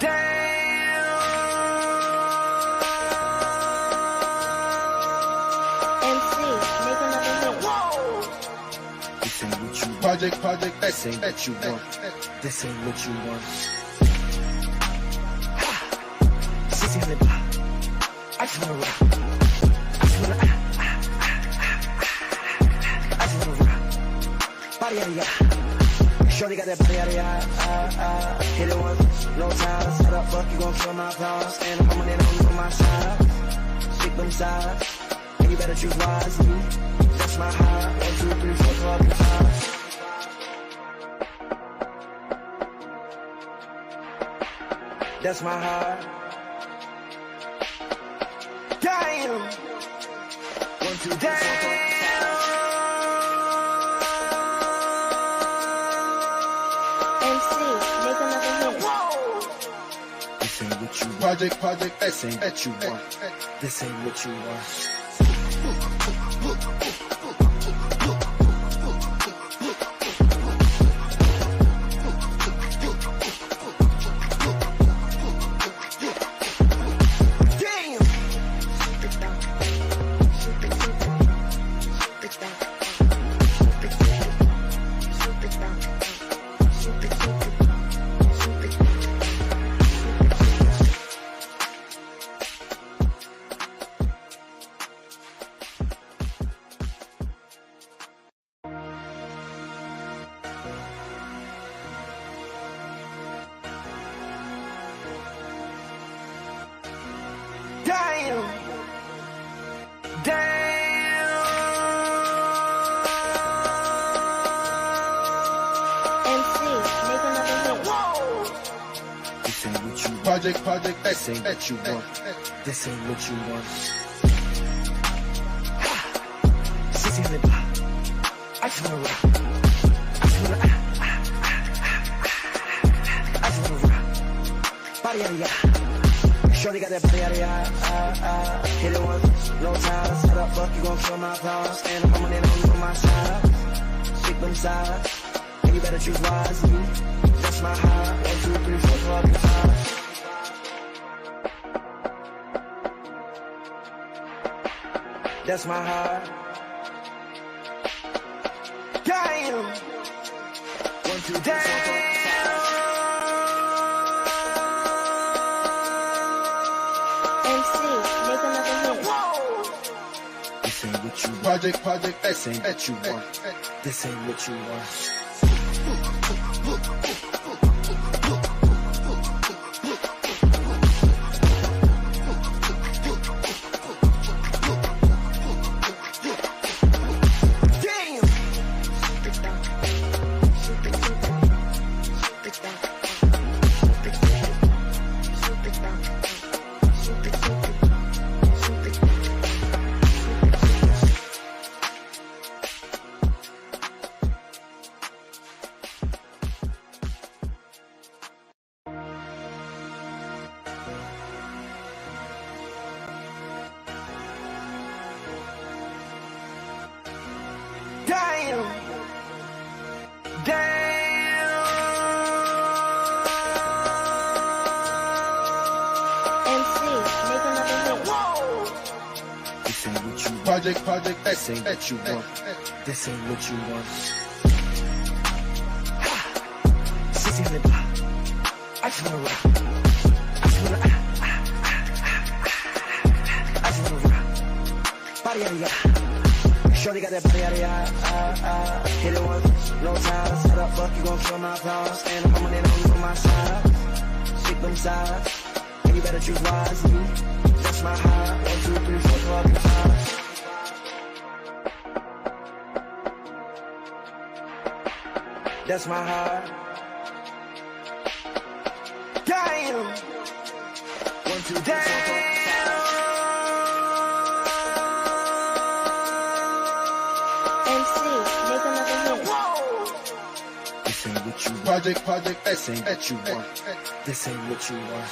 Damn. MC, make another hit. This ain't what you want. Project, This ain't what you want. This ain't what you want. Sissy on the block. I just wanna rock. I just wanna I just wanna rock. Body out of ya. Shorty got that body out of ya. Hit it once, no time. Set up, fuck, you gon' feel my power. Stand up, I'm on it on my side. Stick them sides, and you better choose wisely. That's my high. 1, 2, 3, 4, 5, 5. That's my heart. Damn. 1, 2, 3, 4, 5. MC, make another hit. This ain't what you want. Project, This ain't what you want. This ain't what you want. Damn. Damn. MC, make another hit. This ain't what you want. Project, This ain't what you want. This ain't what you want. Sissy on the block. I just wanna rock. I just wanna I just wanna rock. Body out of ya. Shorty got that body out of ya. Hit it once, no time. Set up, fuck, you gon' feel my power. Stand up, I'm on it on my side. Stick them sides, and you better choose wisely. That's my high. 1, 2, 3, 4, 5, 5. That's my heart. Damn. 1, 2, 3, 4, 5. MC, make another hit. This ain't what you want. Project, This ain't what you want. This ain't what you want. Damn. Damn. MC, make another hit. This ain't what you want. Project, This ain't what you want. This ain't what you want. Sissy on the block. I just wanna rock. I just wanna I just wanna rock. Body out of ya. Shorty got that body out of ya. Hit it once, no time. Set up, fuck, you gon' feel my power. Stand up, I'm on it on my side. Stick them sides, and you better choose wisely. That's my high. 1, 2, 3, 4, 5, 5. That's my heart. Damn. 1, 2, 3, 4, 5. MC, make another hit. This ain't what you want. Project, This ain't what you want. This ain't what you want.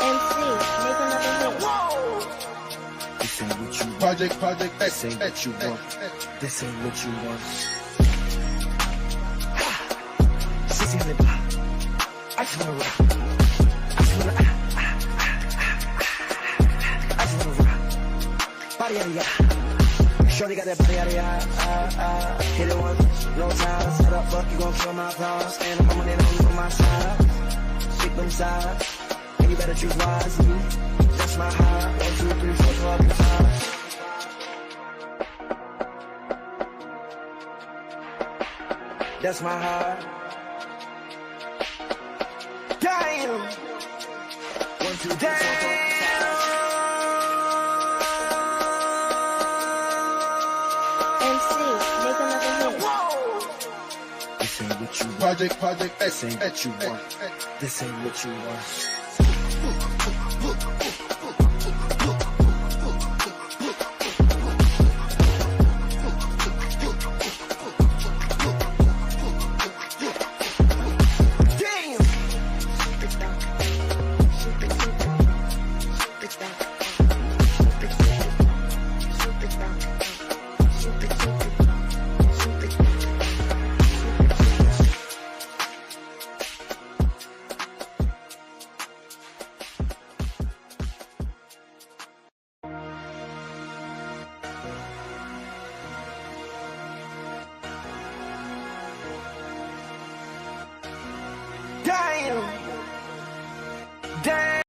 MC, make another hit. This ain't what you want. Project This X, ain't what you want. This ain't what you want. Sissy in the bar. I just wanna rock. I just wanna I just wanna rock. Body out of ya. Shorty got that body out of ya. Hit it once, no time. Set up, fuck, you gon' feel my power. Stand up, my money on my side. Stick them side. And you better choose wisely. That's my high. 1, 2, 3, 4, 5. That's my heart. Damn. 1, 2, 3, 4, 5. MC, make another hit. This ain't what you want. Project This X, ain't what you want. This ain't what you want. Damn. Damn.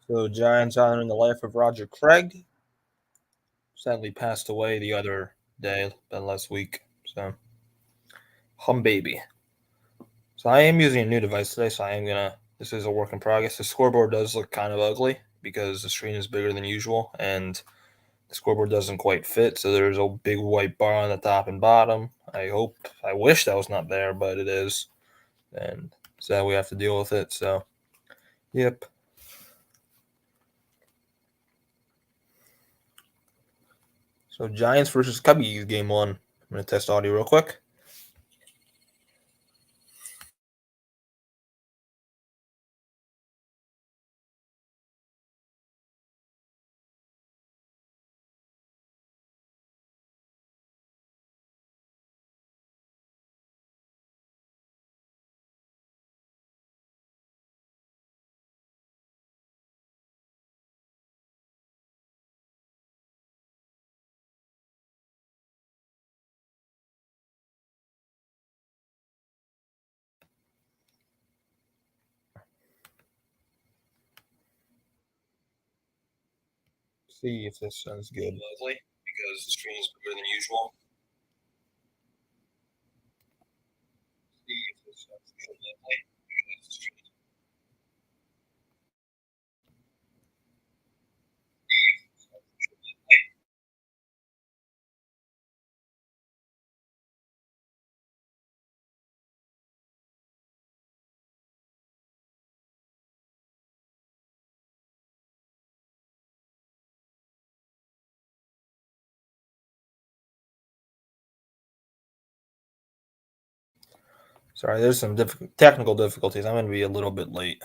So, Giants honoring the life of Roger Craig. Sadly passed away the other day, been last week. So, hum baby. So, I am using a new device today, so I am gonna. This is a work in progress. The scoreboard does look kind of ugly because the screen is bigger than usual, and the scoreboard doesn't quite fit. So, there's a big white bar on the top and bottom. I wish that was not there, but it is. And so we have to deal with it. So, yep. So Giants versus Cubbies, game 1. I'm going to test audio real quick. See if this sounds good. Lovely, because the screen is bigger than usual. See if this sounds good. Lovely, because the screen is Sorry, there's some technical difficulties. I'm going to be a little bit late.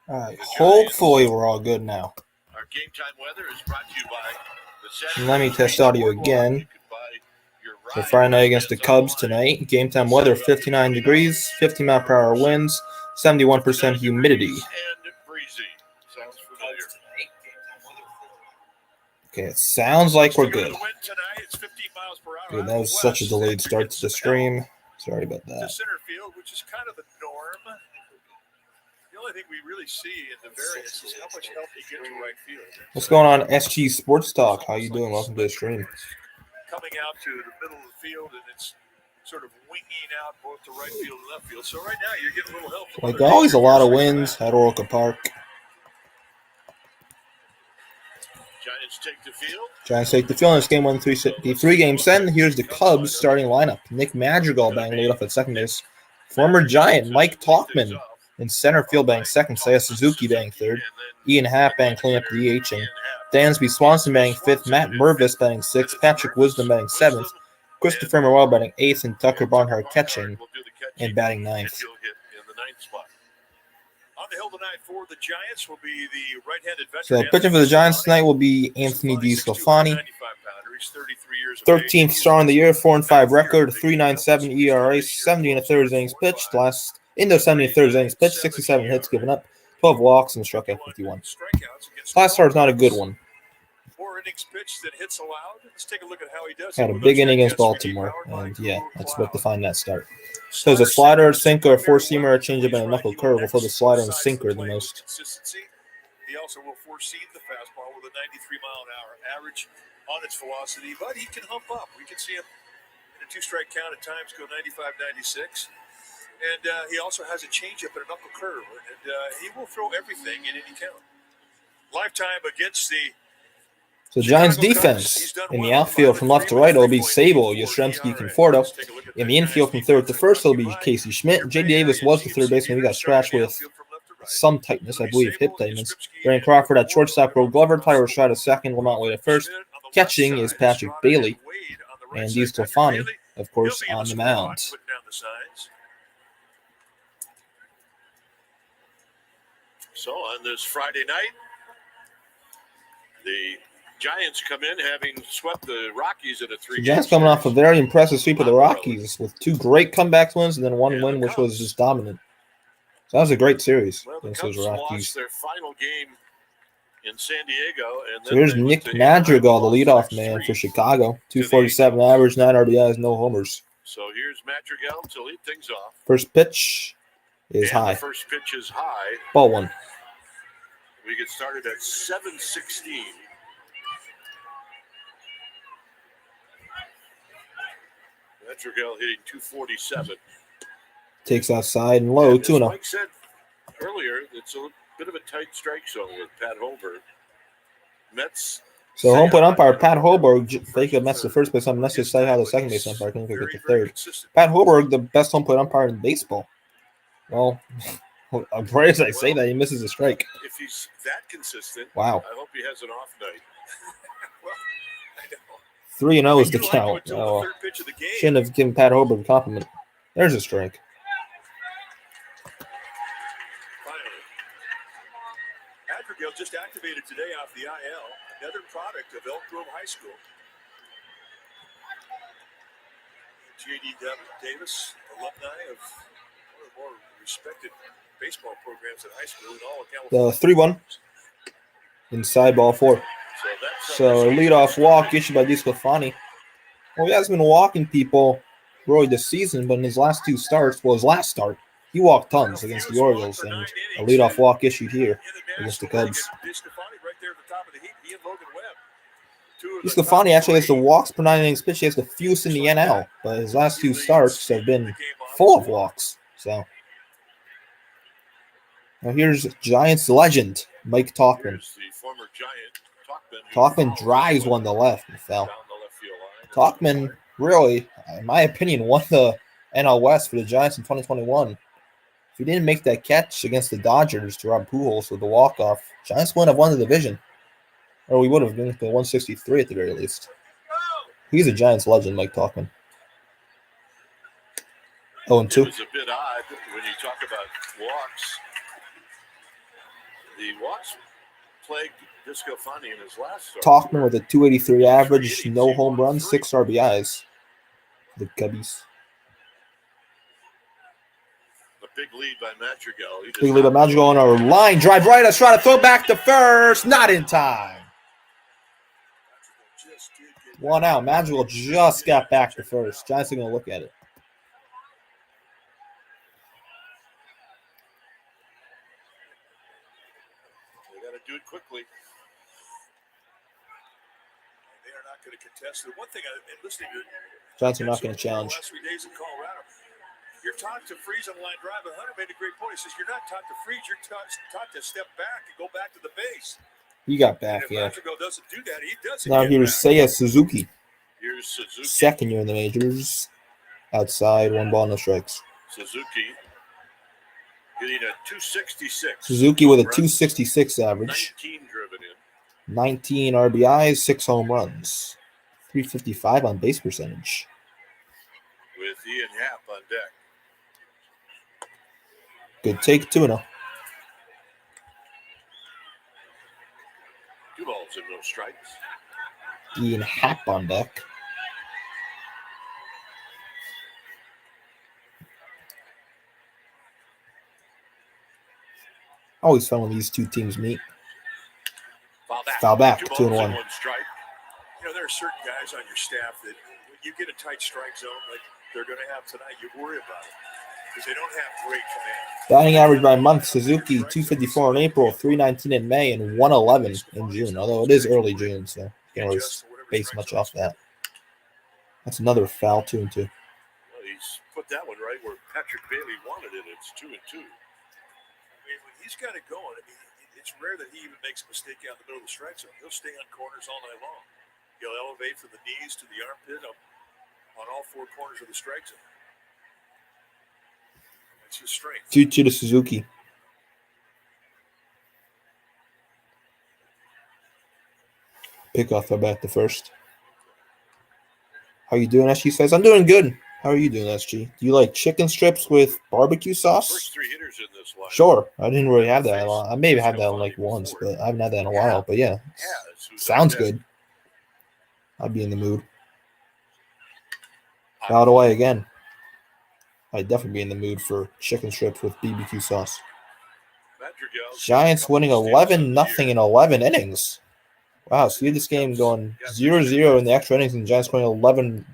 All right. Hopefully, we're all good now. Our game time weather is brought to you by the Let me test audio again. You can buy your So ride Friday night against the stands Cubs online. tonight. Game time weather 59 degrees, 50 mile per hour winds, 71% humidity. And breezy. Sounds familiar. Okay, it sounds like we're good. The wind tonight, it's 15 miles per hour Dude, out that of was the such a west. delayed That start creates to the some help stream. Sorry about to that. center field, which is kind of the norm. The only thing we really see in the variance is how much help you get to right field. What's going on, SG Sports Talk? How you doing? Welcome to the stream. Coming out to the middle of the field, and it's sort of winging out both to right field and left field. So right now, you're getting a little help. From Like Mother always, a Nature. lot of wins at Oracle Park. Giants take the field. Giants take the field in this game 1-3 game 7. Here's the Cubs starting lineup. Nick Madrigal batting leadoff at second base. Former Giant Mike Talkman in center field batting second. Seiya Suzuki batting third. Ian Happ batting cleanup DHing. Dansby Swanson batting fifth. Matt Mervis batting sixth. Patrick Wisdom batting seventh. Christopher Morel batting eighth. And Tucker Barnhart catching and batting ninth. On the hill tonight for the Giants will be the right-handed So veteran. pitching for the Giants tonight will be Anthony DeSclafani. 13th star in the year, 4-5 record, 3.97 ERA, 70 1/3 innings pitched. Last in those 70 1/3 innings pitched, 67 hits given up, 12 walks, and struck out 51. Last start is not a good one. 4 innings pitched and hits allowed. Let's take a look at how he does. Had a big inning against Baltimore, and yeah, that's what defined that start. So it's a slider, a sinker, a four-seamer, a changeup, and a knuckle curve. We'll throw the slider and sinker the most. He also will four-seam the fastball with a 93-mile-an-hour average on its velocity, but he can hump up. We can see him in a two-strike count at times go 95, 96. And he also has a changeup and a knuckle curve, and he will throw everything in any count. Lifetime against the So Giants defense in the outfield from left to right will be Sable, Yastrzemski, Conforto. In the infield from third to first will be Casey Schmidt. J. Davis was the third baseman. He got scratched with some tightness, I believe, hip tightness. Brandon Crawford at shortstop, Will Glover, Tyler Rashad at second, Lamont Wade at first. Catching is Patrick Bailey, and DeSclafani, of course, on the mound. So on this Friday night, the Giants come in having swept the Rockies in a 3-game The Giants coming off a very impressive sweep of the Rockies with 2 great comeback wins and then 1 win, which was just dominant. So that was a great series against those Rockies. Lost their final game in San Diego, and so here's Nick Madrigal, the leadoff man for Chicago. 247 average, 9 RBIs, no homers. So here's Madrigal to lead things off. First pitch is high. The first pitch is high. Ball 1. We get started at 7:16. Madrigal hitting 247. Takes outside and low, 2-0. Mike said earlier, it's a bit of a tight strike zone with Pat Holberg. Mets. So home plate umpire Pat Holberg, Jacob Mets the first base umpire. Let's just say how the second base umpire can get the third. Pat Holberg, the best home plate umpire in baseball. Well, I'm afraid as I say that, he misses a strike. If he's that consistent, wow. I hope he has an off night. Well, I know. 3-0 is the count. Oh, shouldn't have given Pat Holberg a compliment. There's a strike. Finally, Madrigal just activated today off the IL, another product of Elk Grove High School. J.D. Davis, alumni of one of the more respected baseball programs at high school in all of California. The 3-1 inside ball 4. So a leadoff walk issued by DeSclafani. Well, he hasn't been walking people really this season, but in his last 2 starts, well, his last start, he walked tons against the Orioles, and a leadoff walk issued here against the Cubs. DeSclafani actually has the walks per 9 innings pitched. He has the fewest in the NL, but his last 2 starts have been full of walks. So now here's Giants legend Mike Talkman. Talkman drives one to left and fell. Talkman really, in my opinion, won the NL West for the Giants in 2021. If he didn't make that catch against the Dodgers to Rob Pujols with the walk-off, Giants wouldn't have won the division. Or we would have been 163 at the very least. He's a Giants legend, Mike Talkman. 0-2. It's a bit odd when you talk about walks. The Wasps plagued Discofani in his last start. Talkman with a 283 average, no home runs, 6 RBIs. The Cubbies. A big lead by Madrigal. He does Big lead by not Madrigal on our line drive right. Let's try to throw back to first. Not in time. just did get 1 out. Madrigal just got back to first. Giants are going to look at it. They got to do it quickly. They are not going to contest it. One thing I've been listening to. Giants are not going to challenge. The last 3 days in Colorado. You're taught to freeze on the line drive. And Hunter made a great point. He says you're not taught to freeze. You're taught to step back and go back to the base. He got And back, if yeah. Madrigal doesn't do that, he doesn't. Now get here's back. Seiya Suzuki. Here's Suzuki. Second year in the majors. Outside, 1 ball, no strikes. Suzuki hitting a 266. Suzuki with a Runs, 266 average. 19 driven in. 19 RBIs, 6 home runs. 355 on base percentage. With Ian Happ on deck. Good take, 2-0. 2 balls and no strikes. Ian Happ on deck. Always fun when these two teams meet. Foul back, 2 balls 2-1. and 1 strike. You know, there are certain guys on your staff that when you get a tight strike zone like they're going to have tonight, you worry about it because they don't have great command. Batting average by month, Suzuki 254 in April, 319 in May, and 111 in June. Although it is early June, so you can't really base much off that. That's another foul, 2-2. Well, he's put that one right where Patrick Bailey wanted it. It's 2-2. I mean, when he's got it going, I mean, it's rare that he even makes a mistake out in the middle of the strike zone. He'll stay on corners all night long. He'll elevate from the knees to the armpit up on all 4 corners of the strike zone. That's his strength. 2-2 to Suzuki. Pickoff throw back to first. How you doing, SG says? I'm doing good. How are you doing, SG? Do you like chicken strips with barbecue sauce? First 3 hitters in this line. Sure. I didn't really have that. I may have had that like once, but I haven't had that in a while. But yeah, sounds good. I'd be in the mood. Fouled away again. I'd definitely be in the mood for chicken strips with BBQ sauce. Giants winning 11-0 in 11 innings. Wow, so you had this game going 0-0 in the extra innings and Giants going 11.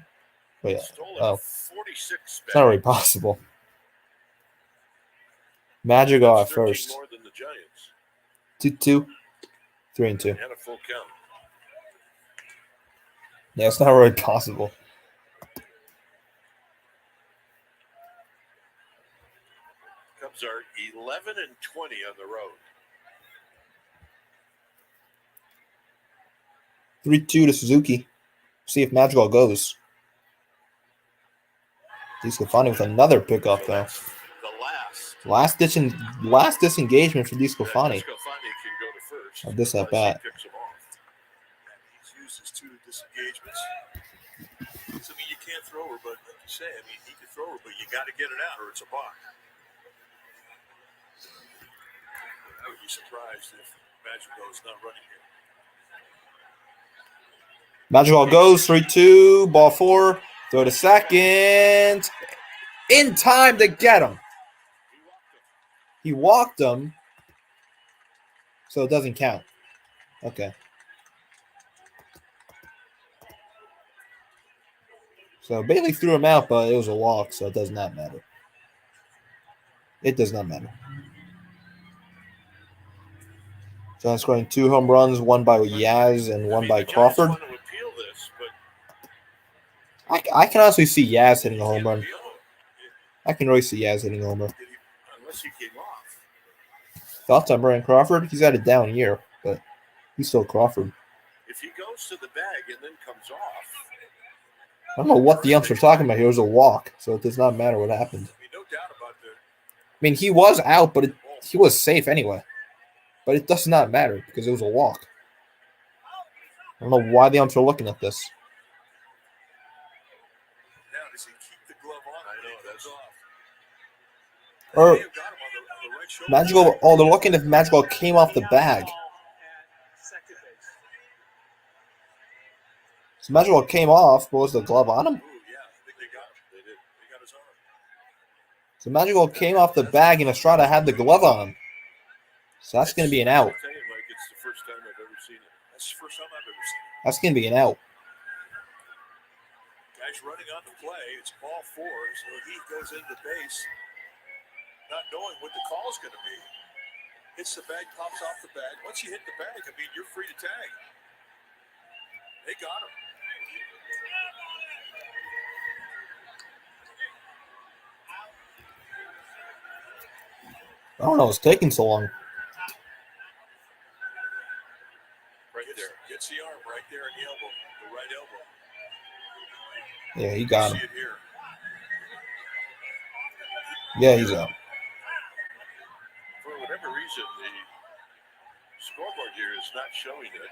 Wait, oh, it's not really possible. Madrigal at first. 2-2, 3-2. And a full count. Yeah, it's not really possible. Cubs are 11-20 on the road. 3-2 to Suzuki. See if Madrigal goes. DeSclafani with another pickoff though. The Last disengagement for DeSclafani. Discofani can go to first. Of this at bat. He picks him off. He's used his 2 disengagements. So, I mean, you can't throw her, but like you say, I mean, he can throw her, but you got to get it out or it's a balk. I would be surprised if Madrigal is not running here. Madrigal goes 3-2, ball 4, throw to second. In time to get him. He walked him, so it doesn't count. Okay. So Bailey threw him out, but it was a walk, so it does not matter. It does not matter. Giants scoring 2 home runs, 1 by Yaz and 1 by Crawford. I can honestly see Yaz hitting a home run. I can really see Yaz hitting a home run. Unless he came off. Thoughts on Brian Crawford? He's had a down year, but he's still Crawford. If he goes to the bag and then comes off. I don't know what the umps are talking about here. It was a walk, so it does not matter what happened. I mean, no doubt about that. I mean, he was out, but he was safe anyway. But it does not matter because it was a walk. I don't know why the umps are looking at this. Now, does he keep the glove on? I know, that's off. Or They have got him on the right shoulder. Madrigal. Oh, they're looking if Madrigal came off the bag. So Madrigal came off, but was the glove on him? Ooh, yeah, I think they got him. They did. They got his arm. So Madrigal came off the bag and Estrada had the glove on him. So that's going to be an out. I'll tell you, Mike, it's the first time I've ever seen it. That's the first time I've ever seen it. That's going to be an out. Guy's running on the play. It's ball 4, so he goes into the base, not knowing what the call's going to be. Hits the bag, pops off the bag. Once you hit the bag, I mean, you're free to tag. They got him. I don't know. It's taking so long. Right there. Gets the arm right there in the elbow, the right elbow. Yeah, he got See him. it here. Yeah, he's out. For whatever reason, the scoreboard here is not showing it.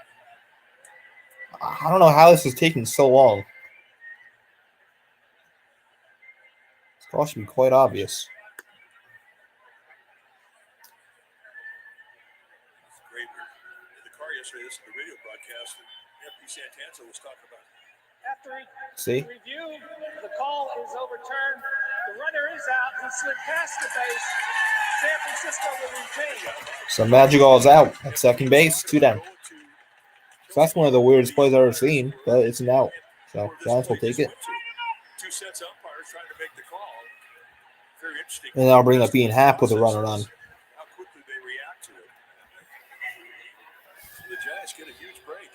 I don't know how this is taking so long. This call should be quite obvious. Great. In the car yesterday, this is the radio broadcast that FP Santanzo was talking about. After See? review, the call is overturned. The runner is out. He slid past the base. San Francisco will retain. So Madrigal is out at second base, 2 down. So that's one of the weirdest plays I've ever seen, but it's an out. So Giants will take it. Two sets of umpires trying to make the call. Very interesting. And I'll bring up Ian Happ with a runner on. How quickly they react to it. So the Giants get a huge break.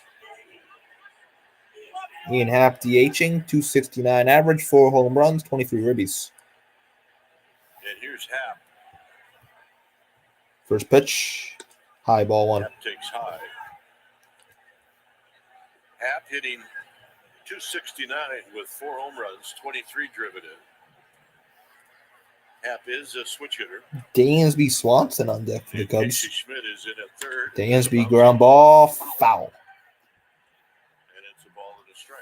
Ian Happ DHing, 269 average, 4 home runs, 23 ribbies. And here's Happ. First pitch, high ball 1. Happ takes high. Happ hitting 269 with 4 home runs, 23 driven in. Happ is a switch hitter. Dansby Swanson on deck for the And Cubs. Casey Schmidt is in at third. Dansby ground ball, foul. And it's a ball and a strike.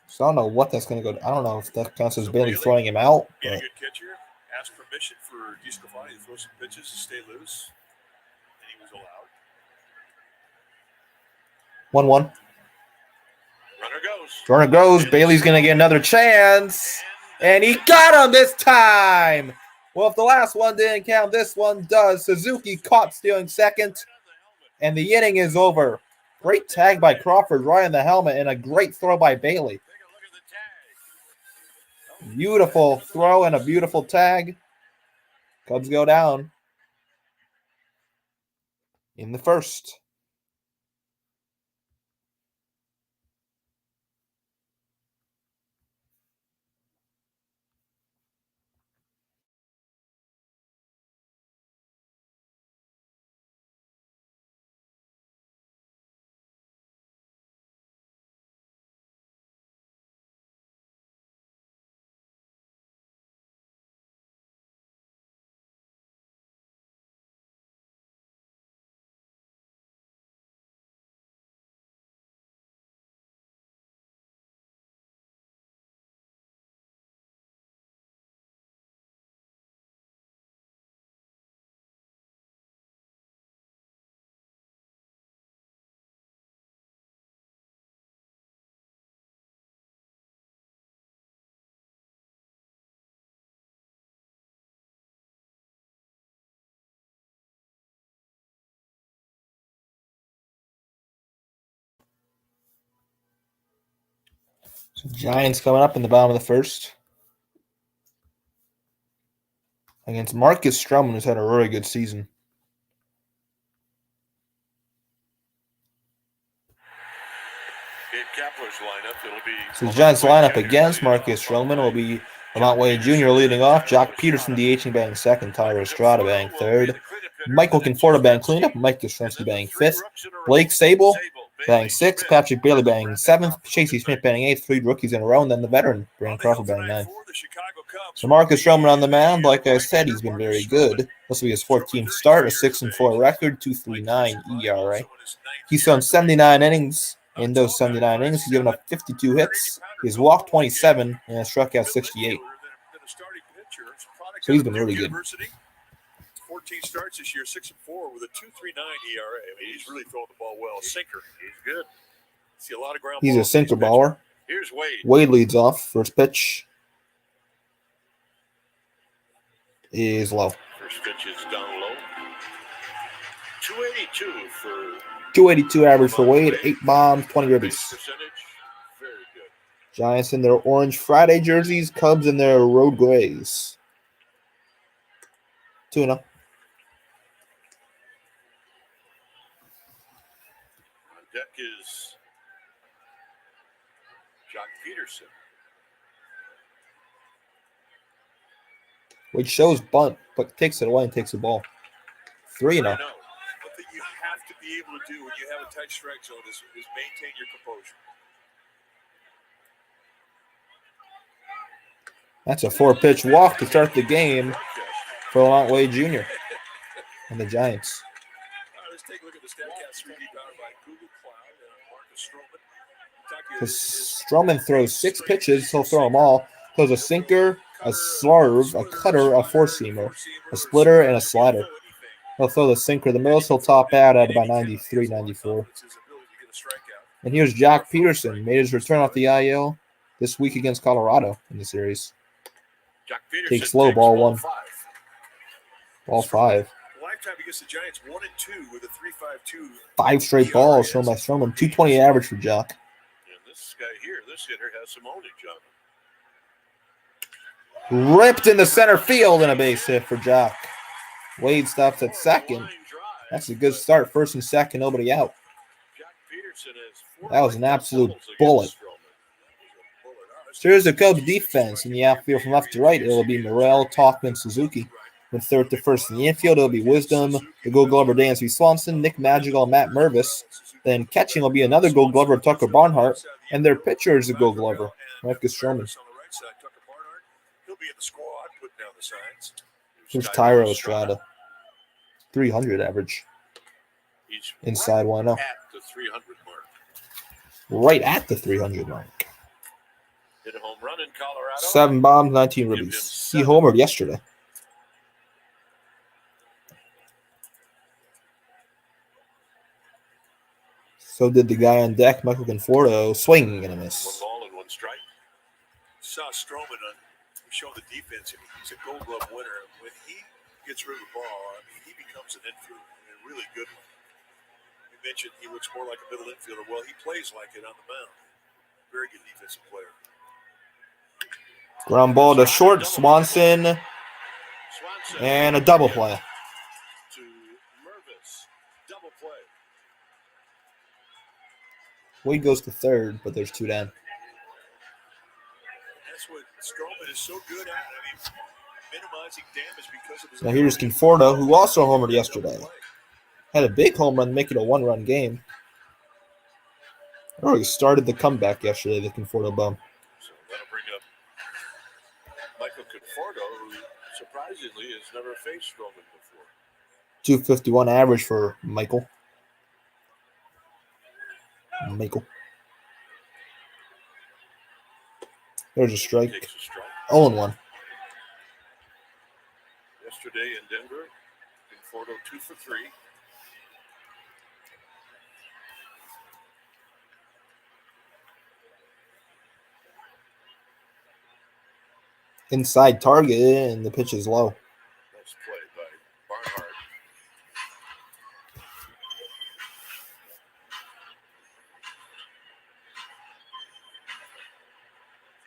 So I don't know what that's going to go. I don't know if that counts as Bailey throwing him out. Being a But good catcher, asked permission for DeSclafani to throw some pitches to stay loose. And he was allowed. 1-1. Runner goes. Runner goes. Bailey's going to get another chance. And he got him this time. Well, if the last one didn't count, this one does. Suzuki caught stealing second. And the inning is over. Great tag by Crawford right in the helmet and a great throw by Bailey. Take a look at the tag. Beautiful throw and a beautiful tag. Cubs go down in the first. So Giants coming up in the bottom of the first against Marcus Stroman, who's had a really good season. Gabe Kapler's lineup. It'll be So the Giants lineup against Marcus Stroman will be Lamont Wade Jr. leading off, Jock Peterson DHing batting second, Tyler Estrada batting third, Michael Conforto batting cleanup, Mike Yastrzemski batting fifth, Blake Sable batting sixth, Patrick Bailey batting seventh, Chasey Smith batting eighth, 3 rookies in a row, and then the veteran, Brandon Crawford batting ninth. So Marcus Stroman on the mound, like I said, he's been very good. This will be his 14th start, a 6-4 record, 2.39 ERA. He's thrown 79 innings, In those 79 innings, he's given up 52 hits. He's walked 27 and has struck out 68. So he's been really good. 14 starts this year, 6-4 with a 2.39 ERA. I mean, he's really throwing the ball well. Sinker, he's good. See a lot of ground. He's a sinker baller. Here's Wade. Wade leads off. First pitch is low. First pitch is down low. 282 for 282 average for Wade. 8 bombs, 20 ribbies. percentage. Very good. Giants in their orange Friday jerseys. Cubs in their road grays. 2-0. On deck is Jock Peterson. Which shows bunt, but takes it away and takes the ball. 3-0. One thing you have to be able to do when you have a tight strike zone is maintain your composure. That's a 4-pitch walk to start the game for Lamont Wade Jr. and the Giants. Let's take a look at the StatCast 3D powered by Google Cloud and Marcus Stroman. So Stroman throws 6 pitches. He'll throw them all. Throws a sinker, a slurve, a cutter, a four-seamer, a splitter, and a slider. He'll throw the sinker the most. He'll top out at about 93, 94. And here's Jock Peterson. Made his return off the IL this week against Colorado in the series. Takes low, ball 1. Ball 5. Lifetime against the Giants 1-2 with a 3.52. 5 straight balls thrown by Stroman. 220 average for Jock. And this guy here, this hitter has some ownage on him. Ripped into center field and a base hit for Jock. Wade stops at second. That's a good start. First and second, nobody out. That was an absolute bullet. So here's the Cubs defense in the outfield from left to right. It'll be Morel, Talkman, Suzuki. From third to first in the infield, it'll be Wisdom, the Gold Glover Dansby Swanson, Nick Madrigal, Matt Mervis. Then catching will be another Gold Glover, Tucker Barnhart. And their pitcher is a Gold Glover, Marcus Stroman. Here's Tyro Estrada. 300 average. Inside 1-0. At the 300 mark. Right at the 300 mark. Hit a home run in Colorado. 7 bombs, 19 ribbies. He homered yesterday. So did the guy on deck, Michael Conforto, swing and a miss. 1 ball and 1 strike. Saw Stroman show the defense. He's a Gold Glove winner. When he gets rid of the ball, I mean, he becomes an infielder, and a really good one. We mentioned he looks more like a middle infielder. Well, he plays like it on the mound. Very good defensive player. Ground ball to short, Swanson, and a double play. To Mervis. Double play. Wade goes to third, but there's 2 down. That's what Stroman is so good at. I mean, minimizing damage because of his. Now here's Conforto, who also homered yesterday. Had a big home run, make it a 1-run game. Oh, he started the comeback yesterday, the Conforto bum. So that'll bring up Michael Conforto, who surprisingly has never faced Stroman before. 251 average for Michael. There's a strike. Takes a strike. 0-1. Yesterday in Denver, Conforto 2 for 3. Inside target, and the pitch is low. Nice play by Barnhart.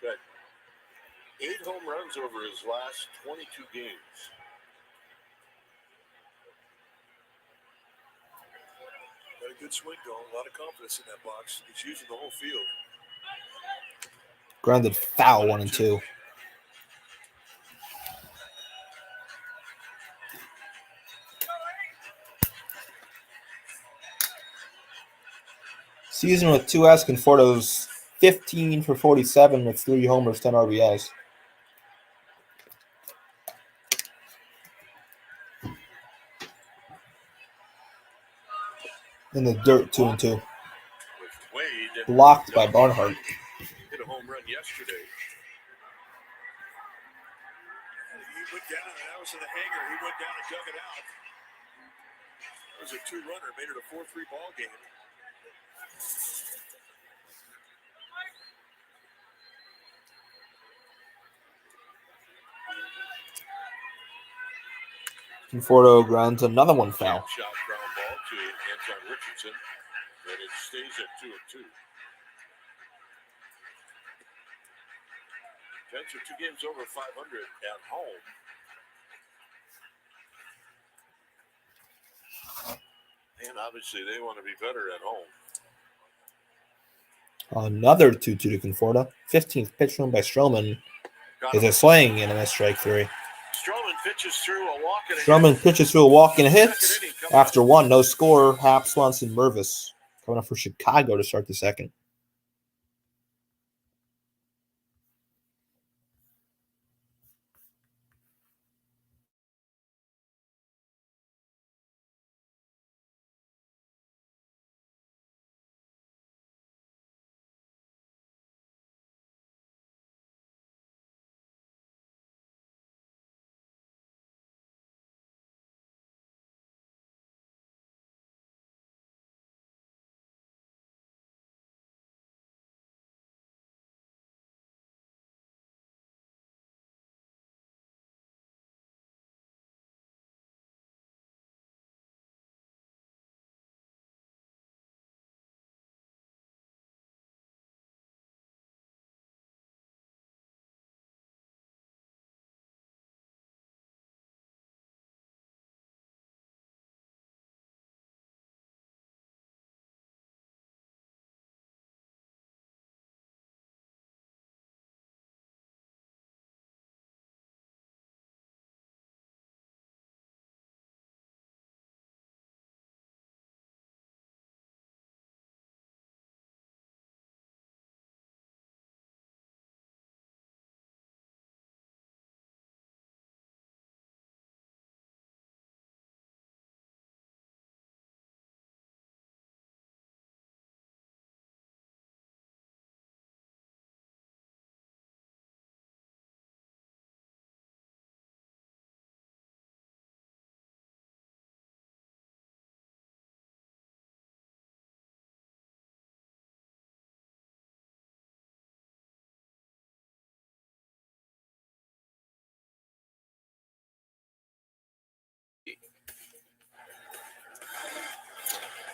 Got 8 home runs over his last 22 games. Got a good swing going, a lot of confidence in that box. He's using the whole field. Grounded foul 1 and 2. Season with 2 S, Conforto's 15 for 47 with 3 homers, 10 RBIs. In the dirt, 2 and 2. With Wade blocked by Barnhart. Hit a home run yesterday. He went down, and that was in the hanger. He went down and dug it out. It was a 2-runner, made it a 4-3 ball game. Conforto grounds another one foul. Shot ground ball to Anton Richardson, and it stays at 2-2. Jets are 2 games over 500 at home. And obviously they want to be better at home. Another 2-2 to Conforto. 15th pitch run by Stroman is a swing and a missed strike 3. Stroman pitches through a walk and a Stroman hit. pitches through a walk and a hit. Second inning coming After up. 1, no score. Hap, Swanson, Mervis coming up for Chicago to start the second.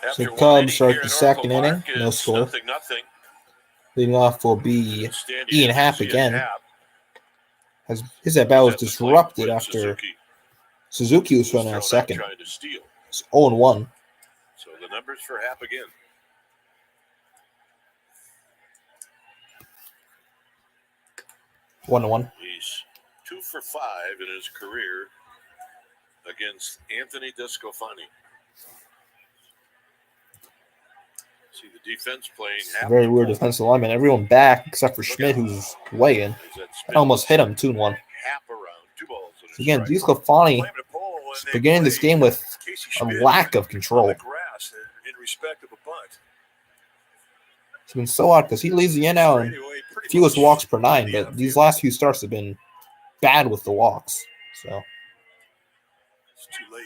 After So one Cubs inning start here the at second Oracle inning. Park, No it's score. 0-0. Leading off will be Standing Ian in Happ is Ian again. Happ. His at bat was At the plate disrupted with after Suzuki was Thrown running out out second. trying to steal. It's 0-1. So the numbers for Happ again. One to one. He's 2 for 5 in his career against Anthony Descofani. See the defense playing. Happ Very to weird pull. defensive lineman. Everyone back except for Schmidt, who's weighing. Is that I almost hit him 2-1. Happ around 2 balls. And a Again, strike. Desclafani Claim to pull when is they beginning this play game with Casey a Schmidt lack of on control. the grass in respect of a bunt. It's been so odd because he leads the NL in Anyway, pretty fewest much walks per 9, the but these outfield. last few starts have been bad with the walks. So It's too late.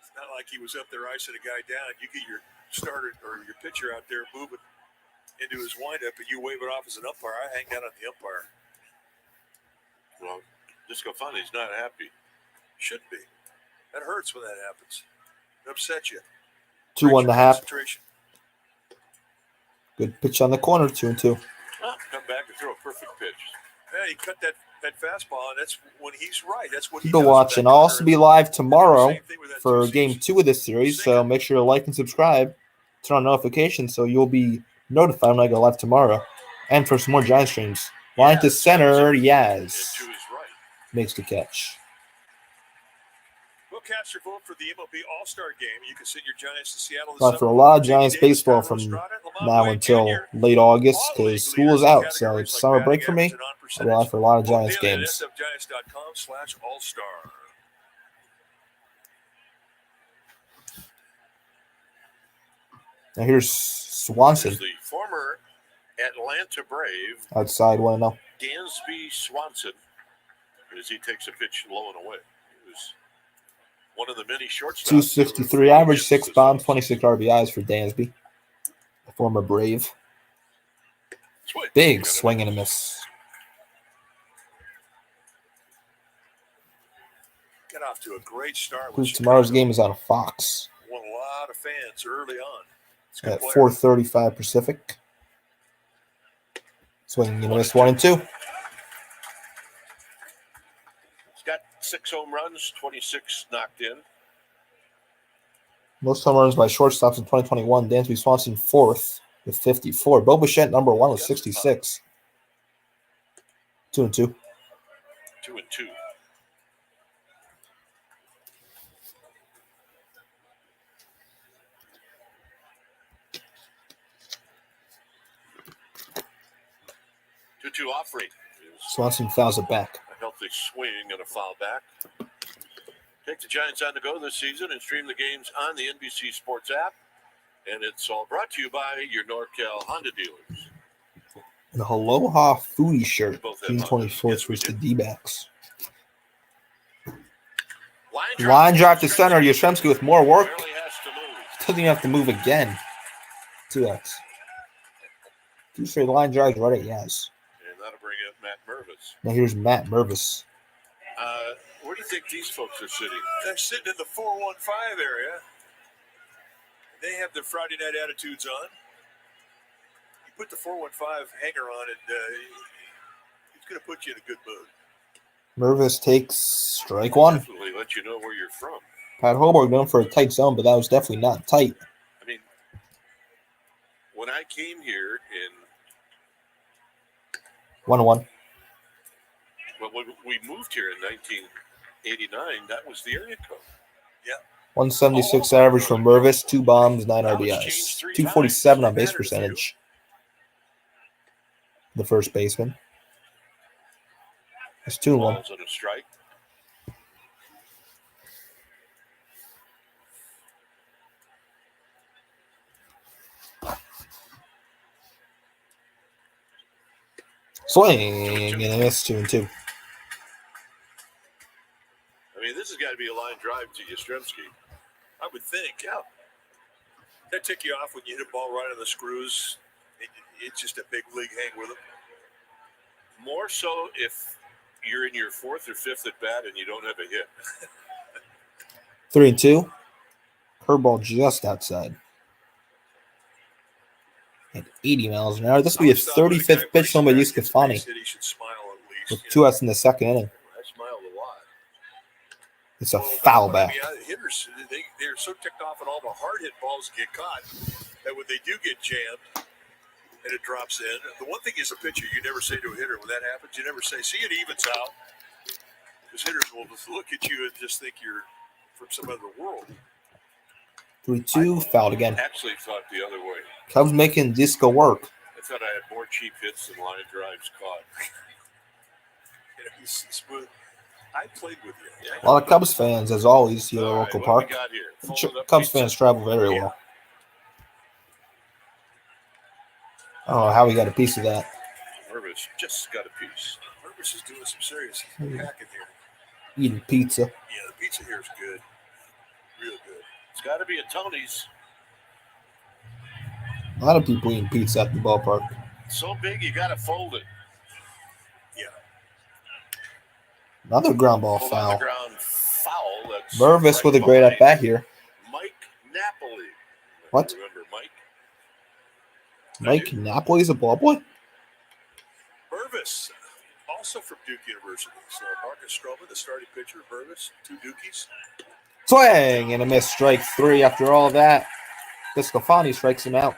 It's not like he was up there icing a guy down. You get your starter or your pitcher out there moving into his windup, and you wave it off as an umpire. I hang that on the umpire. Well, Descofani's not happy. Should be. That hurts when that happens. It upsets you. 2-1 to Happ. Concentration. Good pitch on the corner, 2-2. Come back and throw a perfect pitch. Yeah, he cut that fastball, and that's when he's right. That's what he People does with watching. that I'll also cutter. be live tomorrow Same thing with that for two-seam. game 2 of this series, so make sure to like and subscribe. Turn on notifications so you'll be notified when I go live tomorrow. And for some more Giant streams. Line to center, And Yaz to his right. makes the catch. We'll cast your vote for the MLB All-Star Game. You can send your Giants to Seattle this But for a summer. lot of Jamie Giants Davis, baseball Carlos from Estrada, Lamont now Wade until Jr., late August all the league because school leaders is in out, so categories it's like summer batting break for me. average and on I'll be percentage. live for a lot of Vote Giants daily at games. sfgiants.com/all-star. Now here's Swanson There's the former Atlanta Brave, outside 1-0. Dansby Swanson, as he takes a pitch low and away. He was one of the many shortstops. 263 average, 6 bombs, 26 RBIs for Dansby, the former Brave. Big swing and a miss. Got off to a great start. Who's tomorrow's game is on Fox Won a lot of fans early on. It's a at good player. 4:35 Pacific. Swing and a miss, 1-2. He's got 6 home runs, 26 knocked in. Most home runs by shortstops in 2021. Dansby Swanson 4th with 54. Bo Bichette number 1 with 66. 2-2. 2-2. Off rate. Swanson fouls it back. A healthy swing and a foul back. Take the Giants on the go this season and stream the games on the NBC Sports app. And it's all brought to you by your NorCal Honda dealers. The Aloha Foodie shirt, Both have June Hondas. 24th Yes, we versus the do. D-backs. Line Line drive to center. Yastrzemski with more work. Barely has to move. Doesn't even have to move again. 2x. 2 straight line drives right at Yaz. And that'll bring up Matt Mervis. Now here's Matt Mervis. Where do you think these folks are sitting? They're sitting in the 415 area. They have their Friday night attitudes on. You put the 415 hanger on, and it's going to put you in a good mood. Mervis takes strike 1. Definitely let you know where you're from. Pat Hoburg known for a tight zone, but that was definitely not tight. I mean, when I came here in 1-1. Well, when we moved here in 1989, that was the area code. Yeah. 176 average from Mervis, 2 bombs, 9 RBIs. 247 on base percentage. The first baseman. It's 2-1. Balls on a strike. Swing and a miss, 2-2. I mean, this has got to be a line drive to Yastrzemski. I would think, yeah. That tick you off when you hit a ball right on the screws. It's just a big league hang with him. More so if you're in your 4th or 5th at bat and you don't have a hit. 3-2. Curveball just outside. At 80 miles an hour. This will be a 35th pitch thrown by Yus Kafani with 2 outs in the second inning. I smiled a lot. It's a foul back. I mean, hitters, they're so ticked off at all the hard hit balls get caught that when they do get jammed and it drops in, the one thing as a pitcher you never say to a hitter when that happens, you never say, see, it evens out. Because hitters will just look at you and just think you're from some other world. 3-2, fouled again. Actually thought the other way. Cubs making disco work. I thought I had more cheap hits than line drives caught. He's smooth. I played with you. A lot of Cubs fans, as always, here at All right, local what park. we got here? Folded up Cubs pizza. fans travel very well. I don't know how we got a piece of that. Mervis just got a piece. Mervis is doing some serious hacking here. Eating pizza. Yeah, the pizza here is good. Real good. It's got to be a Tony's. A lot of people eating pizza at the ballpark. So big, you got to fold it. Yeah. Another ground ball Hold on foul. the ground foul. That's Mervis with a great behind at bat here. Mike Napoli. What? Remember Mike? Mike Napoli's a ball boy? Mervis, also from Duke University. So Marcus Stroman, the starting pitcher of Mervis, 2 Dukies. Swing and a miss, strike 3. After all that, Piscofani strikes him out.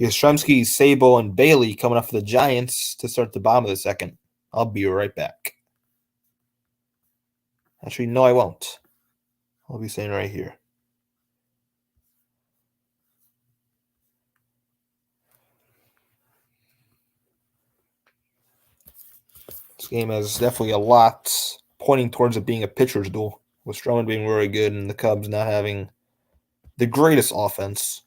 Yastrzemski, Sable, and Bailey coming up for the Giants to start the bottom of the second. I'll be right back. Actually, no, I won't. I'll be staying right here. This game has definitely a lot pointing towards it being a pitcher's duel, with Stroman being really good and the Cubs not having the greatest offense.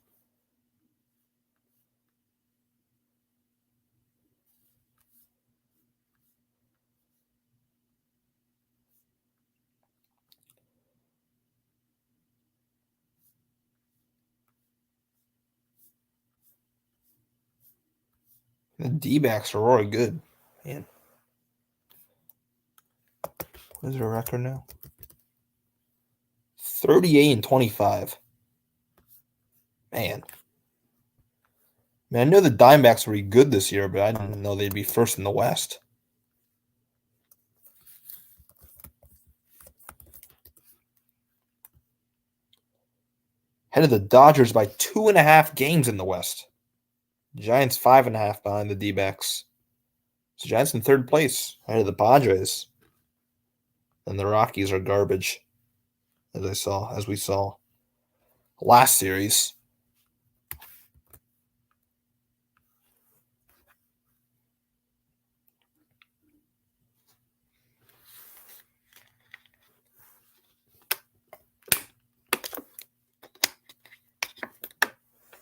The D-backs are really good. Man. What is their record now? 38-25. Man, I know the Diamondbacks were good this year, but I didn't know they'd be first in the West. Ahead of the Dodgers by 2.5 games in the West. Giants 5.5 behind the D-backs. So Giants in third place ahead of the Padres. And the Rockies are garbage, as we saw last series.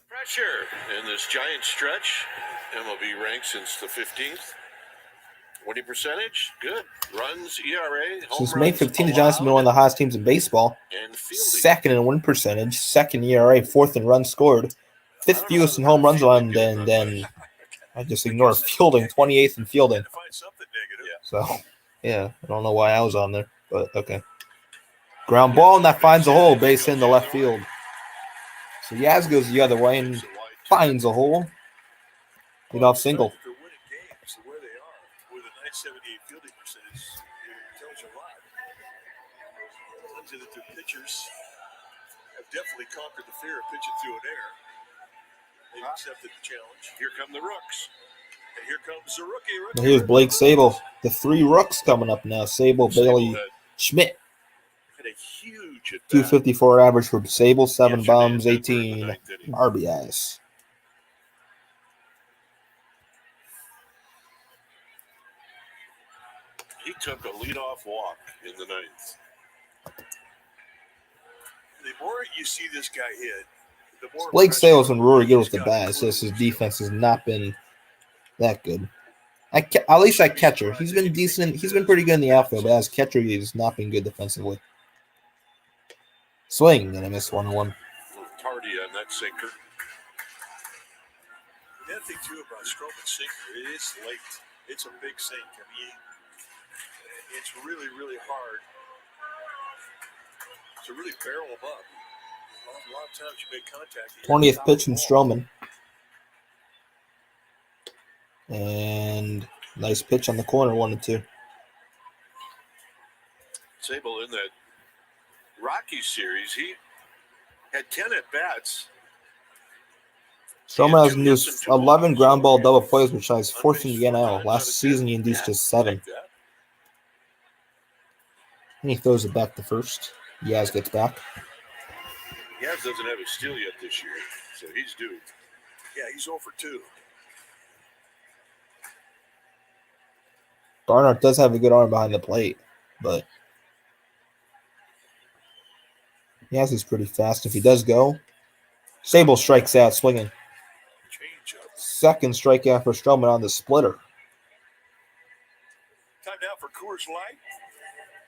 Pressure in this giant stretch. MLB ranked since the 15th. Winning percentage, good. Runs, ERA, home Since May runs 15th, the Giants have been one of the hottest teams in baseball. and fielding. Second in win percentage, second ERA, fourth in runs scored, fifth fewest in home runs allowed, and then I just ignore fielding, 28th in fielding. To find something negative. So, yeah, I don't know why I was on there, but okay. Ground ball, and that finds a hole, base in the left field. So Yaz goes the other way and finds a hole. Leadoff single. They're winning games the way they are with a 978 fielding percentage. It tells you a lot. Tells you that the pitchers have definitely conquered the fear of pitching through an air. They've accepted the challenge. Here come the Rooks. And here comes the rookie. And here's Blake Sable. The three rooks coming up now. Sable, Bailey, Schmidt. Had a huge at-bat 254 average for Sable, 7 yesterday bombs, in Denver in the 18 ninth inning. RBIs. He took a leadoff walk in the ninth. The more you see this guy hit, the more Blake pressure Sales when Rory Gittles the he's bat. got It's just his to defense has not been that good. At least at catcher, he's been decent. He's been pretty good in the outfield, but as catcher, he's not been good defensively. Swing, and I missed 1-1. Tardy on that sinker. The thing too about Stroman's sinker, it is late. It's a big sink. I mean, it's really, really hard to really barrel them up. A lot of times you make contact. you 20th foul pitch the from ball. Stroman. And nice pitch on the corner, 1-2. Sable in that Rocky series, he had 10 at-bats. Stroman has induced 11 ground ball double plays, which is fourth in the NL. Last season, he induced just 7. And he throws it back to first. Yaz gets back. Yaz doesn't have a steal yet this year, so he's due. Yeah, he's 0 for 2. Barnhart does have a good arm behind the plate, but Yaz is pretty fast. If he does go, Sable strikes out swinging. Change up. Second strikeout for Stroman on the splitter. Time now for Coors Light.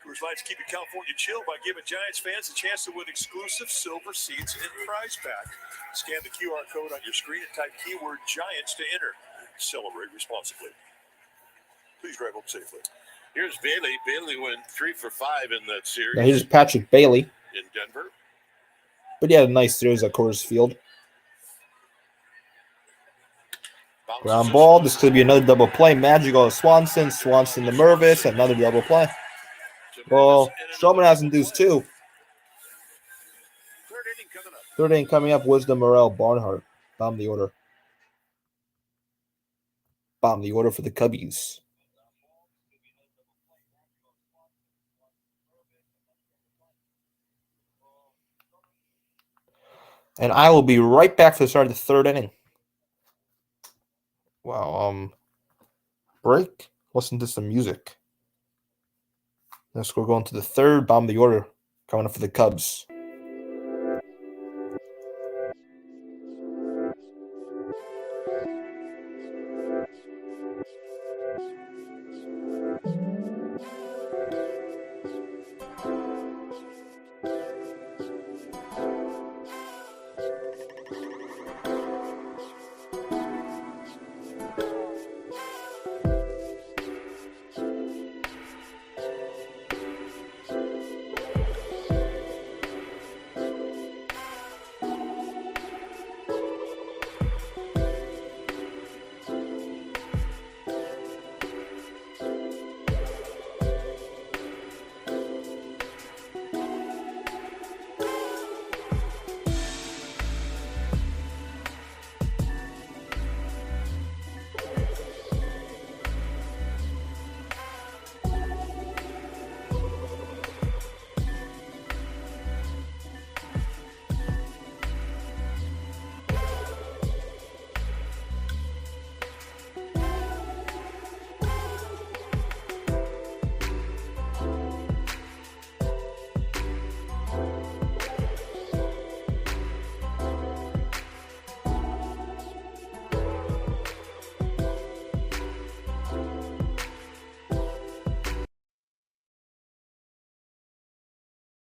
Coors Light's keeping California chill by giving Giants fans a chance to win exclusive silver seats and prize pack. Scan the QR code on your screen and type keyword Giants to enter. Celebrate responsibly. Please drive home safely. Here's Bailey. Bailey went 3 for 5 in that series Now here's Patrick Bailey, in Denver. but he had a nice series at Coors Field. Bounces Ground this ball. one. This could be another double play. Magical to Swanson. Swanson to Mervis. Another double play. To Well, Mervis, and Stroman another has induced play. 2. Third inning coming up. Third inning coming up. Wisdom, Morel, Barnhart. Bomb the order. Bomb the order for the Cubbies. And I will be right back for the start of the third inning. Wow. Break. listen to some music. Let's go going to the third bottom of the order coming up for the Cubs.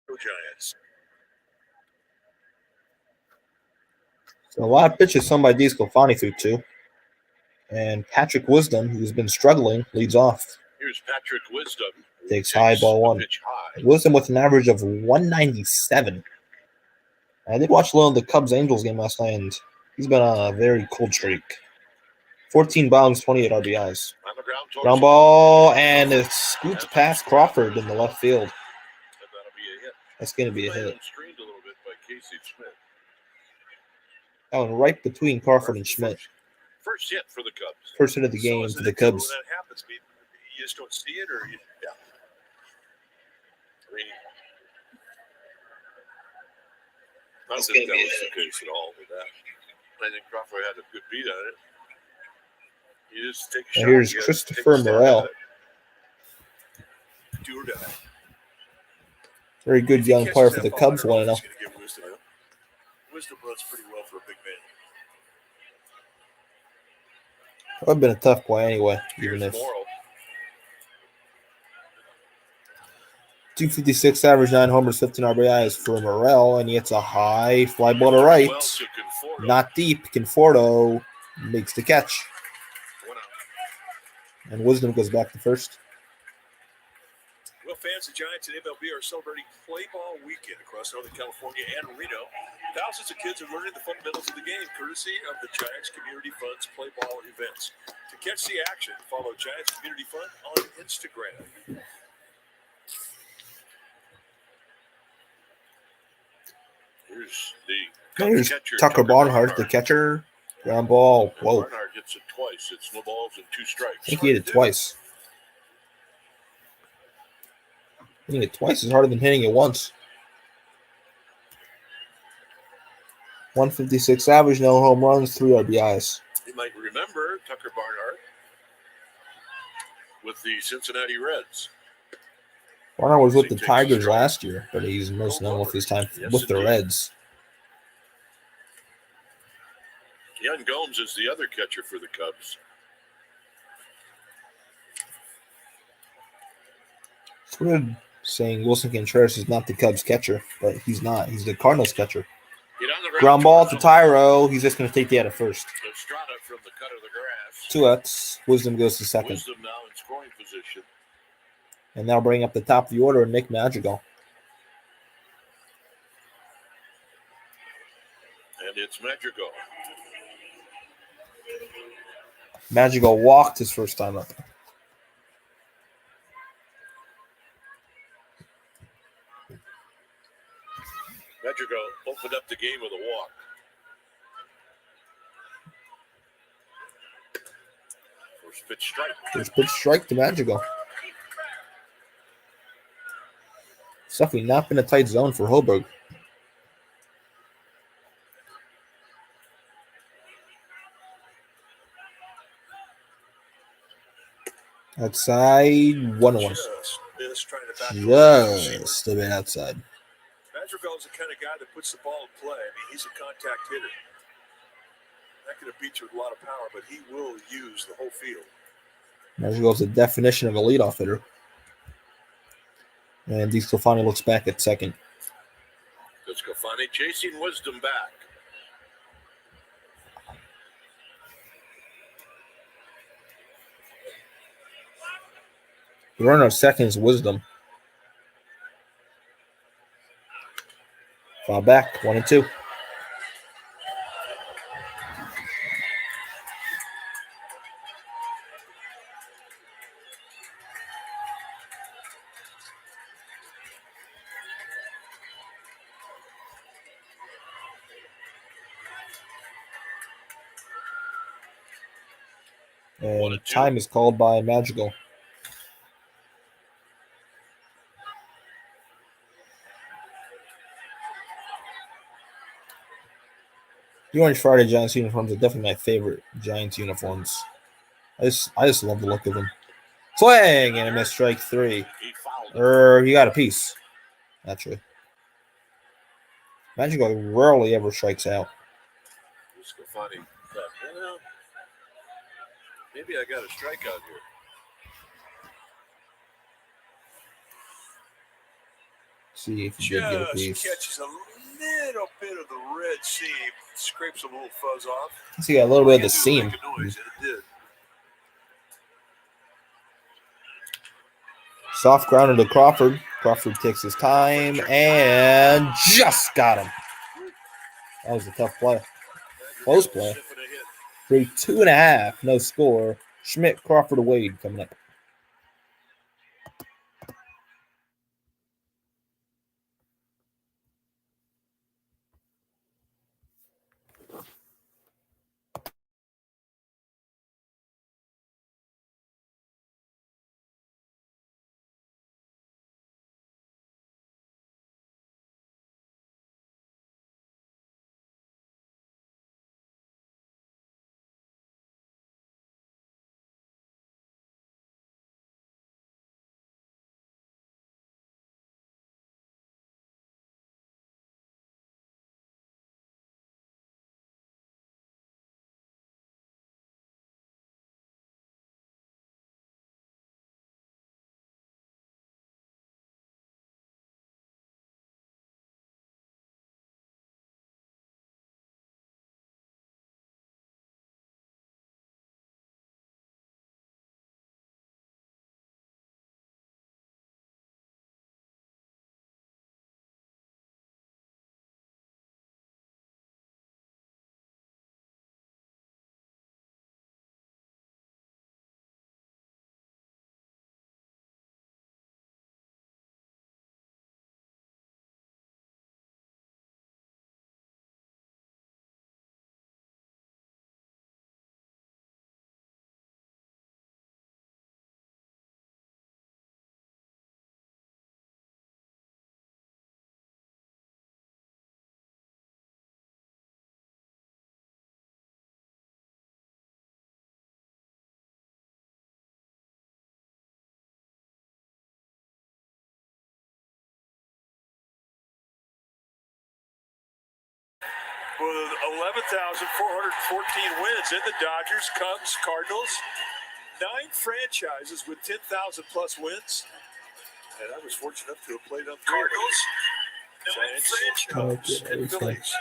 Giants. So a lot of pitches thrown by D. Sclafani through two. And Patrick Wisdom, who's been struggling, leads off. Here's Patrick Wisdom. Takes high, ball a one. pitch high. Wisdom with an average of 197. I did watch a little of the Cubs-Angels game last night, and he's been on a very cold streak. 14 bombs, 28 RBIs. On the ground, towards Ground ball, and it scoots past Crawford in the left field. And that'll be a hit. That's going to be a hit. Random screened a little bit by Casey Schmidt. That one right between Crawford and Schmidt. First hit for the Cubs. First hit of the game So for is the it when Cubs. that happens, you just don't see it, or yeah. I mean, not that that was the case at all with that. I think Crawford had a good beat on it. You just take a shot. And here's you gotta Christopher take a stab Morel. at it. Do or die. Very good If he young catches player for that the ball, Cubs, I don't know want to if know. he's gonna give Wisdom a- Wisdom runs pretty well for a big man. That would have been a tough play anyway, even Here's if Morrow. 256 average, 9 homers, 15 RBIs for Morel, and he hits a high fly ball to right. Well to Conforto. Not deep. Conforto makes the catch, One out. and Wisdom goes back to first. Well, fans, the Giants and MLB are celebrating Play Ball Weekend across Northern California and Reno. Thousands of kids are learning the fundamentals of the game, courtesy of the Giants Community Fund's Play Ball events. To catch the action, follow Giants Community Fund on Instagram. Here's the Cubs Here's catcher, Tucker Barnhart, the catcher. Ground ball. And Whoa. Barnhart hits it twice. It's no balls and two strikes. I think he hit it twice. Hitting it twice is harder than hitting it once. 156 average, no home runs, 3 RBIs. You might remember Tucker Barnhart with the Cincinnati Reds. Barnhart was with the Tigers last year, but he's most known with his time with the Reds. Yan Gomes is the other catcher for the Cubs. It's weird saying Wilson Contreras is not the Cubs catcher, but he's not. He's the Cardinals catcher. Get on the Ground ball to Tyro. He's just going to take the out of first. Estrada from the cut of the grass. 2 outs. Wisdom goes to second. Wisdom now in scoring position. And now bring up the top of the order, Nick Madrigal. And it's Madrigal. Madrigal walked his first time up. Madrigal opened up the game with a walk. First pitch strike. First pitch strike to Madrigal. It's definitely not been a tight zone for Hoburg. Outside, 1-1. Just missed trying to backdoor the receiver. Just a bit outside. Madrigal's the kind of guy that puts the ball in play. I mean, he's a contact hitter. Not going to beat you with a lot of power, but he will use the whole field. Madrigal's the definition of a leadoff hitter. And DeSclafani looks back at second. DeSclafani chasing Wisdom back. The runner of second is Wisdom. Foul back, 1-2. And time is called by Madrigal. The Orange Friday Giants uniforms are definitely my favorite Giants uniforms. I just love the look of them. Swing and a missed strike 3. He got a piece, actually. Madrigal rarely ever strikes out. DeSclafani thought, well, maybe I got a strikeout here. See if he did get a Just piece. catches a little bit of the red seam, scrapes a little fuzz off. See, got a little bit of the It didn't seam. make a noise, and it did. Soft grounded to Crawford. Crawford takes his time and just got him. That was a tough play. Close play. Sniffing a hit. 2.5, no score. Schmidt, Crawford, Wade coming up. With 11,414 wins in the Dodgers, Cubs, Cardinals, 9 franchises with 10,000 plus wins. And I was fortunate enough to have played on Cardinals, Giants, Cubs, and Phillies.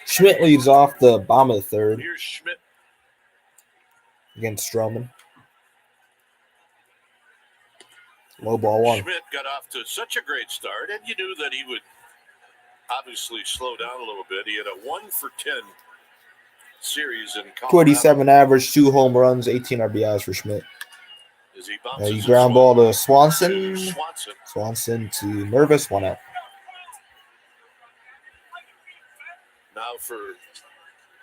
Schmidt leads off the bottom of the third Here's Schmidt. against Stroman. Low ball 1. Schmidt got off to such a great start, and you knew that he would obviously slow down a little bit. He had a 1-for-10 series in Colorado. 287 average, 2 home runs, 18 RBIs for Schmidt. As he bounces You it ground ball to Swanson. to Swanson. Swanson to Nervous, 1 out. Now for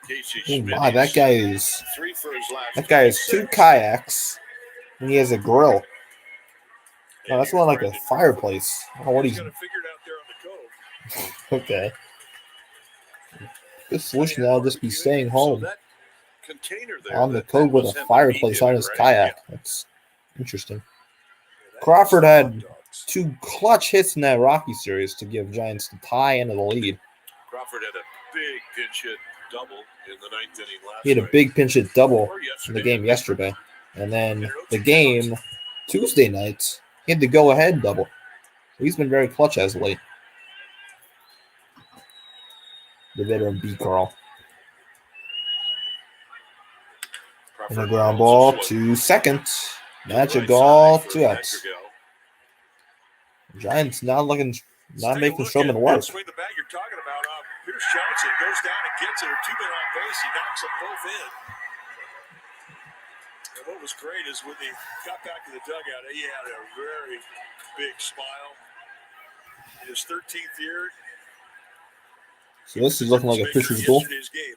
Casey Oh Schmidt. my, that guy is 3 for his last. that guy has 2 kayaks and he has a grill. No, that's more like a fireplace. I don't know what He's he's got it figured out there on the cove. okay. Good solution now just be staying home So that container there on the that code with was a him, fireplace he did on it, his right? kayak. That's Interesting. That Crawford is had hot dogs. 2 clutch hits in that Rocky series to give Giants the tie into the lead. Crawford had a big pinch hit double in the 9th inning last He had a night. big pinch hit double Or in the yesterday. game yesterday. And then the game Tuesday nights, he had the go-ahead double. So he's been very clutch as of late. The veteran B. Carl. And a Crawford ground also ball swung to second. to the Madrigal, right side for 2 outs. Madrigal. Giants not making, not Take a making look Strowman at work. that swing the bat you're talking about. Pierce Johnson goes down and gets it. 2 men on base. He knocks them both in. And what was great is when he got back to the dugout, he had a very big smile. In his 13th year. So this is looking like a pitcher's goal. Yesterday's game.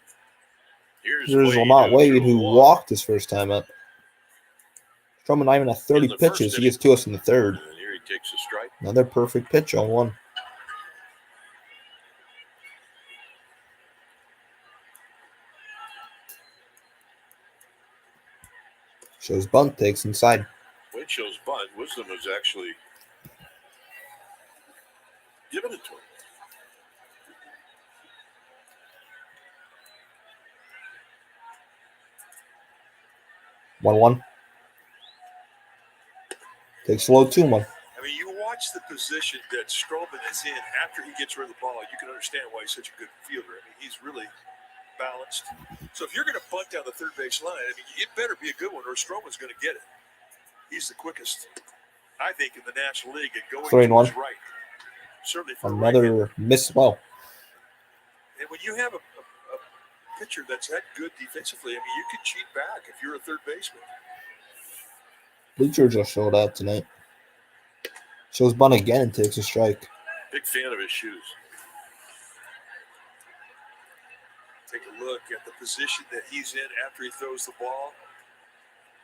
Here's Lamont Wade, who walked his first time up. Strowman not even at 30 pitches. He gets to us in the third. And here he takes a strike. Another perfect pitch on 1. Shows bunt, takes inside. Wade shows bunt. Wisdom was actually giving it to him. One. Takes low 2-1. I mean, you watch the position that Strowman is in after he gets rid of the ball. You can understand why he's such a good fielder. I mean, he's really balanced. So if you're going to bunt down the third base line, I mean, it better be a good one or Strowman's going to get it. He's the quickest, I think, in the National League at going 3-1. to his right. Certainly for a right-hander. Another miss well. And when you have a pitcher that's that good defensively, I mean, you can cheat back if you're a third baseman. Bleacher just showed up tonight. Shows bunt again and takes a strike. Big fan of his shoes. Take a look at the position that he's in after he throws the ball.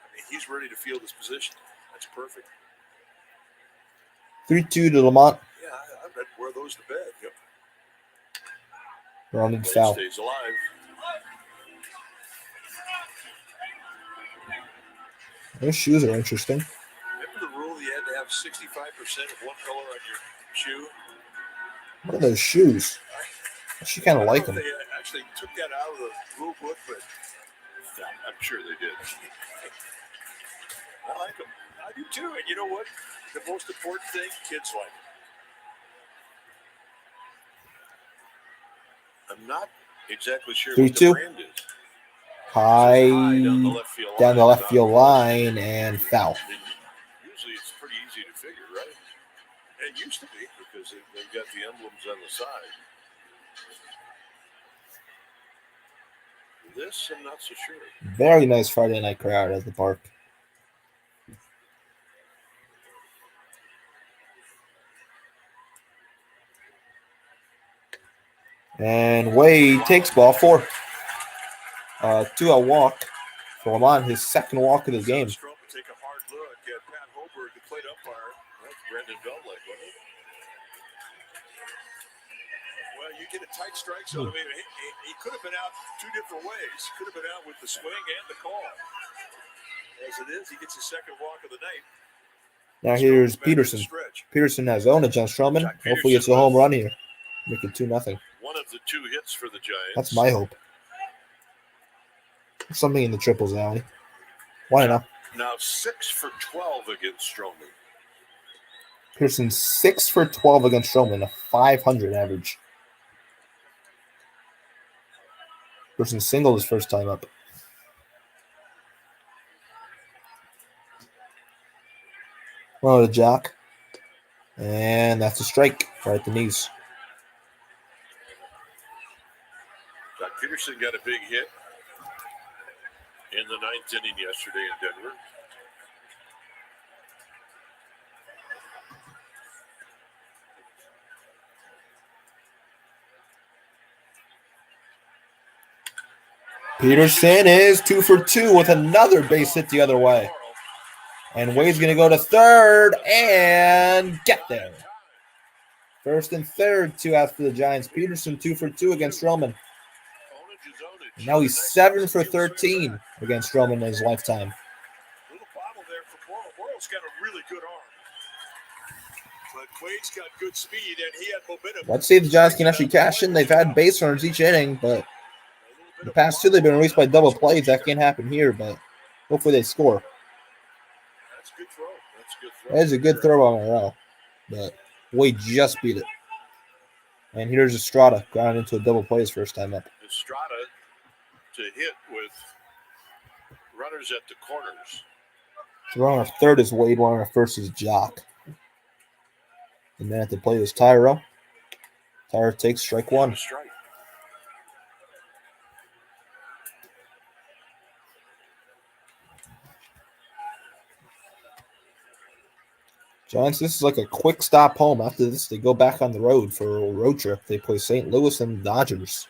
I mean, he's ready to field his position. That's perfect. 3-2 to Lamont. Yeah, I'd wear those to bed. Yep. Rounded Wade foul. stays alive. Those shoes are interesting. Remember the rule you had to have 65% of one color on your shoe? What are those shoes? She kind of like I don't them. know if they actually took that out of the rule book, but Yeah, I'm sure they did. I like them. I do too. And you know what? The most important thing, kids like them. I'm not exactly sure what 3-2. the brand is. High down the left field down the line. left field line and foul. And usually it's pretty easy to figure, right? It used to be. Because they've got the emblems on the side. This, I'm not so sure. Very nice Friday night crowd at the park. And Wade takes ball 4. 2-out walk for Lamont, his second walk of the game. Strowman take a hard look at Pat Hoberg, the plate umpire. That's Brendan Bellick, wasn't it? Well, you get a tight strike zone. I mean, he could have been out 2 different ways. Could have been out with the swing and the call. As it is, he gets his second walk of the night. Now here's Strowman's back in the Peterson. stretch. Peterson has owned against Strowman. Jack Hopefully it's a Peterson home was- run here. Make it 2-0. One of the 2 hits for the Giants. That's my hope. Something in the triples alley. Why not? Now 6 for 12 against Strowman. Pearson 6 for 12 against Strowman, a 500 average. Pearson singled his first time up. Well, to Jack. And that's a strike right at the knees. Jack Peterson got a big hit in the 9th inning yesterday in Denver. Peterson is 2 for 2 with another base hit the other way. And Wade's going to go to third and get there. First and third, 2 outs for the Giants. Peterson 2 for 2 against Strowman. And now he's 7 for 13 against Strowman in his lifetime. Little bobble there for Boyle. Boyle But Quade's got good speed, and he had momentum. Let's see if the Giants can actually cash in. They've had base runners each inning, but the past two they've been released by double plays. That can't happen here, but hopefully they score. That's a good throw. That's a good throw. That is a good throw on Morel, but Wade just beat it. And here's Estrada ground into a double play his first time up. Estrada to hit with runners at the corners. Throwing a third is Wade, one on a first is Jock. And then at the plate is Tyro. Tyro takes strike one. Strike. Giants, this is like a quick stop home. After this, they go back on the road for a road trip. They play St. Louis and the Dodgers.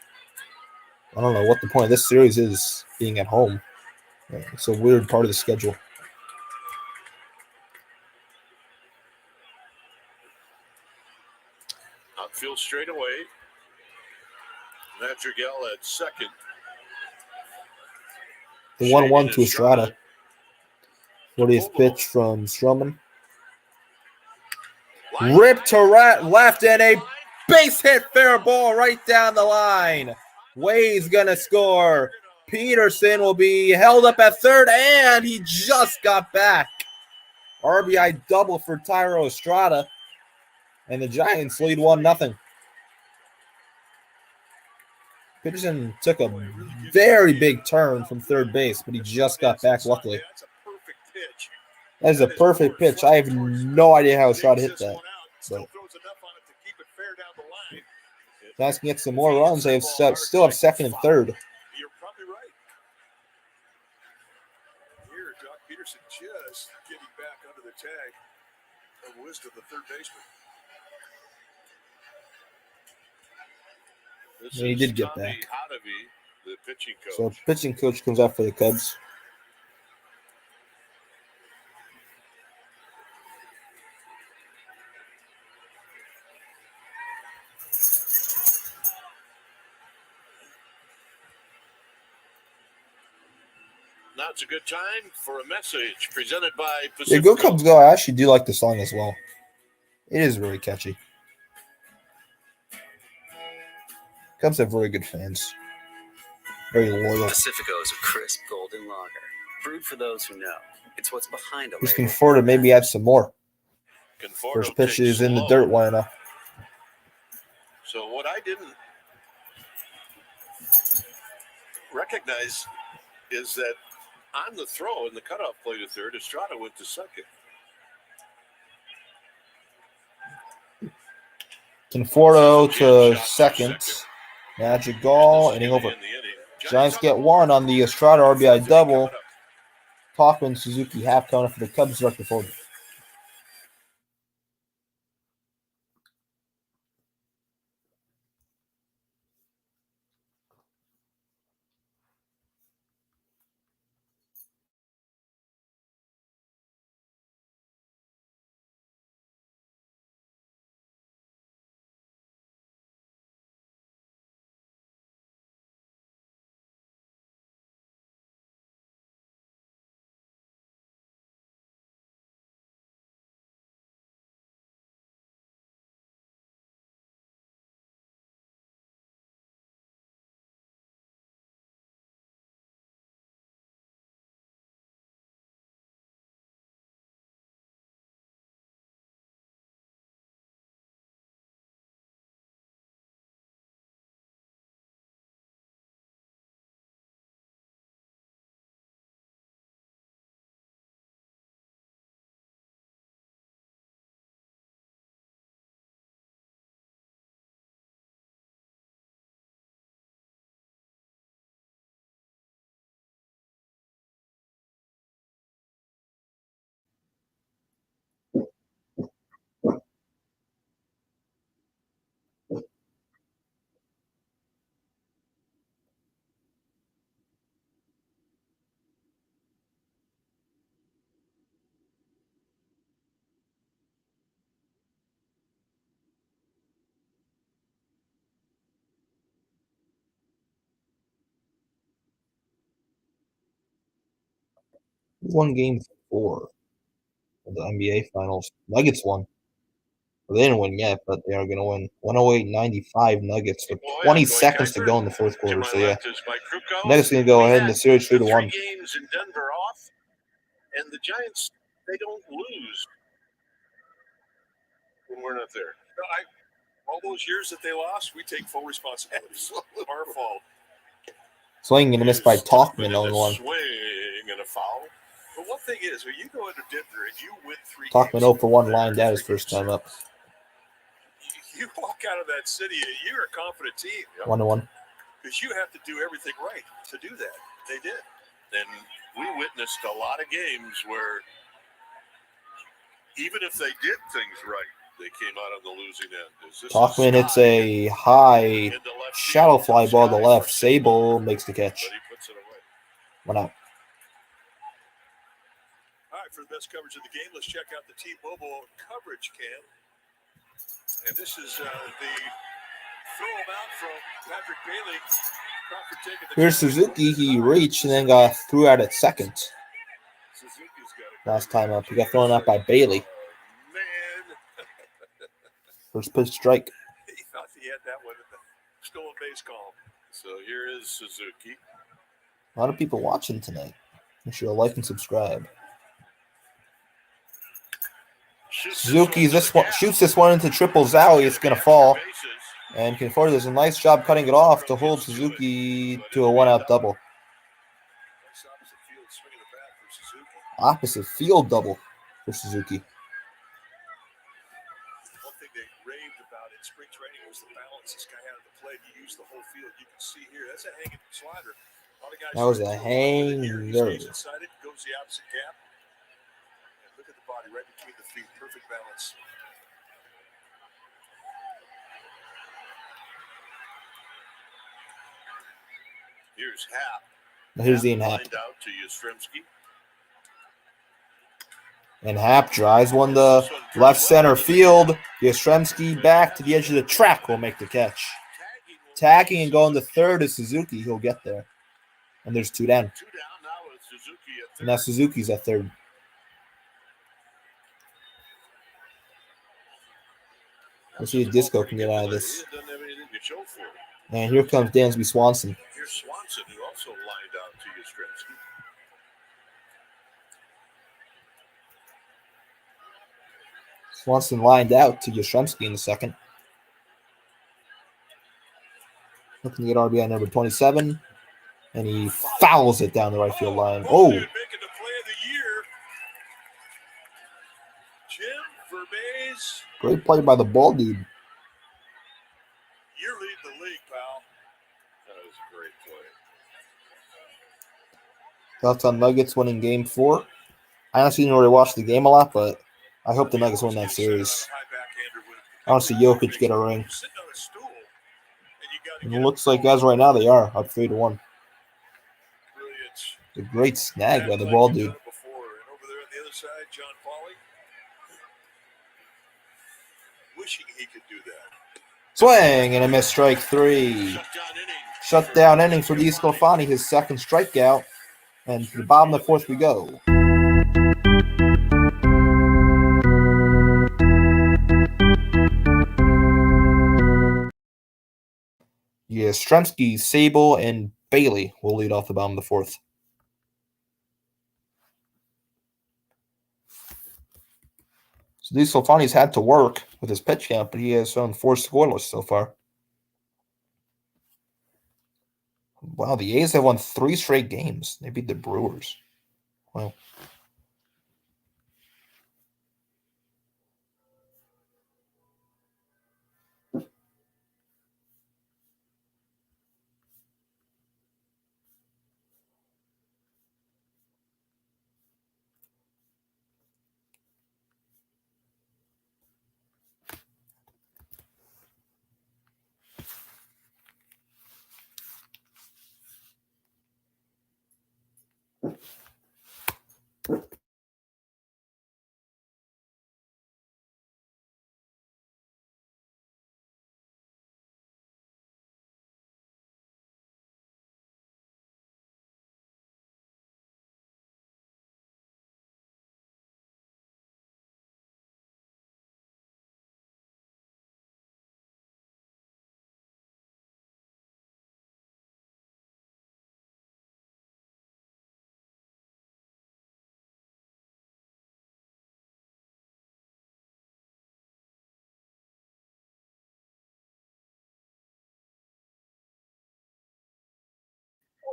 I don't know what the point of this series is being at home. It's a weird part of the schedule. Outfield straight away. Madrigal at second. The 1-1 to Estrada. 40th pitch from Stroman. Ripped to left and a base hit, fair ball right down the line. Wade's going to score. Peterson will be held up at third, and he just got back. RBI double for Tyro Estrada, and the Giants lead 1-0. Peterson took a very big turn from third base, but he just got back luckily. That's a perfect pitch. That is a perfect pitch. I have no idea how Estrada hit that. Still throws enough on it to keep it fair down the line. Giants can get some more runs. They still have second and third. You're probably right. Here, Jock Peterson just getting back under the tag of Wisdom, the third baseman. This Yeah, he is did get Tommy back. Hotovy, the pitching coach. So pitching coach comes out for the Cubs. Now it's a good time for a message presented by Yeah, Pacific. Go Cubs Go. I actually do like the song as well. It is really catchy. Cubs have very good fans. Very loyal. Pacifico is a crisp golden lager, brewed for those who know. It's what's behind a He's label. looking forward to maybe add some more. Conforto First pitch takes is in the slow. dirt lineup. So what I didn't recognize is that on the throw in the cutoff play to third, Estrada went to second. Conforto to second. Madrigal, inning over. Giants get one on the Estrada RBI double. Kaufman, Suzuki, half counter for the Cubs director forward. Won game 4 of the NBA Finals. Nuggets won. Well, they didn't win yet, but they are going to win. 108-95 Nuggets with Oh, 20 yeah, Dwight seconds to Kuiper. go in the fourth To quarter. my So, yeah, left is Mike Krukow. Nuggets going to go We ahead in had the series 3-1. 3 games in Denver off, and the Giants, they don't lose when we're not there. No, all those years that they lost, we take full responsibility. Our fault. Swing and a miss by Here's Tubman Talkman, in the 0-1. swing and a foul. But one thing is, when you go into Denver and you win 3 Talkman games, 0 for 1 lined out his first time up. you walk out of that city, you're a confident team. 1-1. Because you have to do everything right to do that. They did. And we witnessed a lot of games where even if they did things right, they came out on the losing end. Talkman hits a high shallow fly ball to the left. Sable makes the catch. But he puts it away. 1 out. All right, for the best coverage of the game, let's check out the T-Mobile coverage cam. And this is the throw him out from Patrick Bailey. Crawford taking the Here's Suzuki. He reached and then got threw out at second. Suzuki's got it. Last time up, he got thrown out by Bailey. Man, First pitch strike. he thought he had that one in the stolen base call. So here is Suzuki. A lot of people watching tonight. Make sure to like and subscribe. Suzuki shoots this one into triple Zowie. It's going to fall. And Conforto does a nice job cutting it off to hold Suzuki to a 1-out double. Nice opposite field swing of the bat for Suzuki. Opposite field double for Suzuki. One thing they raved about in spring training was the balance this guy had at the plate. He used the whole field. You can see here. That's a hanging slider. That was a hanger. He stays inside it, goes the opposite gap. And look at the body right between the feet. Perfect balance. Here's Happ. Here's Ian Happ. Lined out to Yastrzemski. And Happ drives one to left center field. Yastrzemski back to the edge of the track will make the catch. Tagging and going to third is Suzuki. He'll get there. And there's 2 down. 2 down now with Suzuki at third. Now Suzuki's at third. Let's see if Disco can get out of this. He doesn't have anything to show for it. And here comes Dansby Swanson. Here's Swanson, who also lined out to Yastrzemski. Swanson lined out to Yastrzemski in the second. Looking to get RBI number 27. And he fouls it down the right field line. Oh! Dude, making the play of the year. Jim Vermees. Great play by the ball dude. You're leading the league, pal. That was a great play. Thoughts on Nuggets winning game 4? I honestly didn't really watch the game a lot, but I hope the Nuggets win that series. I want to see Jokic get a ring. And it looks like, as right now, they are up 3-1. A great snag by the ball dude. And over there on the other side, John Pauly. Wishing he could do that. Swing and a miss, strike 3. Shutdown inning for DeSclafani, his second strikeout. And to the bottom of the fourth we go. Yastrzemski, Sable, and Bailey will lead off the bottom of the fourth. So DeSclafani's had to work with his pitch count, but he has shown 4 scoreless so far. Wow, the A's have won 3 straight games. They beat the Brewers. Wow.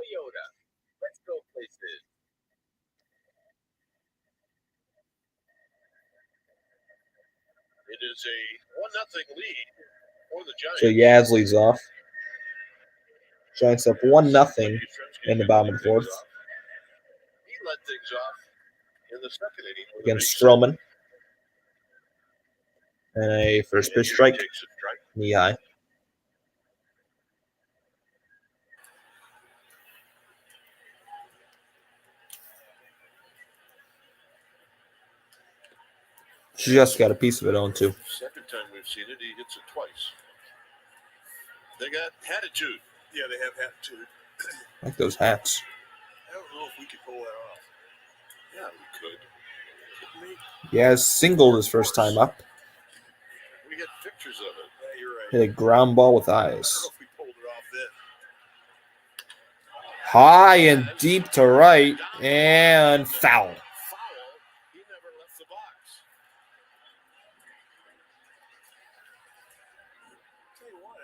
Toyota. Let's go places. It is a 1-0 lead for the Giants. So Yaz leads off. Giants up 1-0 in the bottom of the fourth He led things off in the second inning with a against big Stroman. And a first pitch strike, takes a strike. knee high. Just got a piece of it on, too. Second time we've seen it, he hits it twice. They got attitude. Yeah, they have attitude. I like those hats. I don't know if we could pull that off. Yeah, we could. Couldn't we? Yaz singled his first time up. We get pictures of it. Yeah, you're right. Hit a ground ball with I don't know eyes. if we pulled it off then. High and deep to right, and foul. Foul. He never left the box. Tell you what,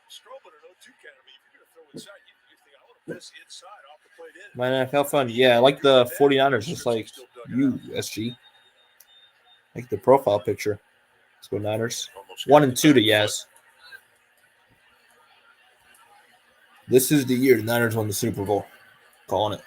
Stroman or no 2 count. I mean, if you're going to throw inside, you think, I want to miss inside off the plate in. My NFL fun. Yeah, I like the 49ers, just like you, SG. Like the profile picture. Let's go Niners. Almost 1-2 to Yaz. This is the year the Niners won the Super Bowl. Calling it.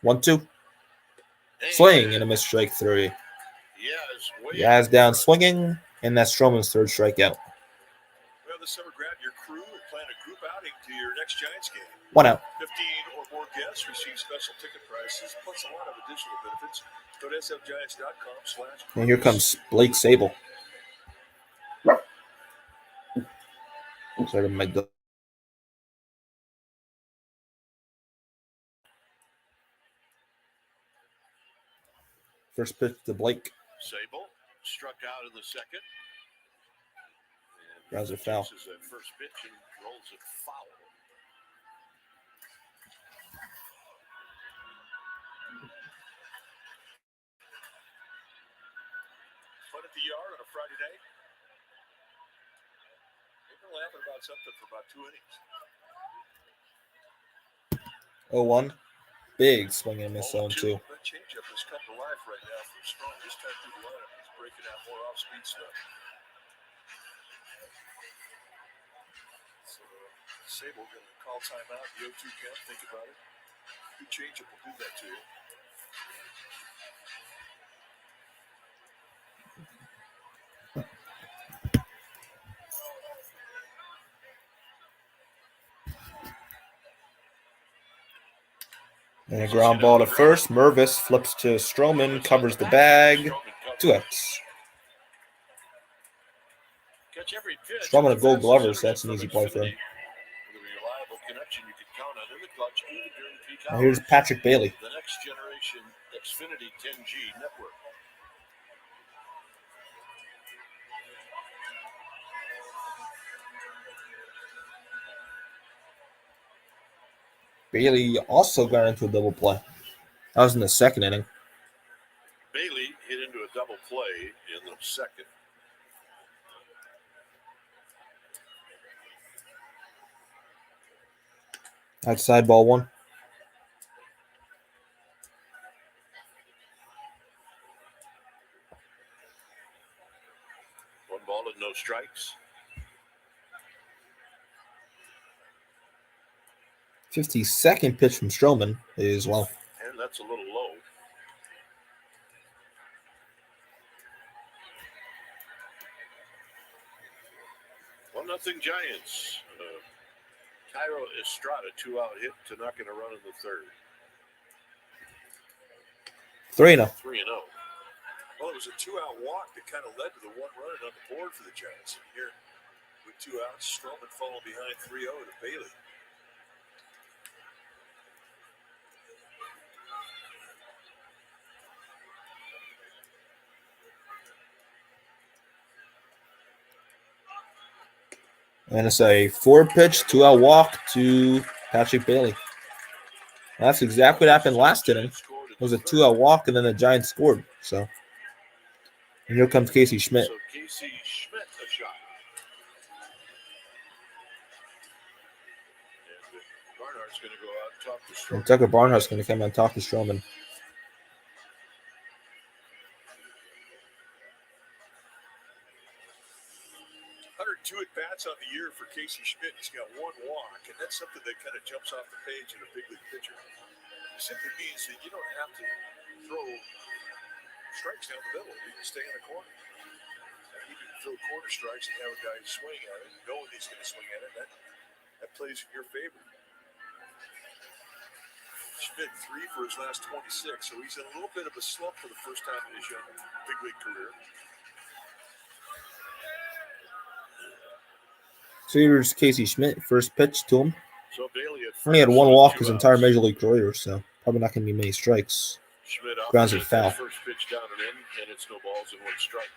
One, two. Swing and a missed strike three. Yaz down swinging, and that's Stroman's third strikeout. Well, this summer, grab your crew and plan a group outing to your next Giants game. 1 out. 15 or more guests receive special ticket prices, plus a lot of additional benefits. Go to sfgiants.com/. And here comes Blake Sable. Sorry, my dog. First pitch to Blake. Sable struck out in the second. And Grounds are foul. chases that first pitch and rolls it foul. Fun at the yard on a Friday night. They've been laughing about something for about 2 innings. 0-1. Big swing and a miss on 2. That changeup has come to life right now for Strong. This time through the lineup, he's breaking out more off-speed stuff. So Sable going to call timeout. The 0-2 count. Think about it. Good changeup will do that to you. And a ground ball to first. Mervis flips to Stroman, covers the bag. 2 outs. Catch every pitch. Stroman a Gold Glover, so that's an easy play for him. With a reliable connection you can count on in the clutch even during peak Now hours. here's Patrick Bailey. The next generation Xfinity 10G network. Bailey also got into a double play. That was in the second inning. Bailey hit into a double play in the second. Outside ball 1. One ball and no strikes. 52nd pitch from Stroman is low. And that's a little low. One nothing Giants. Cairo Estrada 2-out hit to knock in a run in the third. 3-0. 3-0. Well, it was a 2-out walk that kind of led to the 1 run on the board for the Giants. Here, with 2 outs, Stroman falling behind 3-0 to Bailey. And it's a 4-pitch, 2-out walk to Patrick Bailey. That's exactly what happened last inning. It was a 2-out walk, and then the Giants scored. So, and here comes Casey Schmidt. So Casey Schmidt a shot. And Barnhart's going to go out and talk to And Stroman. Tucker Barnhart's going to come and talk to Stroman. 102 at-bats on the year for Casey Schmidt. He's got 1 walk, and that's something that kind of jumps off the page in a big league pitcher. It simply means that you don't have to throw strikes down the middle. You can stay in the corner. You can throw corner strikes and have a guy swing at it, knowing he's going to swing at it. That plays in your favor. Schmidt 3 for his last 26, so he's in a little bit of a slump for the first time in his young big league career. So here's Casey Schmidt, first pitch to him. So Bailey Only had 1 walk his entire major league career, so probably not going to be many strikes. Schmidt Grounds are foul. First pitch down and in, and it's no balls and 1 strike.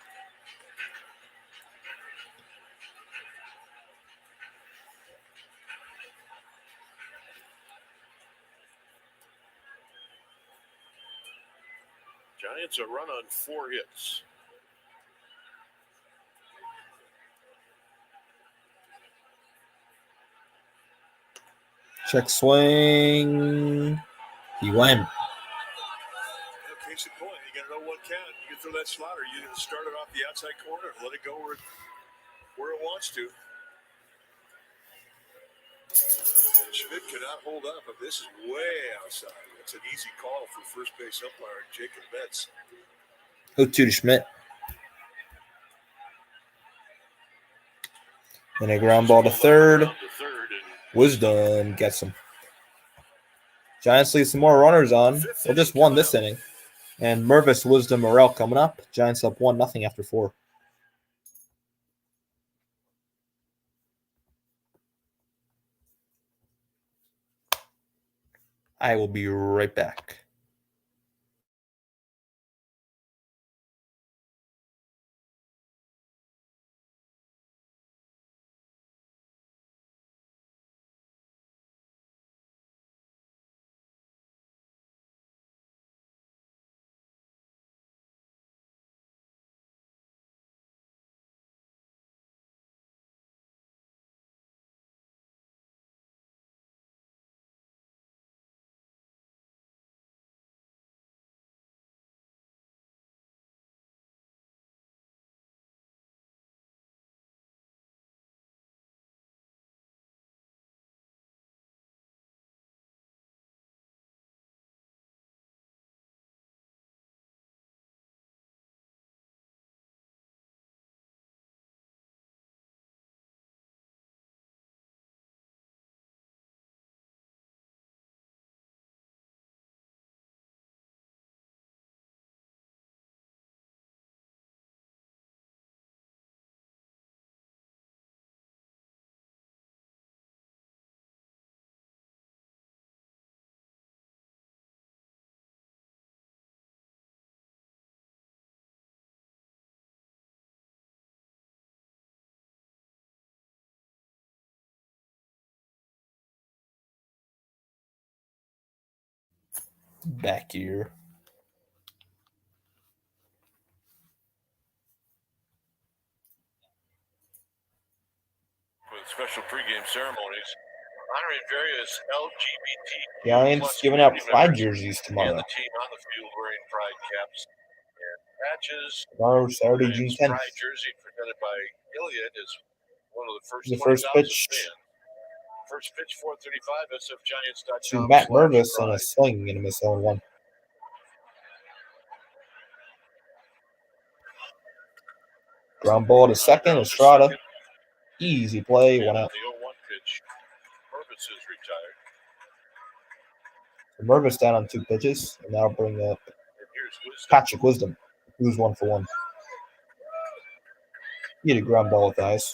Giants a run on 4 hits. Check swing. He went. Case in point, you got to know 1 count. You can throw that slider. You're going to start it off the outside corner and let it go where it wants to. And Schmidt cannot hold up, but this is way outside. It's an easy call for first base umpire Jacob Betts. 0-2 to Schmidt. And a ground ball to third. Wisdom gets him. Giants leave some more runners on. They just won this inning. And Mervis, Wisdom, Morel coming up. Giants up 1-0 after 4. I will be right back. Back here. With special pregame ceremonies honoring various LGBT Giants giving out pride jerseys and tomorrow. the team on the field wearing pride caps and patches. Tomorrow, Saturday, June 10th. Pride jersey presented by Iliad is one of the first. The first 20,000 pitch fans. First pitch 4:35 SFGiants.com. to Matt Mervis on a swing and a miss on 1. Ground ball to second, Estrada. Easy play, 1 out. The 0-1 pitch. Mervis is retired. Mervis down on 2 pitches, and that'll bring up And here's Wisdom. Patrick Wisdom, who's 1 for 1. He had a ground ball with eyes.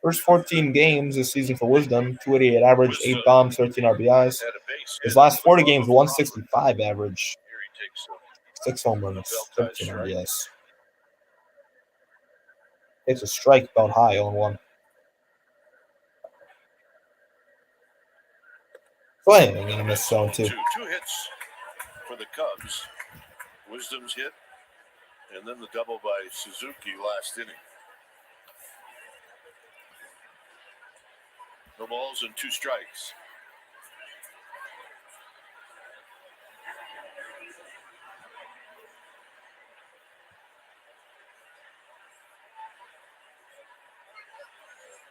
First 14 games this season for Wisdom, 288 average, 8 bombs, 13 RBIs. Had a base His hit. last 40 games, 165 average, Here he takes a 6 home runs, 13 RBIs. Takes a strike about high on 1. Playing in a missed zone, too. Two hits for the Cubs. Wisdom's hit, and then the double by Suzuki last inning. No balls and 2 strikes.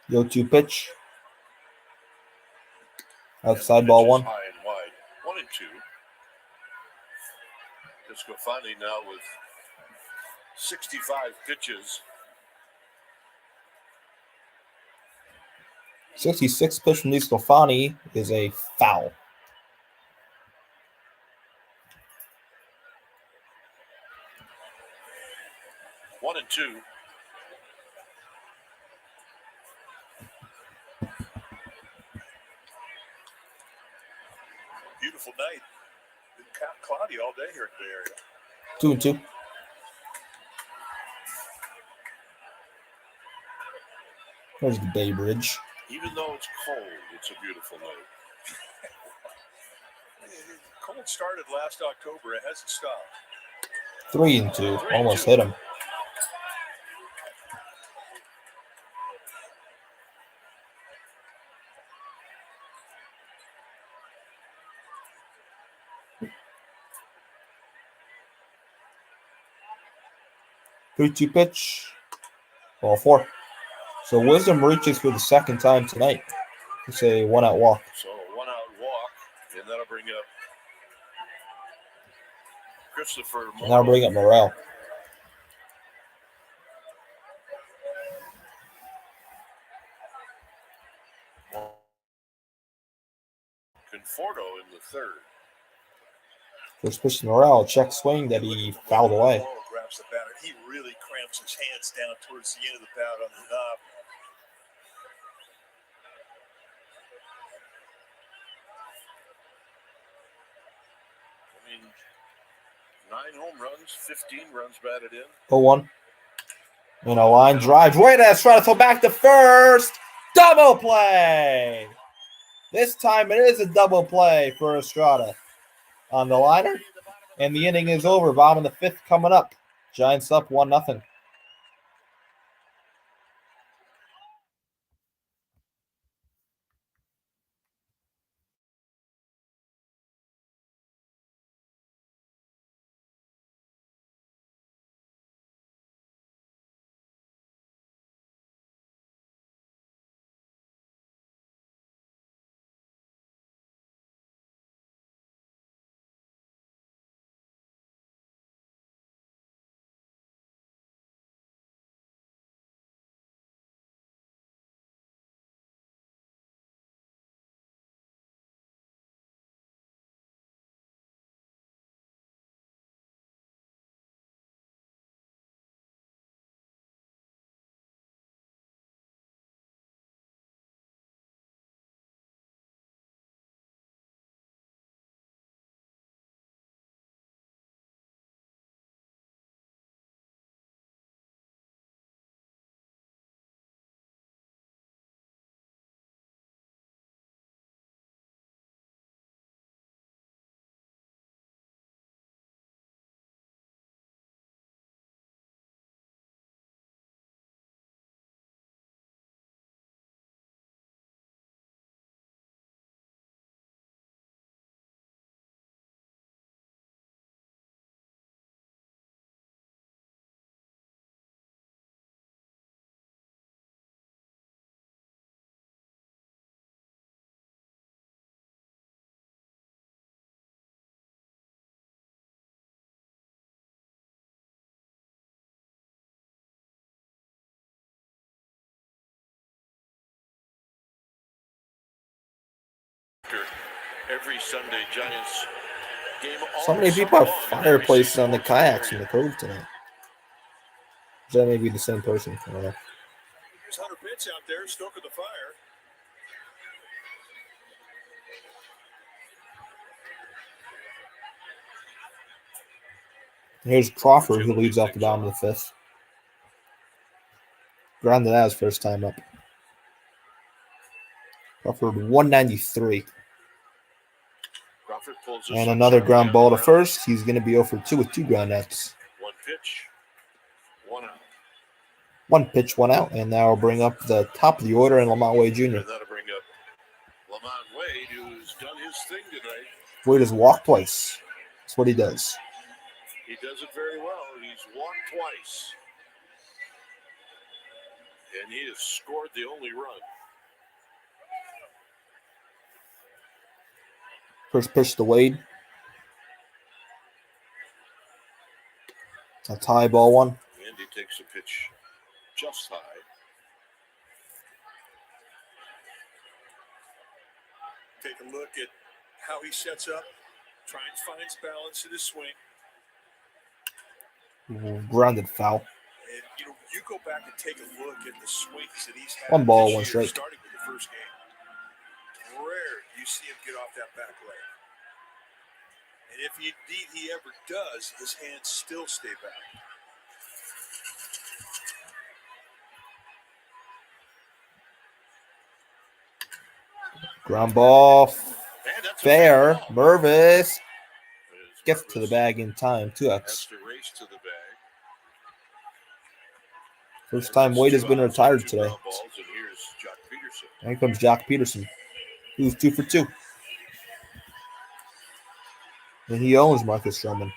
Go to pitch. Outside ball Pitches 1. High and wide. 1-2. Descofani now with 65 pitches. 66 pitch from DeSclafani is a foul. One and two. Beautiful night. Been cloudy all day here in the Bay Area. 2-2. There's the Bay Bridge. Even though it's cold, it's a beautiful night. Cold started last October. It hasn't stopped. 3-2. Almost hit him. Three-two pitch. Ball 4. So Wisdom reaches for the second time tonight. It's a 1-out walk. So a 1-out walk, and that'll bring up Christopher Morrow. And that'll bring up Morrell. Conforto in the third. First pitch to Morrell. Check swing that he fouled away. Morrow grabs the batter. He really cramps his hands down towards the end of the bat on the knob. I mean, 9 home runs, 15 runs batted in. 0-1. And a line drive. Right at Estrada. So back to first. Double play. This time it is a double play for Estrada on the liner. And the inning is over. Bottom of the 5th coming up. Giants up 1-0. Every Sunday Giants game. So many people have fireplaces on the kayaks in the cove tonight. That may be the same person. I don't know. Here's Hunter Pitts out there stoking the fire. Here's Crawford, who leads off the bottom of the 5th. Grounded out his first time up. Crawford 193. Crawford pulls a And another switch ground down ball the to ground. first. He's going to be 0 for 2 with 2 ground outs. One pitch, one out. 1 pitch, 1 out. And now we'll bring up the top of the order in Lamont Wade Jr. And that'll bring up Lamont Wade, who's done his thing tonight. Wade has walked twice. That's what he does. He does it very well. He's walked twice. And he has scored the only run. First pitch to Wade. That's high, ball 1. And he takes a pitch just high. Take a look at how he sets up, try and finds balance in his swing. Grounded foul. And, you go back and take a look at the swings that he's had 1 ball, this 1 year, strike. starting with the first game. Rare do you see him get off that back leg. And if indeed he ever does, his hands still stay back. Ground ball. And that's a Fair. foul. Mervis As gets to the Mervis bag in time. 2 has outs. to race to the bag. First time Wade has been retired today. And here's Jock Peterson. Here comes Jock Peterson, who's 2 for 2. And he owns Marcus Stroman.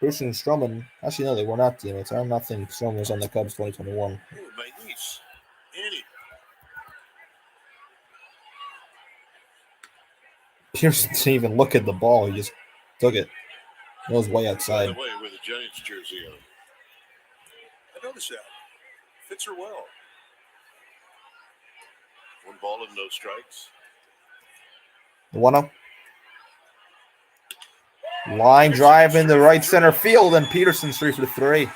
Peterson and Stroman, actually, no, they were not teammates. I don't think Stroman was on the Cubs 2021. Oh, my niece, Annie. Pearson didn't even look at the ball. He just took it. It was way By outside. the way, with a Giants jersey on. I noticed that. Fits her well. 1 ball and no strikes. The 1-0. Line drive in the right center field, and Peterson's 3 for 3. He's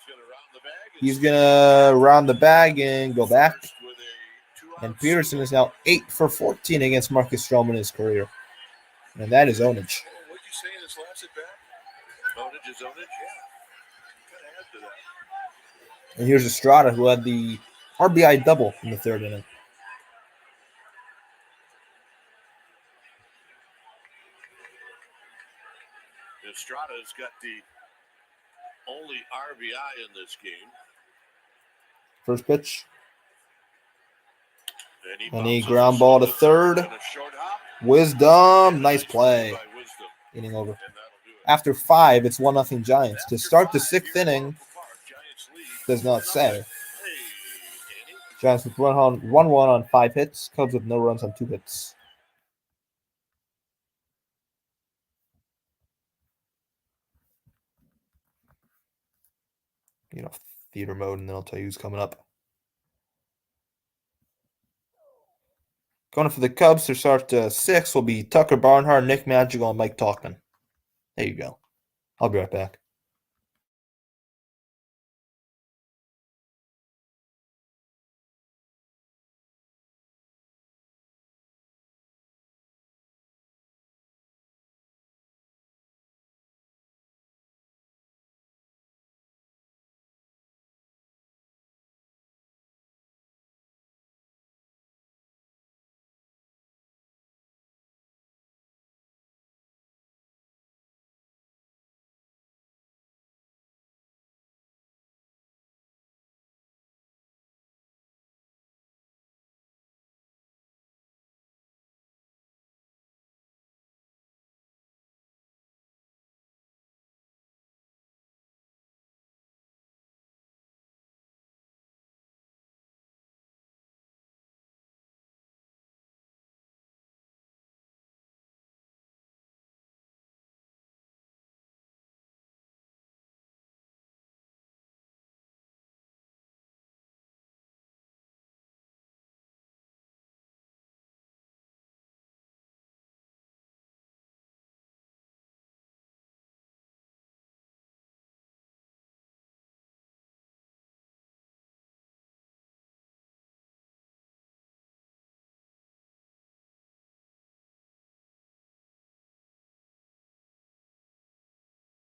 going to round the bag. He's going to round the bag and go back. With a 2-out And Peterson is now 8 for 14 against Marcus Stroman in his career. And that is ownage. What did you say in this last at bat? Ownage is ownage. Yeah. Kind of add to that. And here's Estrada, who had the RBI double in the 3rd inning. Estrada's got the only RBI in this game. First pitch. And he bounces ground it ball to the 3rd. and a short hop. Wisdom. Nice play. By Wisdom, Inning over. and that'll do it. After 5, it's 1-0 Giants. To After start the 5, 6th here at inning, Oracle Park, Giants lead does not 4-0. say. Hey, Danny. Giants with 1-1 on 5 hits. Cubs with no runs on 2 hits. Theater mode, and then I'll tell you who's coming up. Going for the Cubs to start 6 will be Tucker Barnhart, Nick Madrigal, and Mike Talkman. There you go. I'll be right back.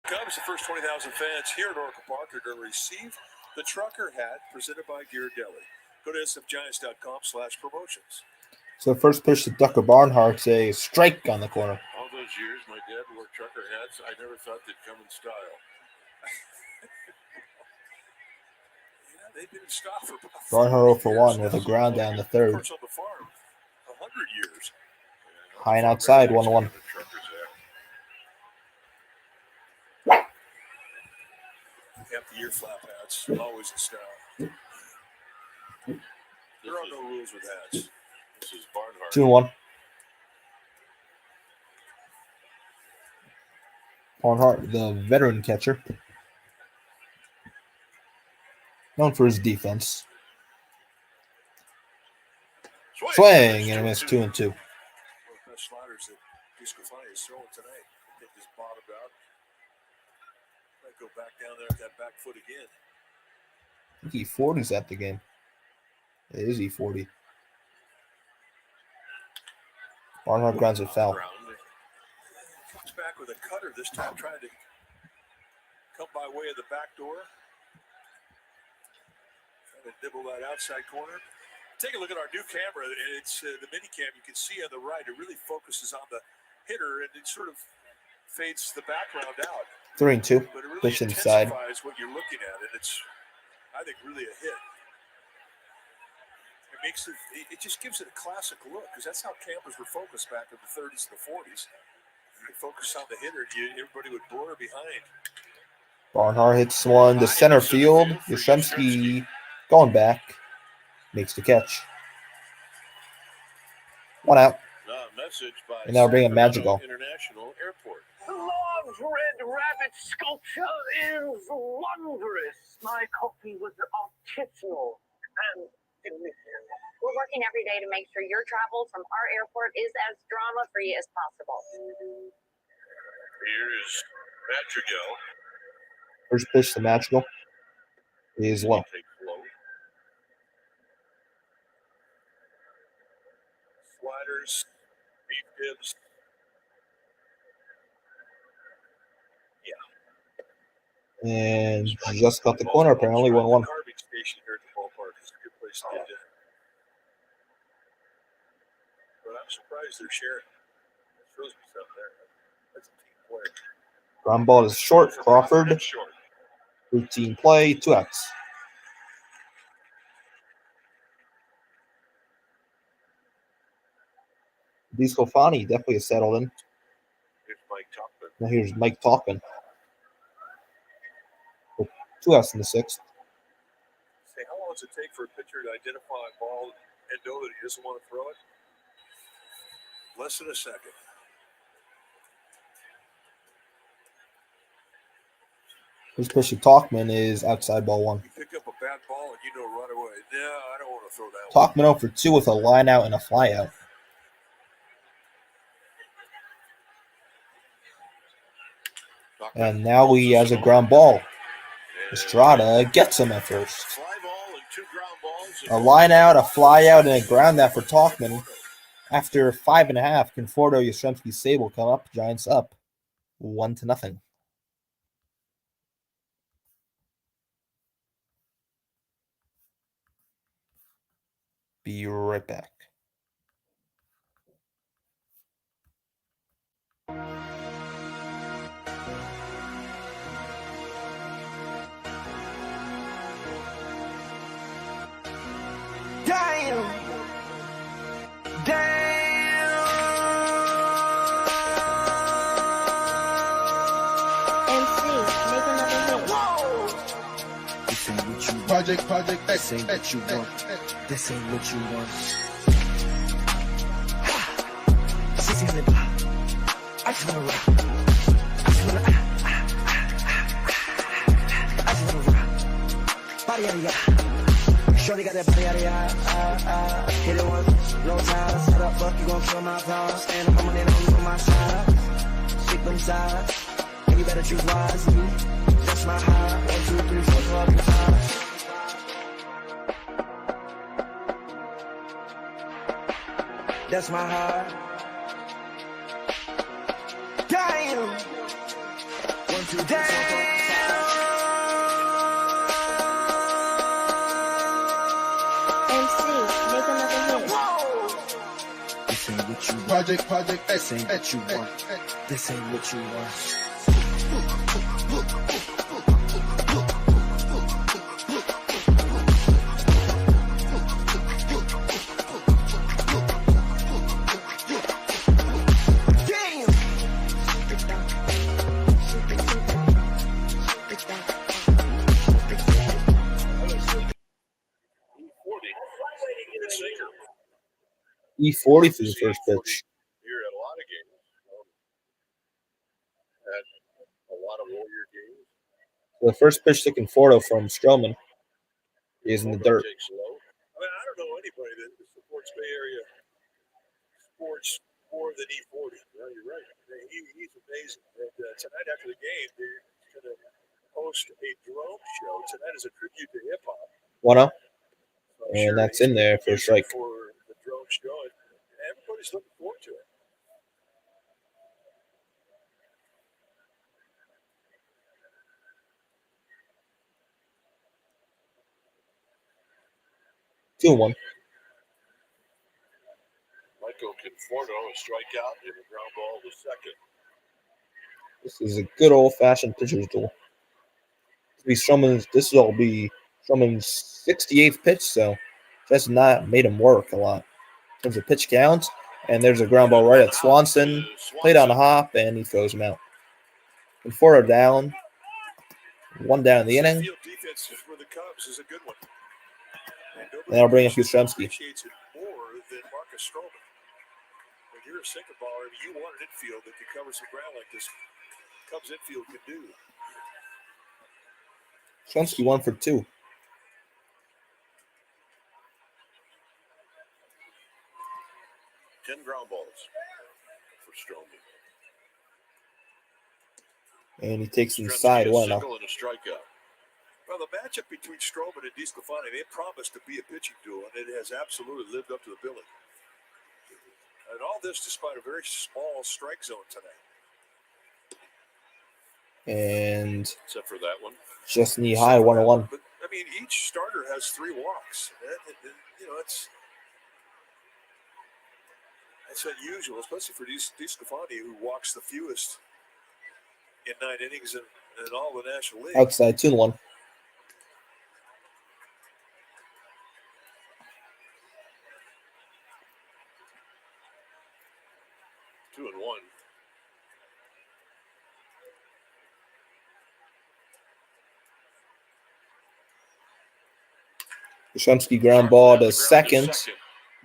Cubs, the first 20,000 fans here at Oracle Park are going to receive the trucker hat presented by Ghirardelli. Go to sfgiants.com/promotions. So first pitch to Tucker Barnhart's a strike on the corner. All those years my dad wore trucker hats, I never thought they'd come in style. Yeah, they've been in stock for about Barnhart 0 for 1 years with a now. ground down the Of third. course, on the farm, 100 years. High and outside, 1-1. Half the year flap hats, always in style. There are no rules with hats. This is Barnhart. 2-1. Barnhart, the veteran catcher, known for his defense. Swing and a miss, 2-2. One of the best sliders that Piscofani is throwing tonight. I think he's bottomed out. Might go back down there with that back foot again. I think E40's at the game. It is E40. Barnhart grounds it foul. Comes back with a cutter this time, trying to come by way of the back door. Trying to nibble that outside corner. Take a look at our new camera. It's the mini cam. You can see on the right. It really focuses on the hitter, and it sort of fades the background out. 3-2. But it really Pitch inside. intensifies what you're looking at, and it's, I think, really a hit. It makes it just gives it a classic look, because that's how campers were focused back in the 30s and the 40s. They focused on the hitter, and everybody would blur behind. Barnhart hits one to center field. Yastrzemski going back. Makes the catch. 1 out. Message by And now we're bringing Magical. International Airport. Love's Red Rabbit sculpture is wondrous. My coffee was artisanal and delicious. We're working every day to make sure your travel from our airport is as drama-free as possible. Here's Madrigal. First pitch to Magical is low. Takes low. Sliders, beef dibs. And just got the corner, apparently 1-1. Carving station here at the ballpark is a good place to get in. But I'm surprised they're sharing. It throws me something there. That's a team play. Ground ball is short. Crawford. It's short. Routine play. 2 outs. Piscofani definitely is settled in. Here's Mike Talkman. Now here's Mike Talkman. 2 outs in the 6th. Say, how long does it take for a pitcher to identify a ball and know that he doesn't want to throw it? Less than a second. First pitch to Talkman is outside ball 1. You pick up a bad ball and you know right away, no, I don't want to throw that one. Talkman 0 for 2 with a line out and a fly out. And now he has a ground ball. Estrada gets him at first. Fly ball and 2 ground balls. A line out, a fly out, and a ground out for Talkman. After 5.5, Conforto, Yastrzemski, Sable come up. Giants up 1-0. Be right back. Damn. MC, make another hit. This ain't what you want. Project This X, ain't what you want. This ain't what you want. Sissy in the block. I just wanna rock. I just wanna I just wanna rock. Body out of ya. Shorty got that body out of ya. Hit it once, no time. Set up, fuck, you gon' feel my power. Stand up, I'm on my side. Stick them sides. And you better choose wisely. That's my high. 1, 2, 3, 4, 5, 5. That's my high. Damn. 1, 2, 3, 4, 5. MC, make another hit. what you want. Project This ain't what you want. This ain't what you want. Damn! E40 for the first pitch. Here at a lot of games. At a lot of Warrior games. The first pitch to Conforto from Stroman is in the dirt. Takes low. I mean, I don't know anybody that supports Bay Area sports more than E40. No, you're right. He's amazing. And tonight after the game, they're going to host a drone show. Tonight is a tribute to hip hop. 1-0. So I'm And sure that's he's in there for a using strike. For the drone show, and everybody's looking forward to it. Two and 1. Michael Conforto, a strikeout and a ground ball to second. This is a good old fashioned pitcher's duel. This will be Stroman's 68th pitch, so that's not made him work a lot. In terms of pitch count, and there's a ground ball right at Swanson. Played on a hop, and he throws him out. Conforto down. 1 down in the inning. Field defense for the Cubs is a good one. And that'll bring up Yastrzemski. Appreciates it more than Marcus Stroman. When you're a single baller, you want an infield that can cover some ground like this Cubs infield can do. Yastrzemski 1 for 2. Ten ground balls for Stroman. And he takes inside 1-0. Single and a strikeout. Well, the matchup between Stroman and DeSclafani, they promised to be a pitching duel, and it has absolutely lived up to the billing. And all this despite a very small strike zone tonight. And Except for that one. just knee high 1-1. But, I mean, each starter has 3 walks. That's unusual, especially for DeSclafani, who walks the fewest in 9 innings in all the National League. Outside 2-1. Two and one. Yastrzemski ground ball to second.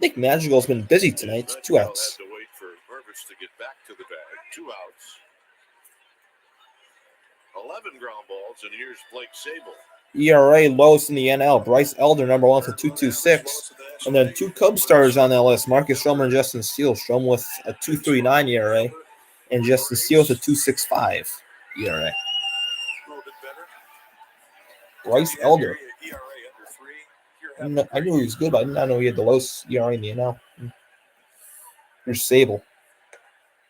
Nick Madrigal's been busy tonight. 2 outs. Had to wait for Mervis to get back to the bag. 2 outs. 11 ground balls, and here's Blake Sable. ERA lowest in the NL. Bryce Elder, number 1 for 2.26. And then 2 Cubs starters on that list. Marcus Stroman and Justin Steele. Stroman with a 2.39 ERA. And Justin Steele with a 2.65 ERA. A little bit better. Bryce Elder. ERA under 3. I knew he was good, but I did not know he had the lowest ERA in the NL. Here's Sable.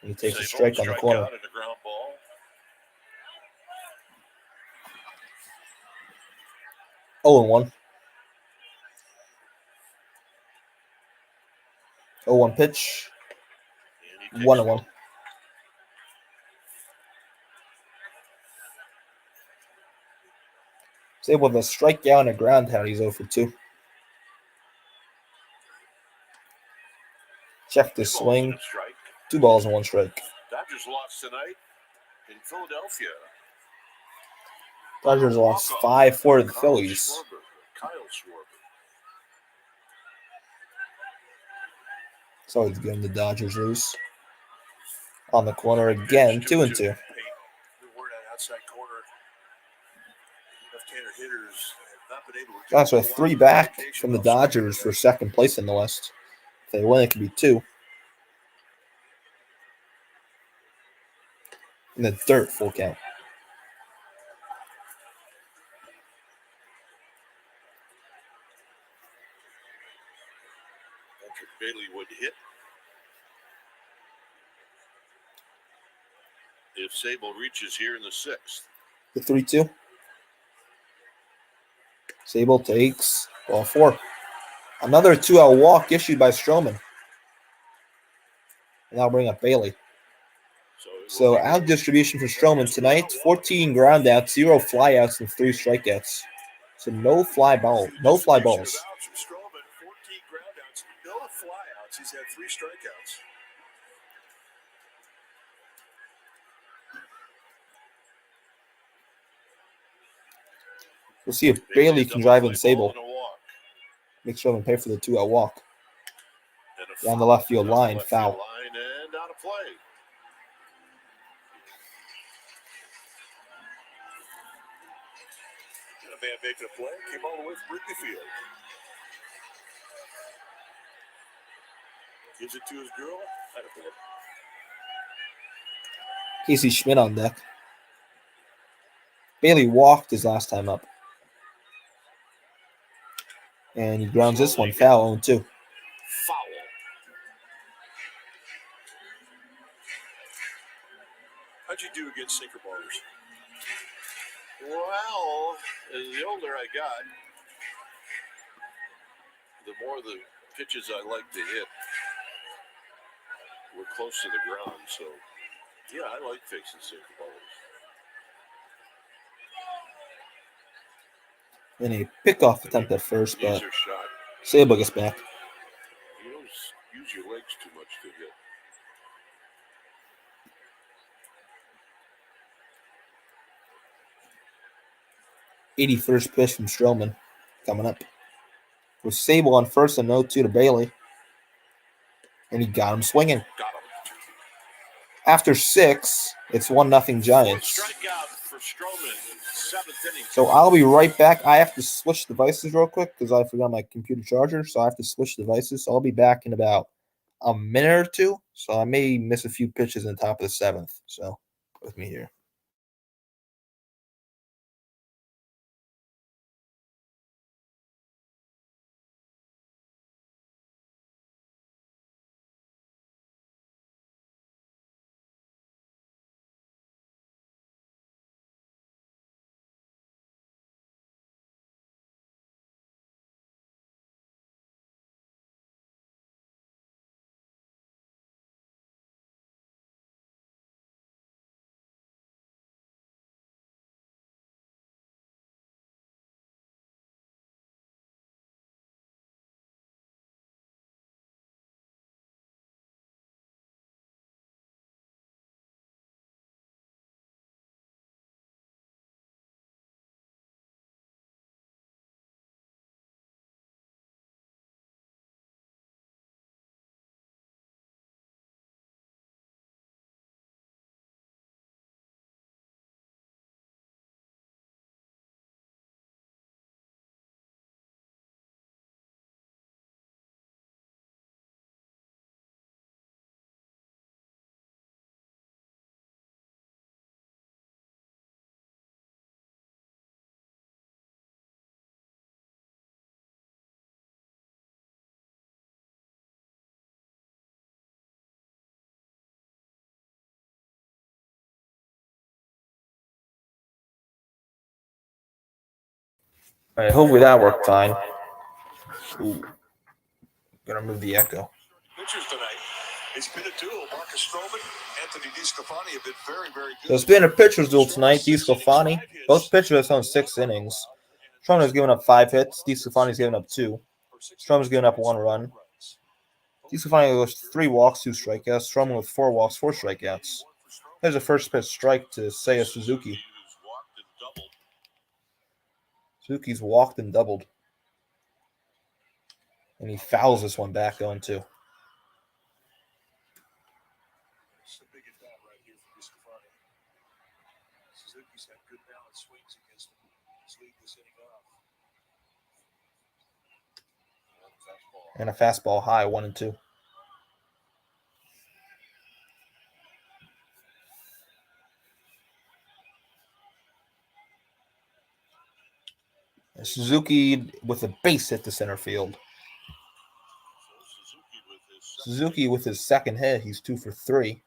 And he takes a strike on the corner. And a ground ball. Oh, and 1. 0-1 pitch. 1-1. Sable with a strikeout and a ground out. He's 0 for 2. Check the swing. 2 balls and 1 strike. Dodgers lost tonight in Philadelphia. Dodgers lost 5-4 to the Phillies. Kyle Schwarber. It's always good when the Dodgers lose. On the corner again, 2-2. We're that outside corner. Left-hander hitters have not been able to. That's with 3 back from the Dodgers for second place in the West. If they win, it could be 2. In the dirt, full count. Patrick Bailey would hit. If Sable reaches here in the 6th. The 3-2. Sable takes ball 4. Another 2-out walk issued by Stroman. And I'll bring up Bailey. it So will be out distribution for Stroman tonight: 14 ground outs, 0 flyouts, and 3 strikeouts. So no fly balls. Outs from Stroman, 14 groundouts, no flyouts. He's had 3 strikeouts. We'll see if Bailey can drive in double Sable. play ball and a walk. Make Stroman pay for the 2-out walk. And a Down the foul left field down the line, left foul. field line and out of play. And a man making a play came all the way from Wrigley Field. Gives it to his girl. Casey Schmidt on deck. Bailey walked his last time up. And he grounds this one foul 0-2. Foul. How'd you do against sinker ballers? Well, as the older I got, the more the pitches I like to hit were close to the ground. So, yeah, I like facing sinker ballers. And a pickoff attempt at first, but Easier shot. Sable gets back. You don't use your legs too much to hit. '81st pitch from Stroman coming up. With Sable on first and 0-2 to Bailey. And he got him swinging. Got him. After 6, it's 1-0 Giants. Strikeout for Stroman, 7th inning. So I'll be right back. I have to switch devices real quick because I forgot my computer charger. So I have to switch devices. So I'll be back in about a minute or 2. So I may miss a few pitches in the top of the 7th. So with me here. All right, hopefully that worked fine. Ooh. Gonna remove the echo. Pitchers tonight. It's been a duel. Marcus Stroman, Anthony DeSclafani have been very, very good. So it's been a pitcher's duel tonight. DeSclafani, both pitchers have thrown 6 innings. Stroman has given up 5 hits. DeSclafani's given up 2. Stroman's given up 1 run. DeSclafani with 3 walks, 2 strikeouts. Stroman with 4 walks, 4 strikeouts. There's a first pitch strike to Seiya Suzuki. Suzuki's walked and doubled. And he fouls this one back 0-2. It's a big at bat right here for DeSclafani. Suzuki's had good balanced swings against him. He's leading this inning off. And a fastball high, 1-2. And Suzuki with a base hit to center field. Suzuki with his second hit, he's 2 for 3.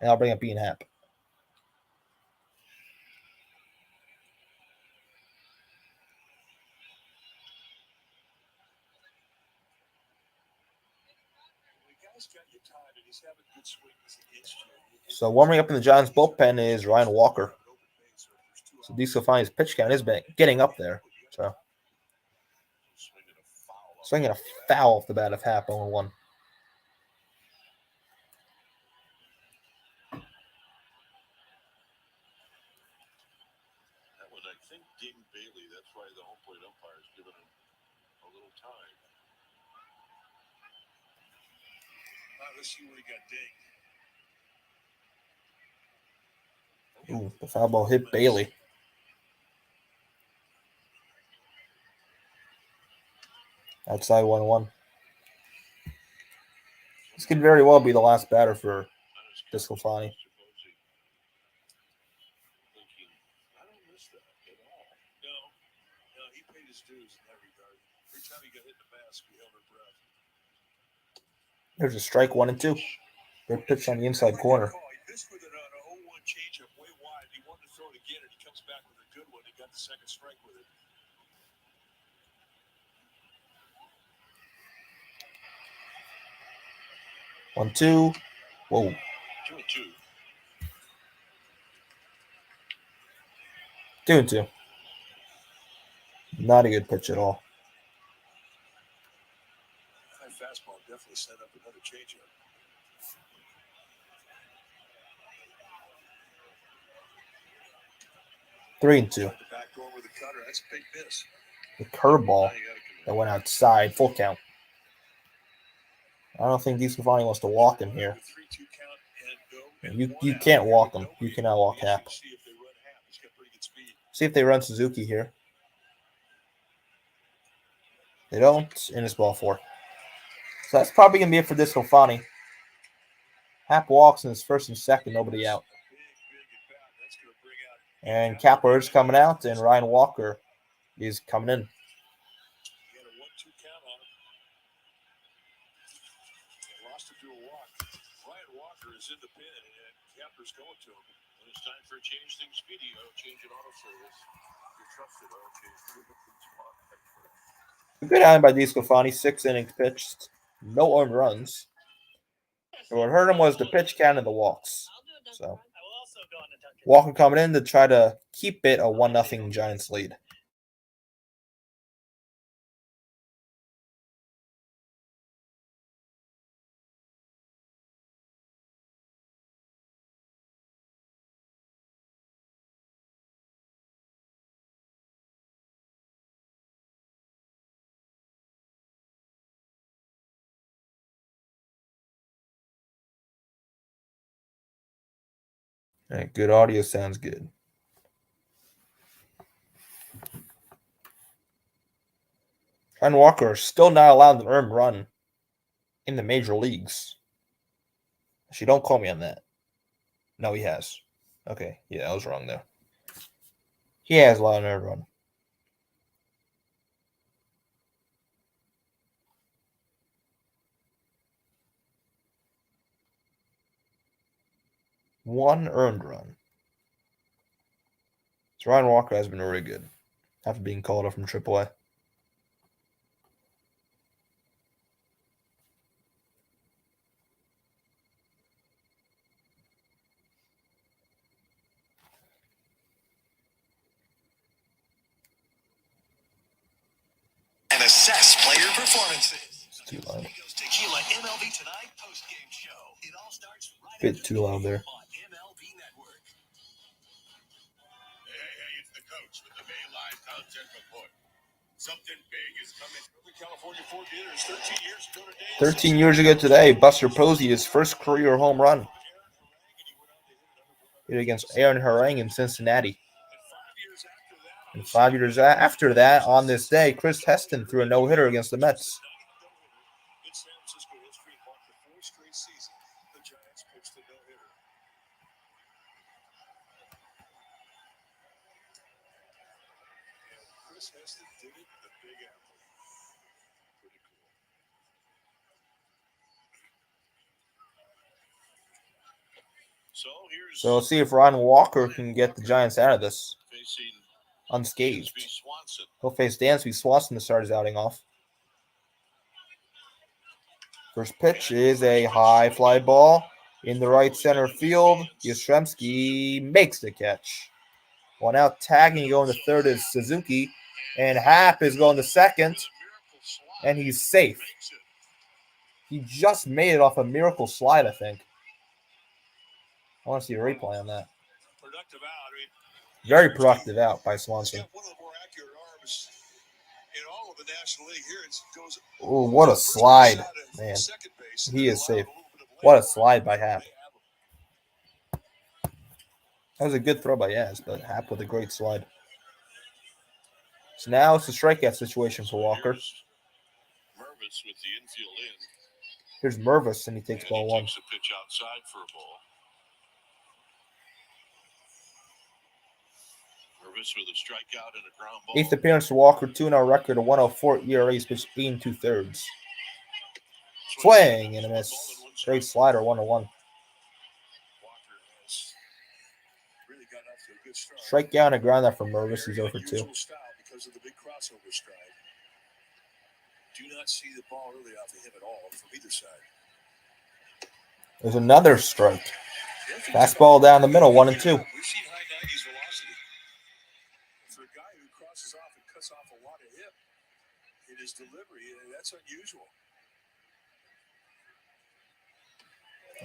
And I'll bring up Ian Happ. Guys So warming up in the Giants bullpen is Ryan Walker. So DeSclafani's pitch count is getting up there. So swinging a foul off the bat of Happ 0-1. That was, I think, Ding Bailey. That's why the home plate umpire is giving him a little time. Let's see where he got dinged. Ooh, the foul ball hit Bailey. Outside 1-1. This could very well be the last batter for DeSclafani. I don't miss that at all. No, he paid his dues in that regard. Every time he got hit in the mask, we held our breath. There's a strike 1-2. Good pitch on the inside corner. He missed with it on an 0-1 changeup way wide. He wanted to throw it again, and he comes back with a good one. He got the second strike with it. One, two. Whoa. 2-2. 2-2. Not a good pitch at all. High fastball definitely set up another changeup. Three and two. The back door with a cutter. That's a big miss. The curveball that went outside. Full count. I don't think DeSclafani wants to walk him here. 3-2 count and go. You can't walk him. You cannot walk Happ. See if they run Happ. He's got pretty good speed. See if they run Suzuki here. They don't, and it's ball 4. So that's probably going to be it for DeSclafani. Happ walks in his first and second, nobody out. That's going to bring out. And Kapler's coming out, and Ryan Walker is coming in. He had a 1-2 count on him. They lost him to a walk. Ryan Walker is in the pin, and Kapler's going to him. When it's time for a change things speedy, change in auto service. Your trusted oil change. A good outing by DeSclafani. 6 innings pitched. No earned runs. So what hurt him was the pitch count and the walks. So Walker coming in to try to keep it a 1-0 Giants lead. All right, good audio sounds good. Ryan Walker is still not allowed to earn run in the major leagues. Actually, don't call me on that. No, he has. Okay, yeah, I was wrong there. He has allowed an earned run. One earned run. So Ryan Walker has been really good after being called up from AAA. And assess player performances. Too loud. Tequila MLB Tonight post-game show. It all starts right Bit too loud there. on MLB Network. Hey, it's the coach with the Bay Live Content Report. Something big is coming. California Ford dealers 13 years ago today. 13 years ago today, Buster Posey, his first career home run. Hit against Aaron Harang in Cincinnati. And 5 years after that, on this day, Chris Heston threw a no-hitter against the Mets. In San Francisco history, marked the 4th straight season the Giants pitched a no-hitter. And Chris Heston did it in the Big Apple. Pretty cool. So let's see if Ryan Walker can get the Giants out of this Facing unscathed. Dansby Swanson. He'll face Dansby Swanson to start his outing off. First pitch is a high fly ball in the right center field. Yastrzemski makes the catch. One out, tagging going to third is Suzuki, and Happ is going to second, and he's safe. He just made it off a miracle slide, I think. I want to see a replay on that. Productive out. I mean, Very productive out by Swanson. he's got one of the more accurate arms in all of the National League. Here it goes. Oh, what a slide, man. Second base. He is safe. What a slide by Happ. That was a good throw by Yaz, but Happ with a great slide. So now it's a strikeout situation for Walker. Mervis with the infield in. Here's Mervis, and he takes ball one. Takes a pitch outside for a ball. Mervis with a strikeout and a ground ball. Eighth appearance for Walker, 2-0 record, a 104 ERA. He's pitched 8 2/3. Swing and a miss. Great slider, 1-1. Strikeout and a ground out for Mervis. He's over 2. Because of the big crossover stride. Do not see the ball really off of him at all from either side. There's another strike. Fastball down the middle, 1-2. We've seen high 90s velocity. For a guy who crosses off and cuts off a lot of hip in his delivery, that's unusual.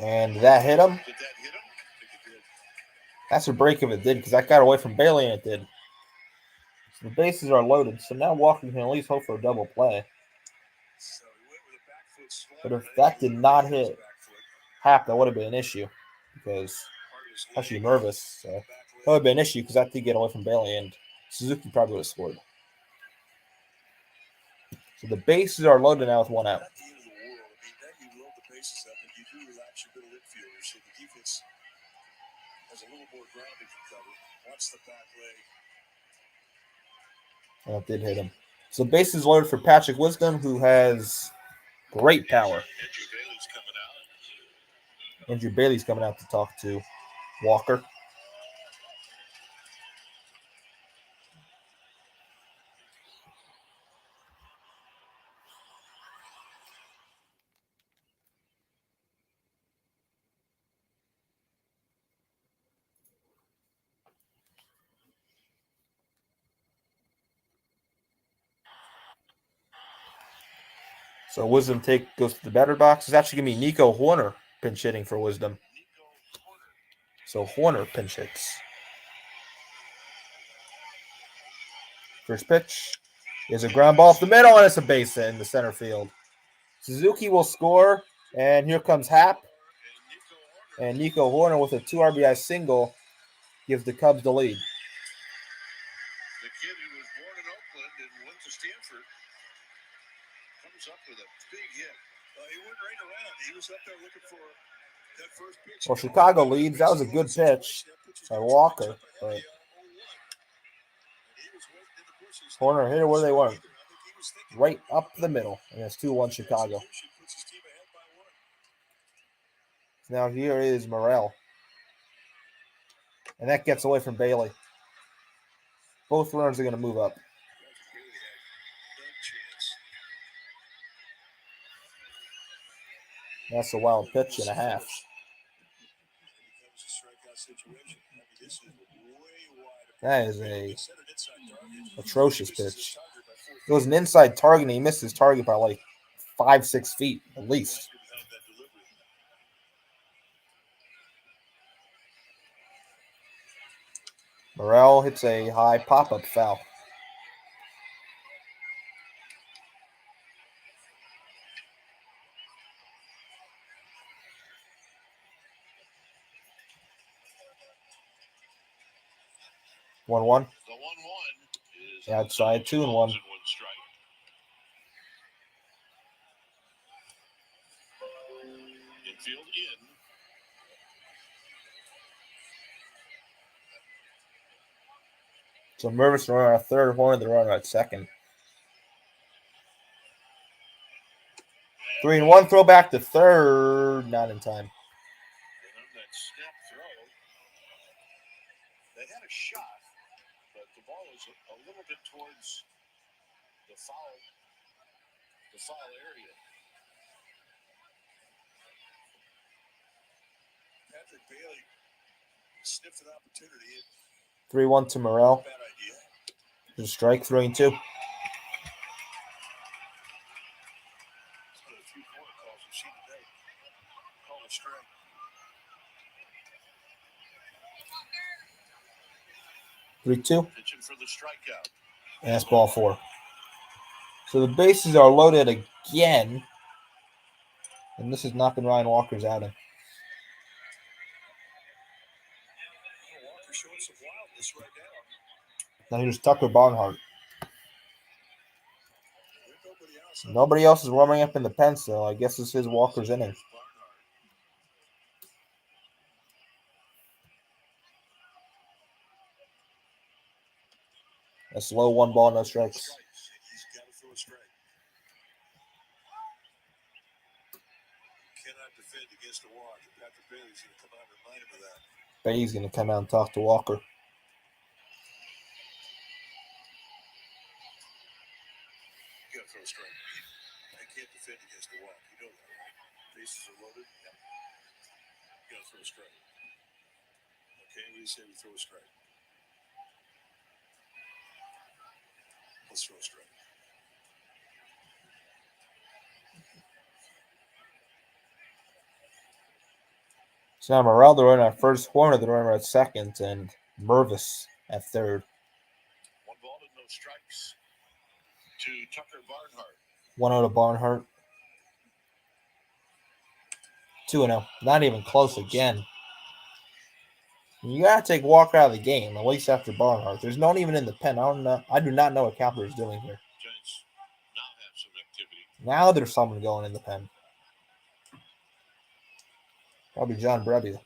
And that hit him. Did that hit him? I think it did. That's a break if it did, because that got away from Bailey and it did. So the bases are loaded, so now Walker can at least hope for a double play. So he went with a back foot swing. But if that did not hit Happ, that would have been an issue, because actually Mervis. So that would have been an issue because that did get away from Bailey, and Suzuki probably would have scored. So the bases are loaded now with 1 out. Not the end of the world. I mean, that you load the bases up and you do relax your middle infielders so the defense has a little more ground they can cover. Watch the back leg. That did hit him. So bases loaded for Patrick Wisdom, who has great power. Andrew Bailey's coming out to talk to Walker. So Wisdom goes to the batter box. It's actually going to be Nico Horner pinch hitting for Wisdom. So Horner pinch hits. First pitch is a ground ball off the middle, and it's a base hit in the center field. Suzuki will score, and here comes Happ. And Nico Horner with a 2 RBI single gives the Cubs the lead. The kid who was born in Oakland and went to Stanford comes up with a big hit. He went right around. He was up there looking for that first pitch. Well, Chicago leads. That was a good pitch by Walker, but Horner hit it where they weren't. Right up the middle, and it's 2-1 Chicago. Now here is Morel. And that gets away from Bailey. Both runners are going to move up. That's a wild pitch and a half. That is a atrocious pitch. It was an inside target, and he missed his target by like 5-6 feet at least. Morel hits a high pop-up foul. One. The 1-1 is outside, 2-1. Balls and 1 strike. Infield in. So Mervis the runner at third, Horner the runner at second. 3-1, throw back to third, not in time. That snap throw. They had a shot, but the ball was a little bit towards the foul area. Patrick Bailey sniffed an opportunity. 3-1 to Morrell. Bad idea. There's a strike, 3-2. One of the few corner calls we've seen today. Call a strike. Pitching for the strikeout. And that's ball 4. So the bases are loaded again. And this has not been Ryan Walker's outing. Walker showing some wildness right now. Now here's Tucker Barnhart. There's nobody else. Nobody else is warming up in the pen, so I guess this is Walker's inning. That's low, 1 ball, no strikes. He's got to throw a strike. Cannot defend against a walk. Patrick Bailey's going to come out and remind him of that. Bailey's going to come out and talk to Walker. You got to throw a strike. I can't defend against a walk. You know that, right? Bases are loaded. Yeah. You got to throw a strike. Okay, what do you say we throw a strike? Let's throw a strike. So now Morrell, the runner at first, Horner, the runner at second, and Mervis at third. 1 ball and no strikes to Tucker Barnhart. 1-0 to Barnhart. 2-0. Not even close again. You gotta take Walker out of the game, at least after Barnhart. There's no one even in the pen. I do not know what Kepler is doing here. Giants now have some activity. Now there's someone going in the pen. Probably John Brebbia.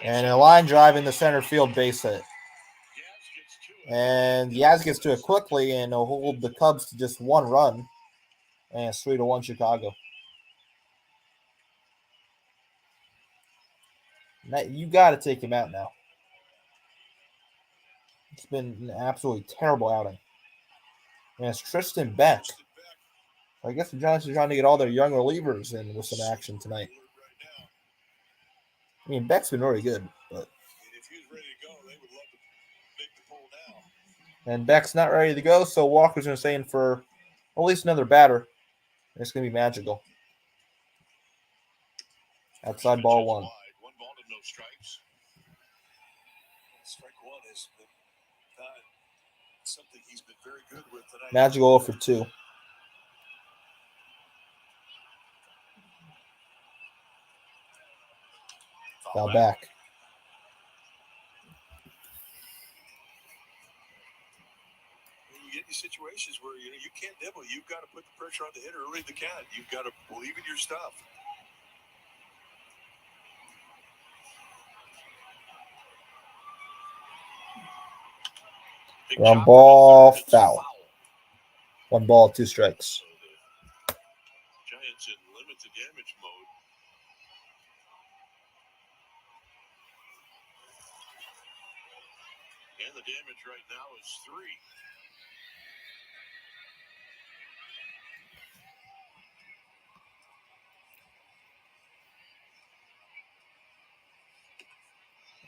And a line drive in the center field base hit. And Yaz gets to it quickly, and he'll hold the Cubs to just 1 run. And it's 3-1 Chicago. Now, you got to take him out now. It's been an absolutely terrible outing. And it's Tristan Beck. I guess the Giants are trying to get all their young relievers in with some action tonight. I mean, Beck's been really good, but If he was ready to go, they would love to make the pull now. and Beck's not ready to go, so Walker's going to stay in for at least another batter. It's going to be magical. Outside ball 1. 1 ball and no strikes. Strike 1 is not something he's been very good with tonight. Magical 0 for 2. Foul back. You get these situations where you can't nibble. You've got to put the pressure on the hitter early in the count. You've got to believe in your stuff. Ground ball, foul. 1 ball, 2 strikes. Giants in limited damage mode. And the damage right now is 3.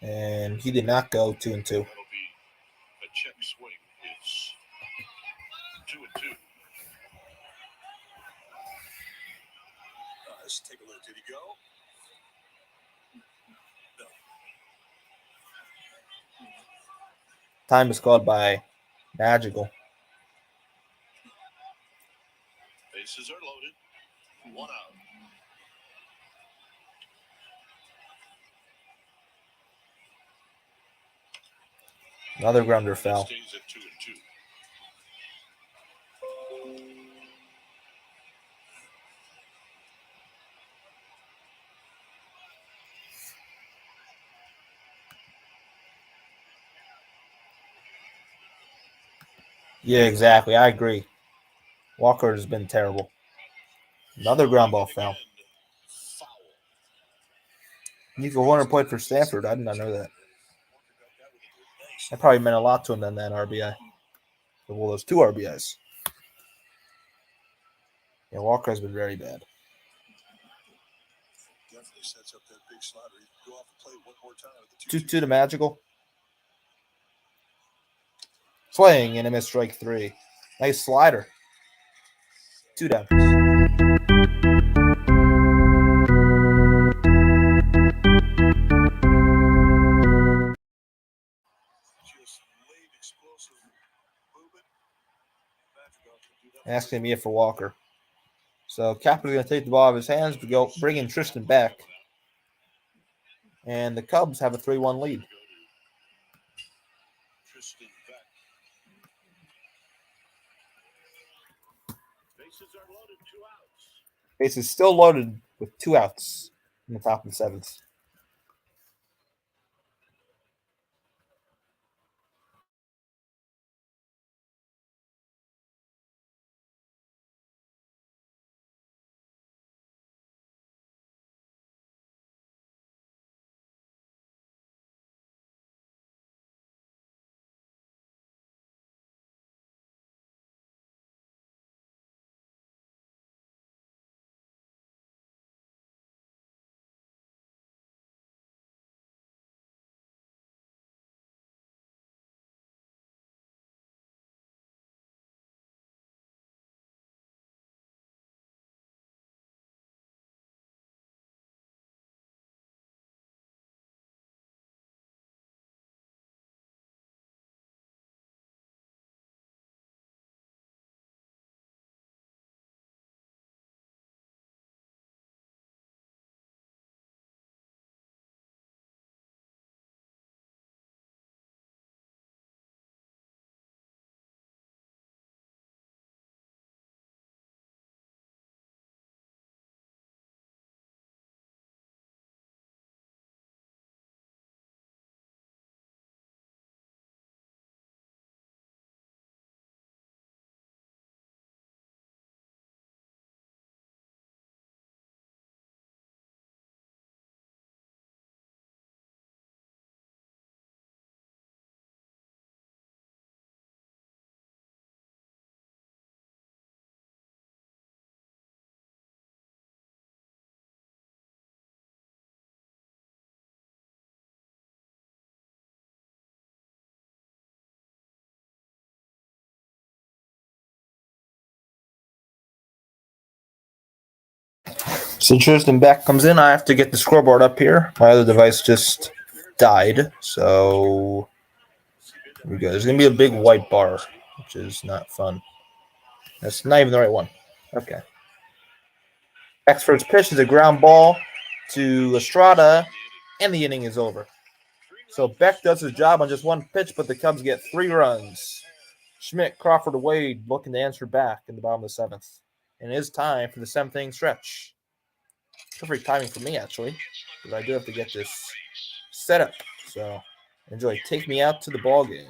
And he did not go 2-2. That'll be a check swing. It's 2-2. Let's take a look. Did he go? No. Time is called by Magical. Bases are loaded. 1 out. Another grounder foul. Stays at 2-2. Yeah, exactly. I agree. Walker has been terrible. Another ground ball foul. Nico Horner played for Stanford. I did not know that. That probably meant a lot to him than that RBI. Well, those 2 RBIs. Yeah, Walker has been very bad. Definitely sets up that big slider. He can go off the plate one more time with the 2-2 to Magical. Swing and a missed strike 3. Nice slider. 2 down. just late explosive movement. Asking me for Walker. So Kapler's going to take the ball out of his hands to go bring in Tristan Beck. And the Cubs have a 3-1 lead. Tristan Beck. Bases are loaded, 2 outs. Base is still loaded with 2 outs in the top of the 7th. So Tristan Beck comes in. I have to get the scoreboard up here. My other device just died. So here we go. There's going to be a big white bar, which is not fun. That's not even the right one. Okay. Beck's first pitch is a ground ball to Estrada, and the inning is over. So Beck does his job on just 1 pitch, but the Cubs get 3 runs. Schmidt, Crawford, Wade looking to answer back in the bottom of the 7th. And it is time for the 7th inning stretch. Perfect timing for me, actually, because I do have to get this set up. So enjoy. Take me out to the ball game.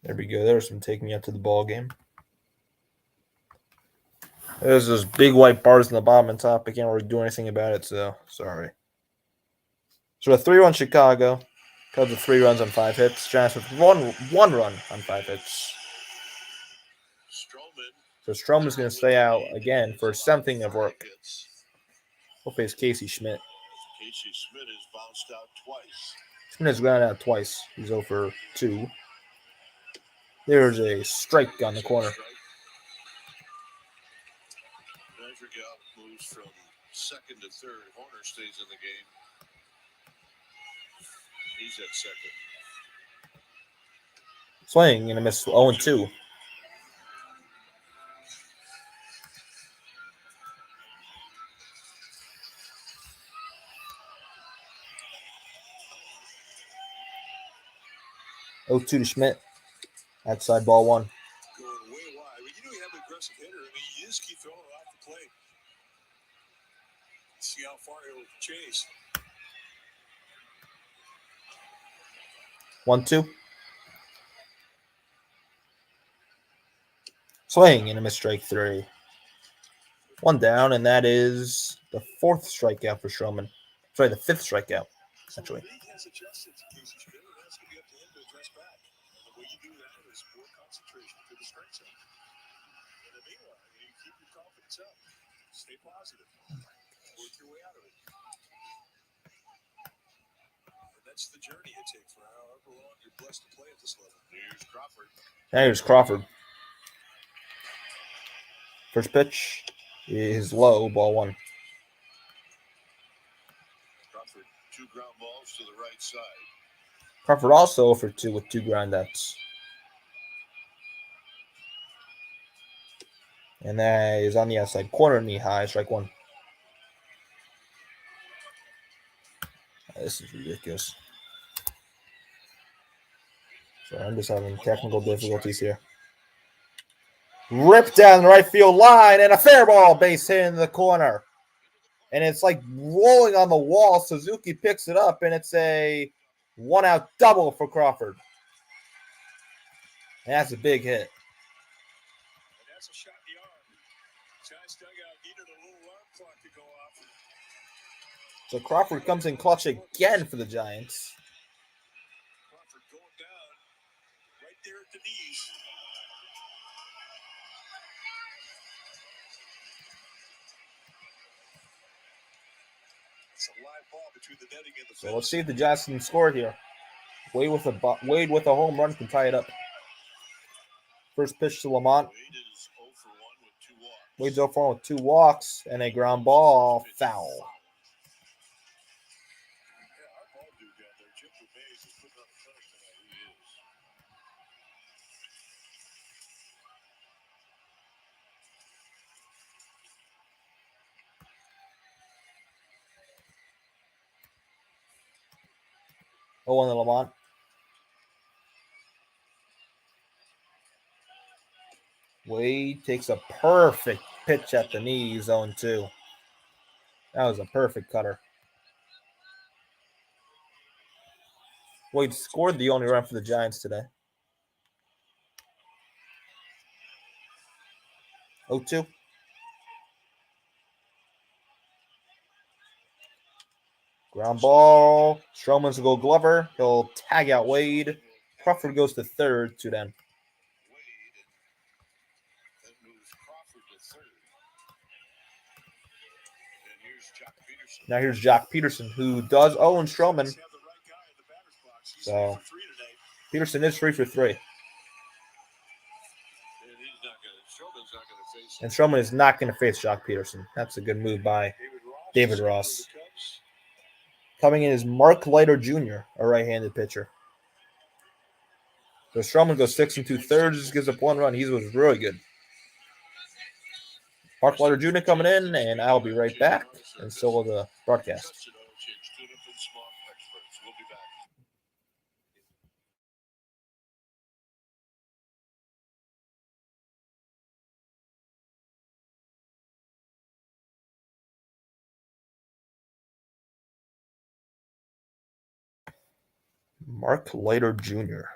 There we go. There's some take me up to the ball game. There's those big white bars in the bottom and top. I can't really do anything about it, so sorry. So a 3-run Chicago. Cubs with 3 runs on 5 hits. Giants with one run on 5 hits. So Stroman's going to stay out again for something of work. We'll face Casey Schmidt. Casey Schmidt has bounced out twice. Schmidt has grounded out twice. He's 0 for 2. There's a strike on the corner. Madrigal moves from second to third. Horner stays in the game. He's at second. Swing and a miss. 0-2. To Schmidt. Outside ball 1. Going way wide. I mean, you have an aggressive hitter. I mean, you just keep throwing it off the plate. See how far he'll chase. 1-2. Swing and a miss. Strike 3. 1 down, and that is the 4th strikeout for Stroman. Sorry, the 5th strikeout, actually. The league has adjusted to Casey Schmidt, and that's going to be up to him to address back. And the way you do that is more concentration to the strike zone. In the meanwhile, you keep your confidence up. Stay positive. Work your way out of it. And that's the journey it takes for however long you're blessed to play at this level. Here's Crawford. Here's Crawford. First pitch is low, ball 1. Crawford, 2 ground balls to the right side. Crawford also 0 for 2 with 2 groundouts. And that is on the outside corner, knee high, strike 1. This is ridiculous. Sorry, I'm just having technical difficulties here. Ripped down the right field line and a fair ball, base hit in the corner. And it's like rolling on the wall. Suzuki picks it up, and it's a 1-out double for Crawford. And that's a big hit. And that's a shot in the arm. Giants dugout needed a little alarm clock to go off. So Crawford comes in clutch again for the Giants. Crawford going down right there at the knees. It's a live ball between the netting and the So let's see if the Giants can score here. Wade with a home run can tie it up. First pitch to Lamont. Wade is 0 for 1 with 2 walks. Wade's 0 for 1 with 2 walks and a ground ball, foul. Yeah, our ball dude down there, Jim Mays, is putting on the finish tonight. He is. On the Lamont. Wade takes a perfect pitch at the knees, 0-2. That was a perfect cutter. Wade scored the only run for the Giants today. 0-2. Ground ball. Stroman's to go Glover. He'll tag out Wade. Crawford goes to third, 2 down. Wade. That moves Crawford to third. And here's Jock Peterson. Now here's Jock Peterson, who does own Stroman. So Peterson is 3 for 3. And Stroman is not going to face Jock Peterson. That's a good move by David Ross. Coming in is Mark Leiter Jr., a right-handed pitcher. So Stroman goes 6 2/3, just gives up 1 run. He was really good. Mark Leiter Jr. coming in, and I'll be right back. And so will the broadcast. We'll be back. Mark Leiter Jr.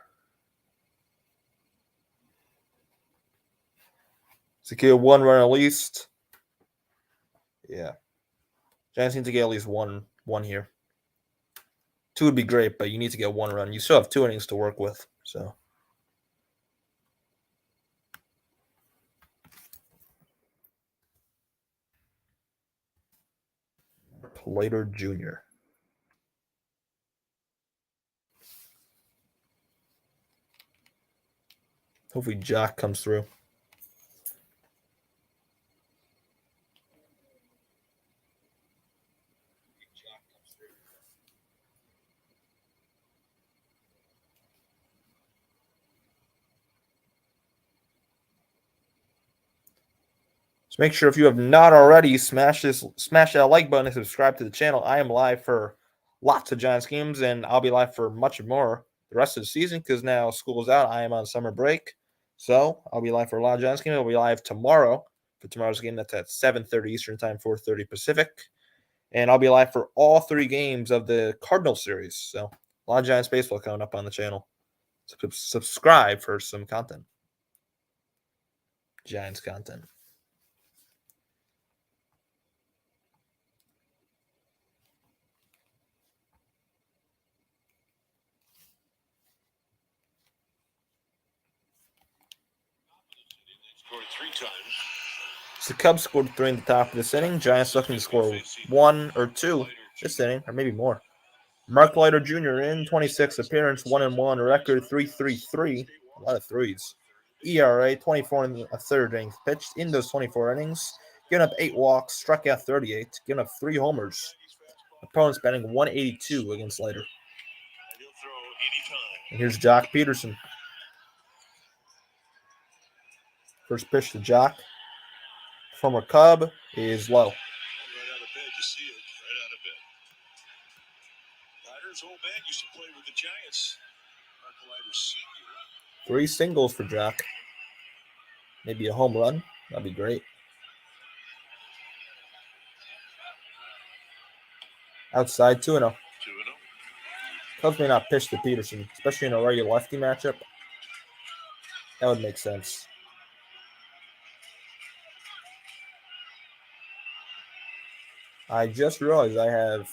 Secure 1 run at least. Yeah. Giants need to get at least one here. 2 would be great, but you need to get 1 run. You still have 2 innings to work with. So Plater Jr. Hopefully Jock comes through. So make sure if you have not already, smash that like button and subscribe to the channel. I am live for lots of Giants games, and I'll be live for much more the rest of the season because now school is out. I am on summer break. So I'll be live for a lot of Giants games. I'll be live tomorrow for tomorrow's game. That's at 7:30 Eastern Time, 4:30 Pacific. And I'll be live for all 3 games of the Cardinal series. So a lot of Giants baseball coming up on the channel. Subscribe for some content. Giants content. Scored 3 times. So the Cubs scored 3 in the top of this inning. Giants looking to score 1 or 2 this inning, or maybe more. Mark Leiter Jr. in 26 appearance, 1-1 record, 3.33. A lot of threes. ERA 24 in a third innings pitched in those 24 innings. Giving up 8 walks, struck out 38, giving up 3 homers. Opponents batting 182 against Leiter. And here's Jock Peterson. First pitch to Jock. Former Cub is low. Right out of bed, you see it. Right out of bed. Leiter's old man used to play with the Giants. Mark Leiter Sr. 3 singles for Jock. Maybe a home run. That'd be great. Outside 2-0. 2-0. Cubs may not pitch to Peterson, especially in a regular lefty matchup. That would make sense. I just realized I have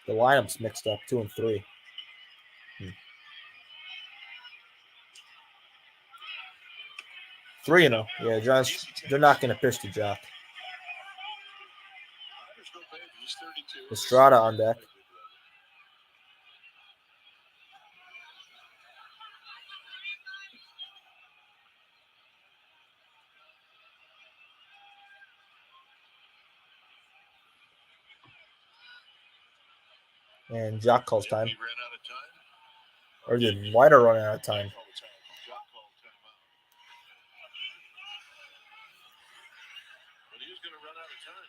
the lineups mixed up, 2 and 3. 3-0. Yeah, Giants, they're not going to pitch to Jock. Leiter's no baby. He's 32. Estrada on deck. And Jock calls time. He ran out of time. Or did Leiter run out of time? All the time. Jock called timeout. But he was going to run out of time.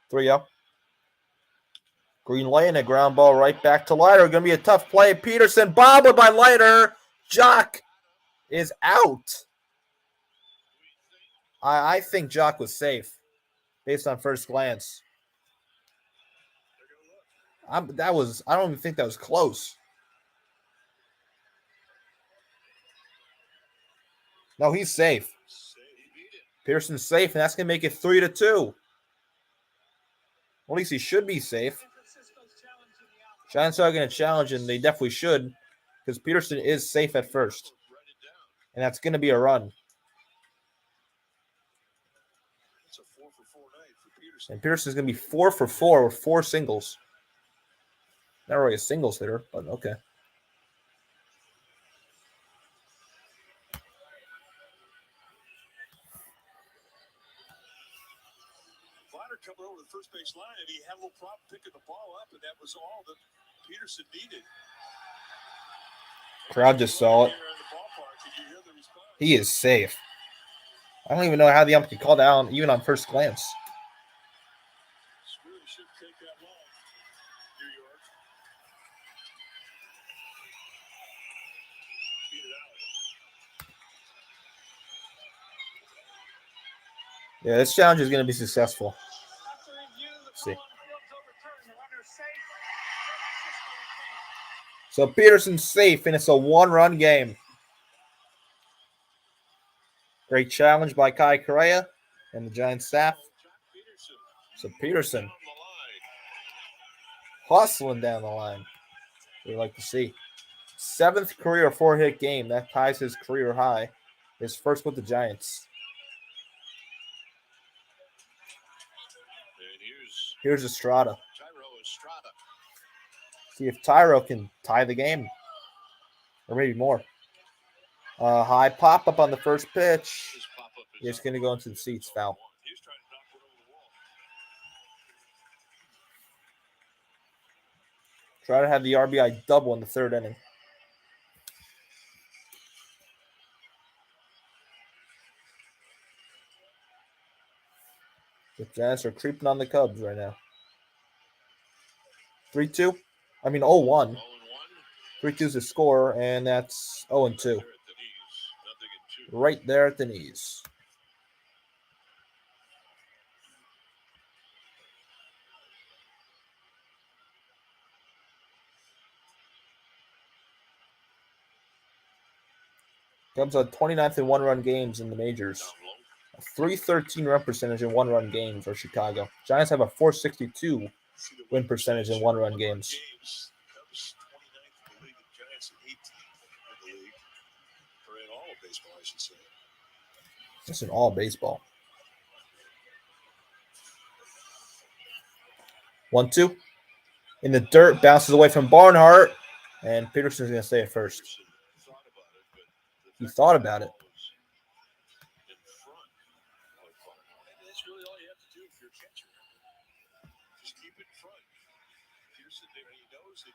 Three up. Green laying a ground ball right back to Leiter. Going to be a tough play. Peterson bobbled by Leiter. Jock is out. I think Jock was safe based on first glance. I don't even think that was close. No, he's safe. Peterson's safe, and that's going to make it 3-2. At least he should be safe. Giants are going to challenge, and they definitely should, because Peterson is safe at first. And that's going to be a run. It's a 4-for-4 night for Peterson. And Peterson's going to be 4 for 4 with 4 singles. Not really a singles hitter, but okay. Leiter coming over the first base line, and he had a little problem picking the ball up, and that was all that Peterson needed. Crowd just saw it. Here in the ballpark, and you hear the response. He is safe. I don't even know how the ump could call down even on first glance. This really shouldn't take that long, New York. Beat it out. Yeah, this challenge is going to be successful. So Peterson's safe, and it's a one-run game. Great challenge by Kai Correa and the Giants staff. So Peterson hustling down the line. We like to see. 7th career 4-hit game. That ties his career high. His first with the Giants. Here's Estrada. See if Tyro can tie the game. Or maybe more. High pop-up on the first pitch. It's going to go into the seats. Foul. Try to have the RBI double in the 3rd inning. The Giants are creeping on the Cubs right now. 3-2. 0-1. 3-2 is the score, and that's 0-2. Right there at the knees. Cubs are 29th in one-run games in the majors. A .313 run percentage in one-run games for Chicago. Giants have a .462 win percentage in one-run games. Cubs 29th in the league, and Giants 18th in the league, or in all of baseball, I should say. That's in all baseball. 1-2. In the dirt, bounces away from Barnhart, and Peterson's going to stay at first. He thought about it. That's really all you have to do if you're a catcher. Just keep it in front. Pearson there, he knows that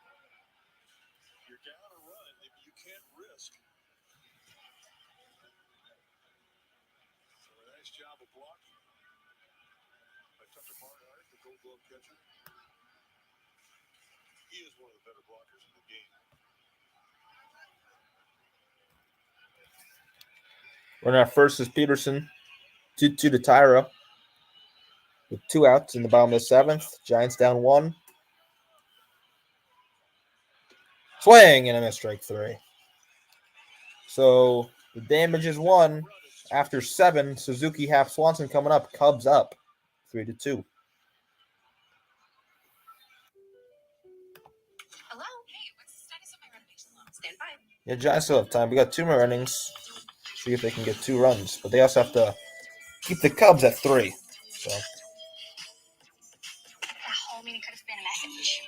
you're down a run, you can't risk. So a nice job of blocking by Tucker Barnhart, the Gold Glove catcher. He is one of the better blockers in the game. Runner at first is Peterson. 2-2 to Tyra. With 2 outs in the bottom of the 7th. Giants down 1. Swing and a miss, strike 3. So the damage is 1. After 7, Suzuki half Swanson coming up. Cubs up 3-2. Hello? Hey, what's the status of my renovation loan? Stand by. Yeah, Giants still have time. We got 2 more innings. See if they can get 2 runs. But they also have to keep the Cubs at 3. So. That whole meeting could have been a message.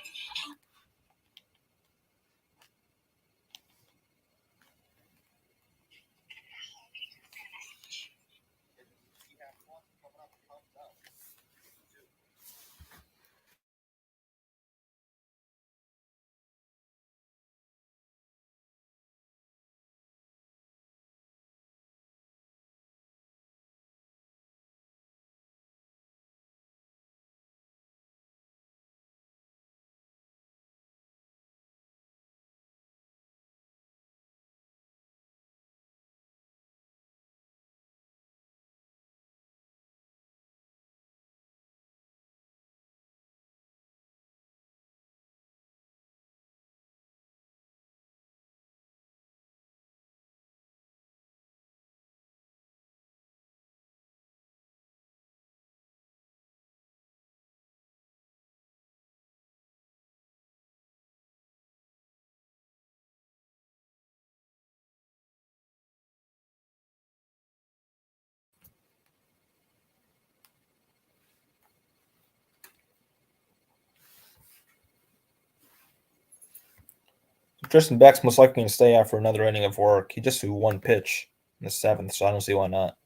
Tristan Beck's most likely going to stay out for another inning of work. He just threw 1 pitch in the 7th, so I don't see why not.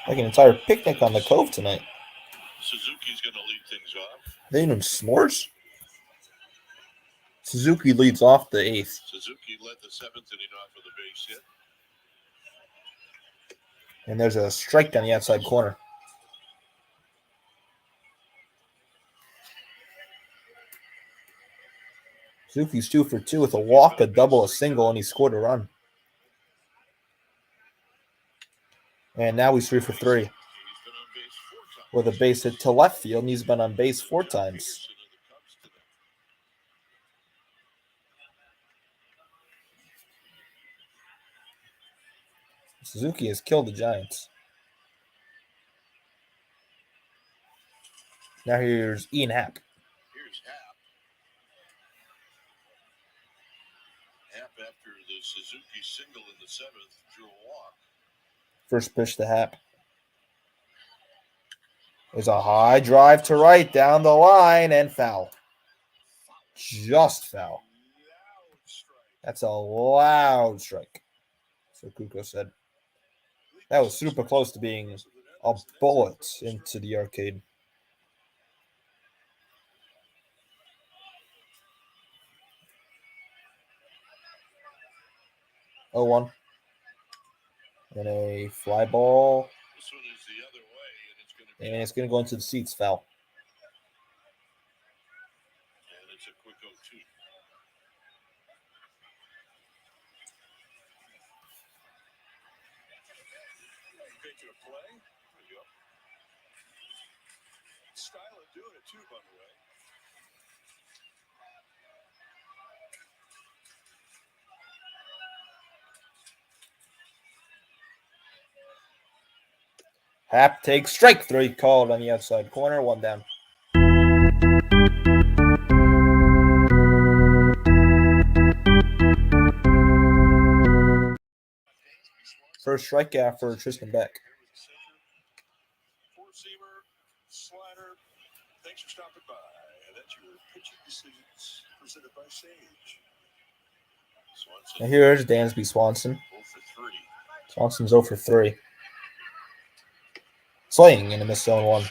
Like an entire picnic on the Cove tonight. Suzuki's going to lead things off. They even s'mores? Suzuki leads off the 8th. Suzuki led the 7th inning off with a base hit. And there's a strike down the outside corner. Suzuki's 2 for 2 with a walk, a double, a single, and he scored a run. And now he's 3 for 3 with a base hit to left field, and he's been on base 4 times. Suzuki has killed the Giants. Now here's Ian Happ. Here's Happ. Happ, after the Suzuki single in the 7th, drew a walk. First pitch to Happ. There's a high drive to right down the line and foul. Just foul. That's a loud strike. So Kuko said. That was super close to being a bullet into the arcade. Oh, 1. And a fly ball. This one is the other way, and it's going to go into the seats. Foul. And it's a quick 0-2. Making a play. There you go. Styler doing it too, by the way. Happ takes strike 3, called on the outside corner, 1 down. First strikeout for Tristan Beck. Four-seamer, slider. Thanks for stopping by. That's your pitching decisions presented by Sage. Now here's Dansby Swanson. 0 for 3. Swanson's 0 for 3. Swing in a miss zone 1. His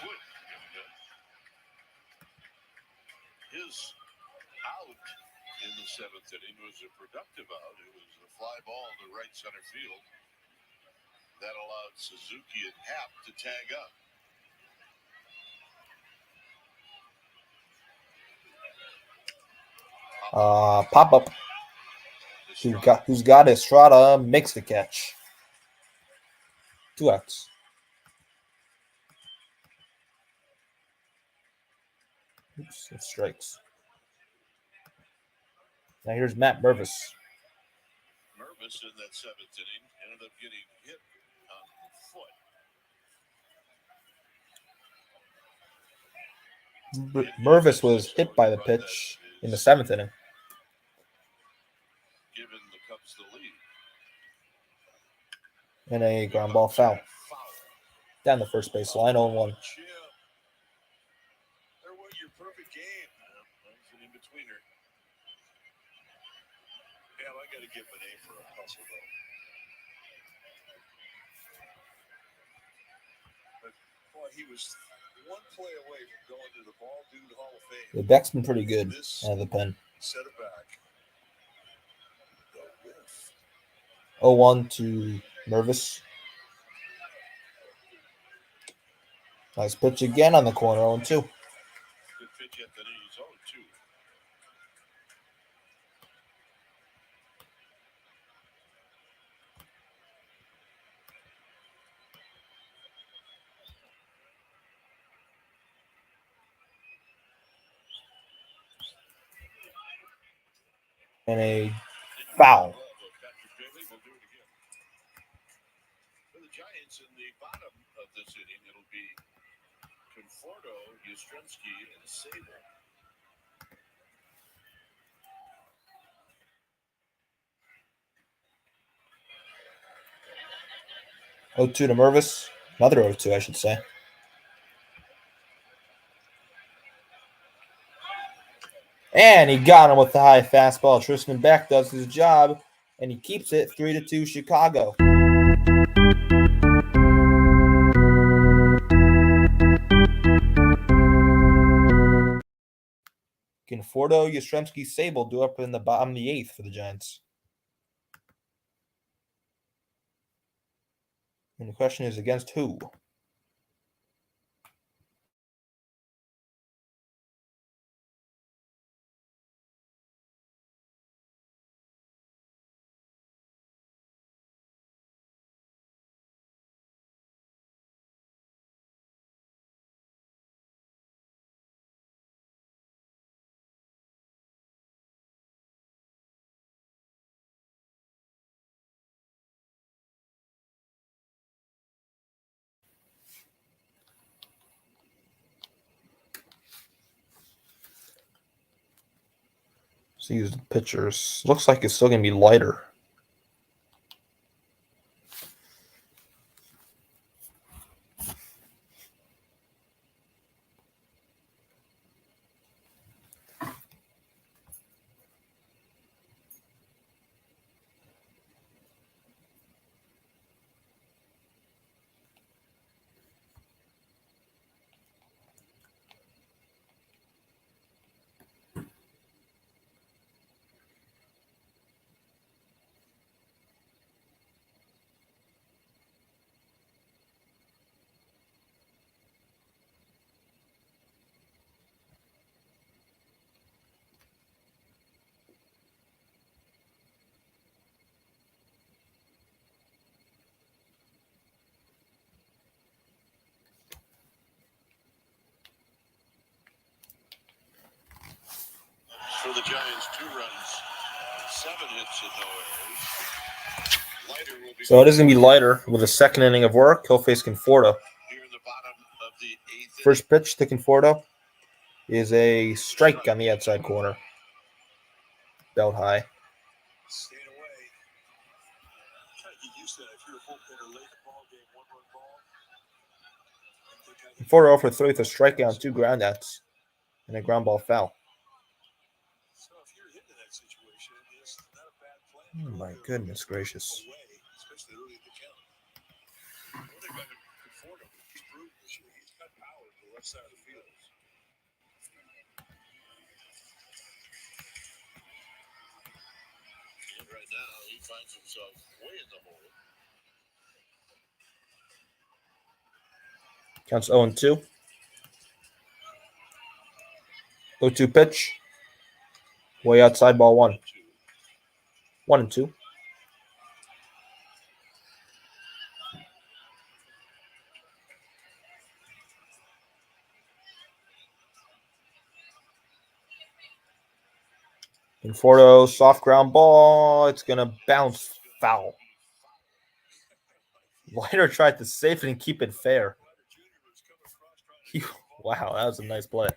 out in the 7th inning was a productive out. It was a fly ball to right center field. That allowed Suzuki and Happ to tag up. Pop up. Who's got Estrada makes the catch. 2 outs. Oops, it strikes. Now here's Matt Mervis. Mervis in that 7th inning ended up getting hit on the foot. Mervis was hit by the pitch in the 7th inning. Giving the Cubs the lead. And a ground ball foul. Down the first base line, 0-1. There was your perfect game. That's an in-betweener. Yeah, I got to give him an A for a hustle, though. But, boy, he was one play away from going to the Ball Dude Hall of Fame. The Beck's been pretty good out of the pen. Set it back. 0-1 to Mervis. Nice pitch again on the corner, 0-2. Good pitch at the knee. He's 0-2. And a foul. For the Giants in the bottom of this inning, it'll be Conforto, Yastrzemski, and Sable. Oh, 2 to Mervis. Another 0-2, I should say. And he got him with the high fastball. Tristan Beck does his job, and he keeps it 3-2 Chicago. Conforto, Yastrzemski, Sable do up in the bottom of the 8th for the Giants. And the question is, against who? Let's use the pitchers. Looks like it's still going to be lighter. For the Giants, 2 runs, 7 hits and no errors. Lighter will be So it is going to be lighter with a second inning of work. He'll face Conforto. here in the bottom of the 8th. First pitch to Conforto is a strike on the outside corner. Belt high. Staying away. Try to get used to that. If you're a bullpetter late in the ball game, 1-run ball. Conforto for 3 with a strikeout and 2 groundouts and a ground ball foul. So if you're hitting that situation, it's not a bad play. Oh my goodness gracious. Away, especially early in the count. One thing about Conforto, he's proven this year. He's got power to the left side of the field. And right now, he finds himself way in the hole. Counts 0-2. 0-2 pitch. Way outside, ball 1. 1-2. Conforto, soft ground ball. It's going to bounce foul. Leiter tried to save it and keep it fair. Wow, that was a nice play.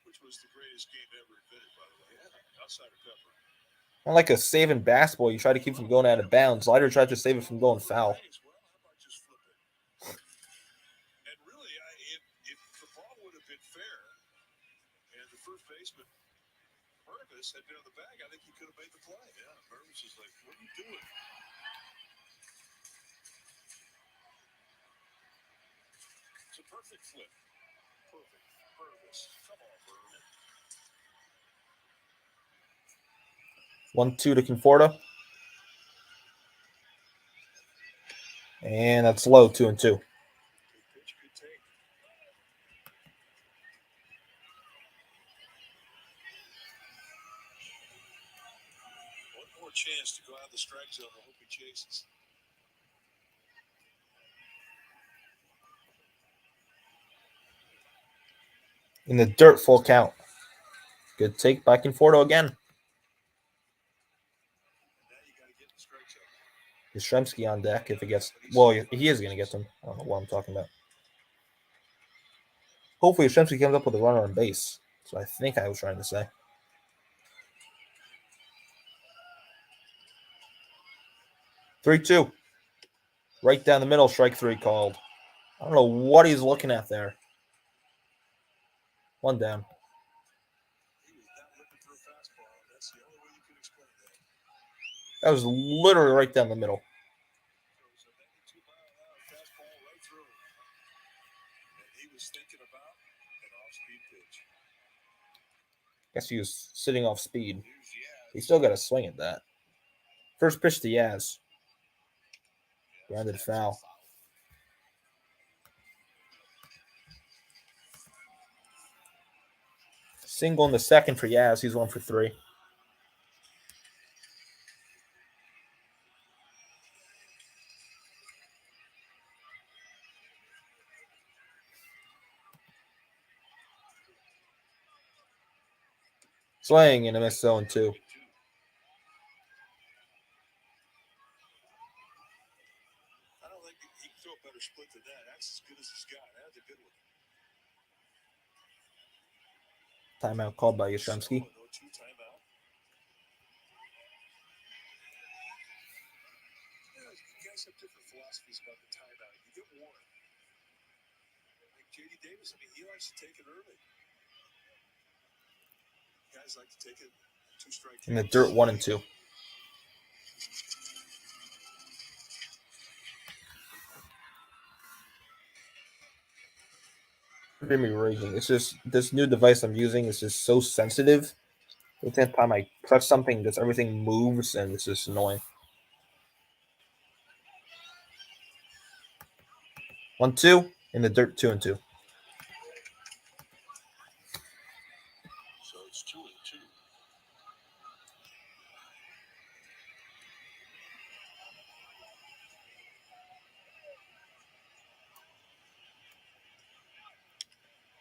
Which was the greatest game ever invented, by the way. Yeah, outside of Pepper. Not like a saving basketball. You try to keep from going out of bounds. Leiter tried to save it from going foul. And really, if the ball would have been fair and the first baseman, Purvis, had been on the bag, I think he could have made the play. Yeah, Purvis is like, what are you doing? It's a perfect flip. Perfect. Purvis. Come on, Purvis. 1-2 to Conforto. And that's low, 2-2. Good pitch, good take. One more chance to go out of the strike zone. I hope he chases. In the dirt, full count. Good take by Conforto again. Yastrzemski on deck if it gets. Well, he is going to get them. I don't know what I'm talking about. Hopefully, Yastrzemski comes up with a runner on base. So I think I was trying to say. 3-2. Right down the middle, strike 3 called. I don't know what he's looking at there. 1 down. That was literally right down the middle. Guess he was sitting off speed. He still got to swing at that. First pitch to Yaz. Grounded foul. Single in the second for Yaz. He's 1 for 3. Swing and a miss 0-2. I don't think he can throw a better split than that. That's as good as he's got. That's a good one. Timeout called by Yastrzemski. No 2 timeout. Yeah, you guys have different philosophies about the timeout. You get one. Like J.D. Davis, I mean, he likes to take it early. Guys like to take it 2 strike. In the dirt, 1 and 2. Forgive me raging. It's just this new device I'm using is just so sensitive. The 10th time I press something, just everything moves, and it's just annoying. 1-2 in the dirt, 2 and 2. So it's 2 and 2.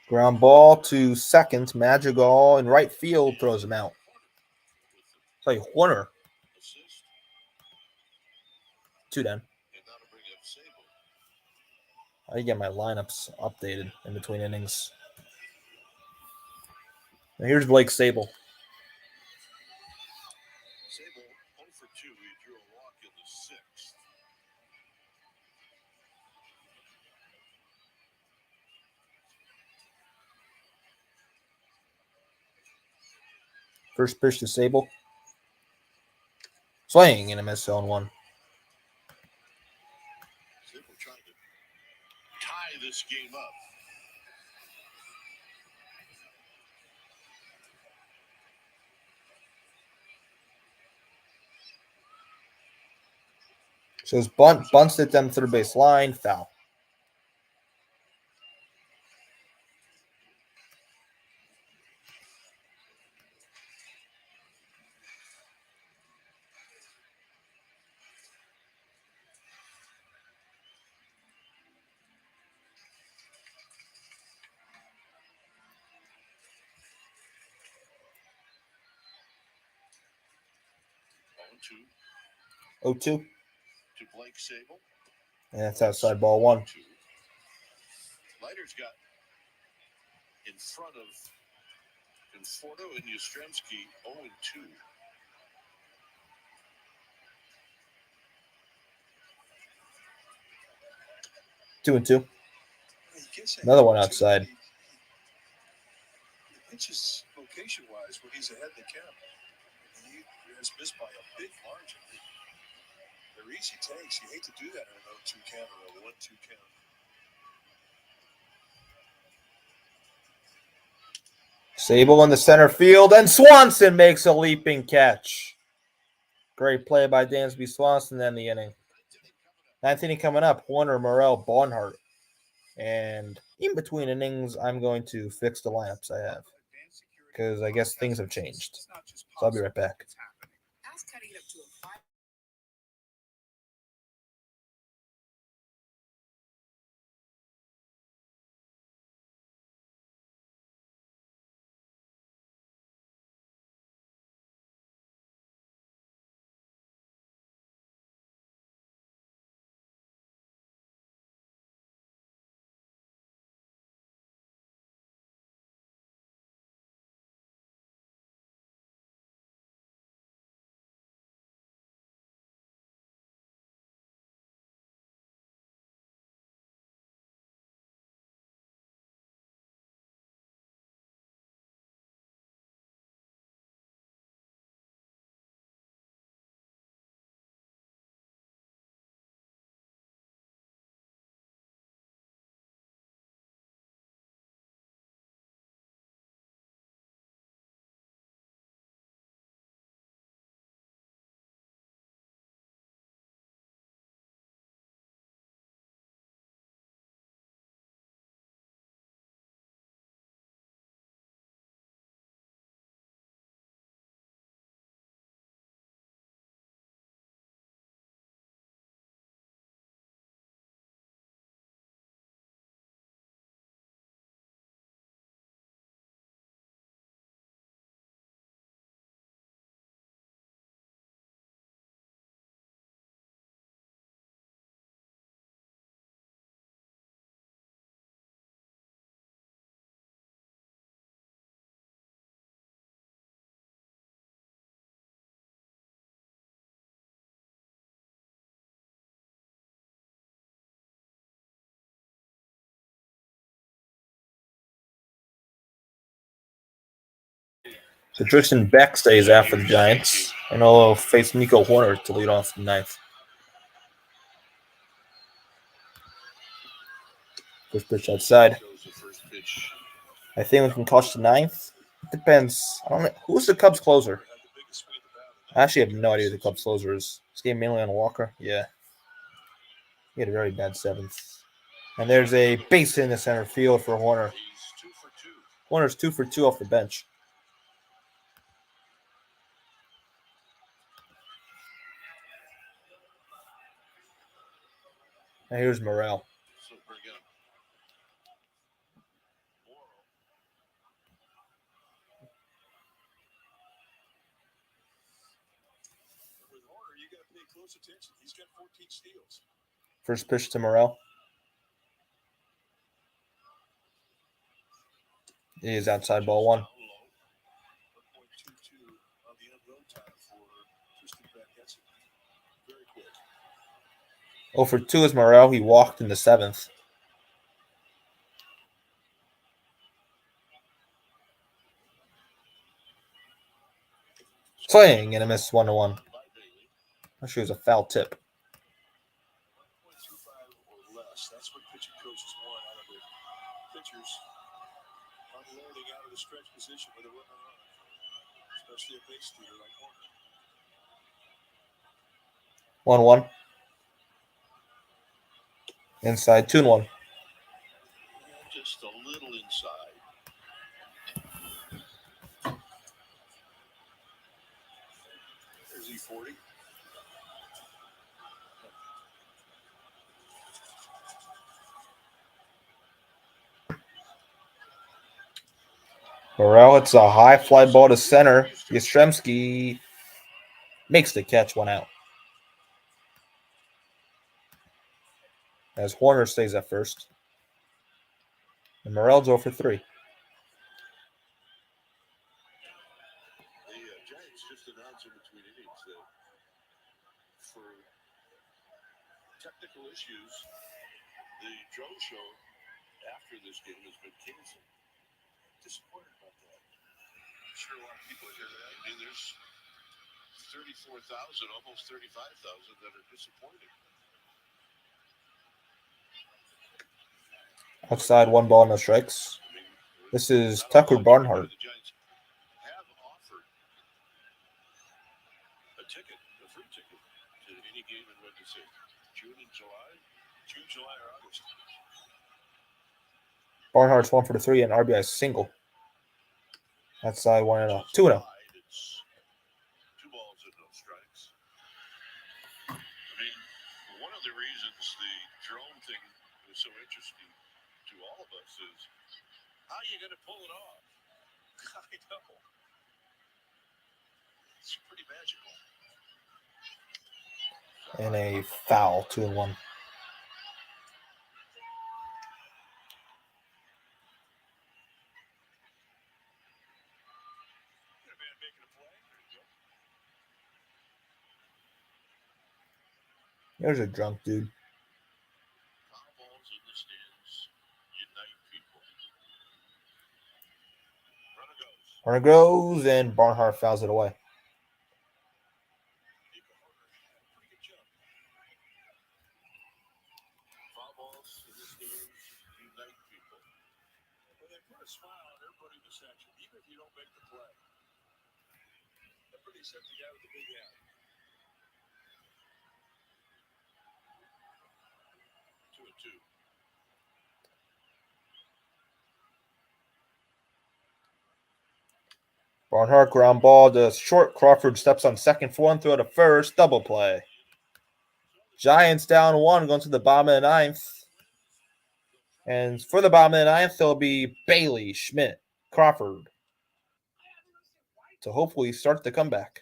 Ground ball to second. Madrigal in right field throws him out. It's like Horner. Assist. 2 down. And now to bring up Sable. I get my lineups updated in between innings. Now here's Blake Sable. Sable 0 for 2. He drew a walk in the 6th. First pitch to Sable. Swing and a miss on 1. Sable trying to tie this game up. So his bunts it down the third base line, foul. On 2 0-2. to Blake Sable. And that's outside ball 1. Leiter's got in front of Conforto and Yastrzemski 0 and 2. Two and 2. You can't say Another one how outside. He pitches location-wise when he's ahead of the count. He has missed by a big margin. They're easy takes. You hate to do that in an 0-2 count or a 1-2 count. Sable in the center field, and Swanson makes a leaping catch. Great play by Dansby Swanson in the inning. 9th inning coming up, Horner, Morel, Barnhart. And in between innings, I'm going to fix the lineups I have because I guess things have changed. So I'll be right back. So Tristan Beck stays out for the Giants, and he'll face Nico Horner to lead off the ninth. First pitch outside. I think we can catch the ninth. It depends. I don't know. Who's the Cubs closer? I actually have no idea who the Cubs closer is. This game mainly on Walker. Yeah. He had a very bad seventh. And there's a base hit in the center field for Horner. Horner's 2 for 2 off the bench. And here's Morel. With Horner, you got to pay close attention. He's got 14 steals. First pitch to Morel. He is outside ball 1. 1.22 on the unload time for Tristan Beck. That's very quick. 0 for 2 is Morel. He walked in the 7th. Swing and a miss 1-1. Actually, it was a foul tip. 1.25 or less. That's what pitching coaches want out of their pitchers. Unloading out of the stretch position with a runner on, especially a base stealer like Horner. 1-1. Inside 2-1. Just a little inside. There's E40. Morel hits a high fly ball to center. Yastrzemski makes the catch, 1 out. As Horner stays at first. And Morel's 0 for 3. The Giants just announced in between innings that for technical issues, the drone show after this game has been canceled. Disappointed about that. I'm sure a lot of people hear that. I mean, there's 34,000, almost 35,000 that are disappointed. Outside 1 ball, no strikes. This is Tucker Barnhart. The Giants have offered a ticket, a free ticket to any game in what they say, June and July? June, July, or August. Barnhart's 1 for 3 and RBI single. Outside 1-0. 2-0. It's 2 balls and no strikes. I mean, one of the reasons the drone thing is so interesting to all of us is how are you going to pull it off? I know. It's pretty magical. And a foul, 2-1. There's a drunk dude. Foul balls in the stands unite people. Runner goes. Runner goes, and Barnhart fouls it away. Pretty good job. Foul balls in the stands unite people. Well, they put a smile on everybody in the section, even if you don't make the play. Everybody except the guy with the big hat. 2-2. Barnhart ground ball to short. Crawford steps on second, 4 throw to first. Double play. Giants down 1 going to the bottom of the 9th. And for the bottom of the 9th, there'll be Bailey, Schmidt, Crawford to hopefully start the comeback.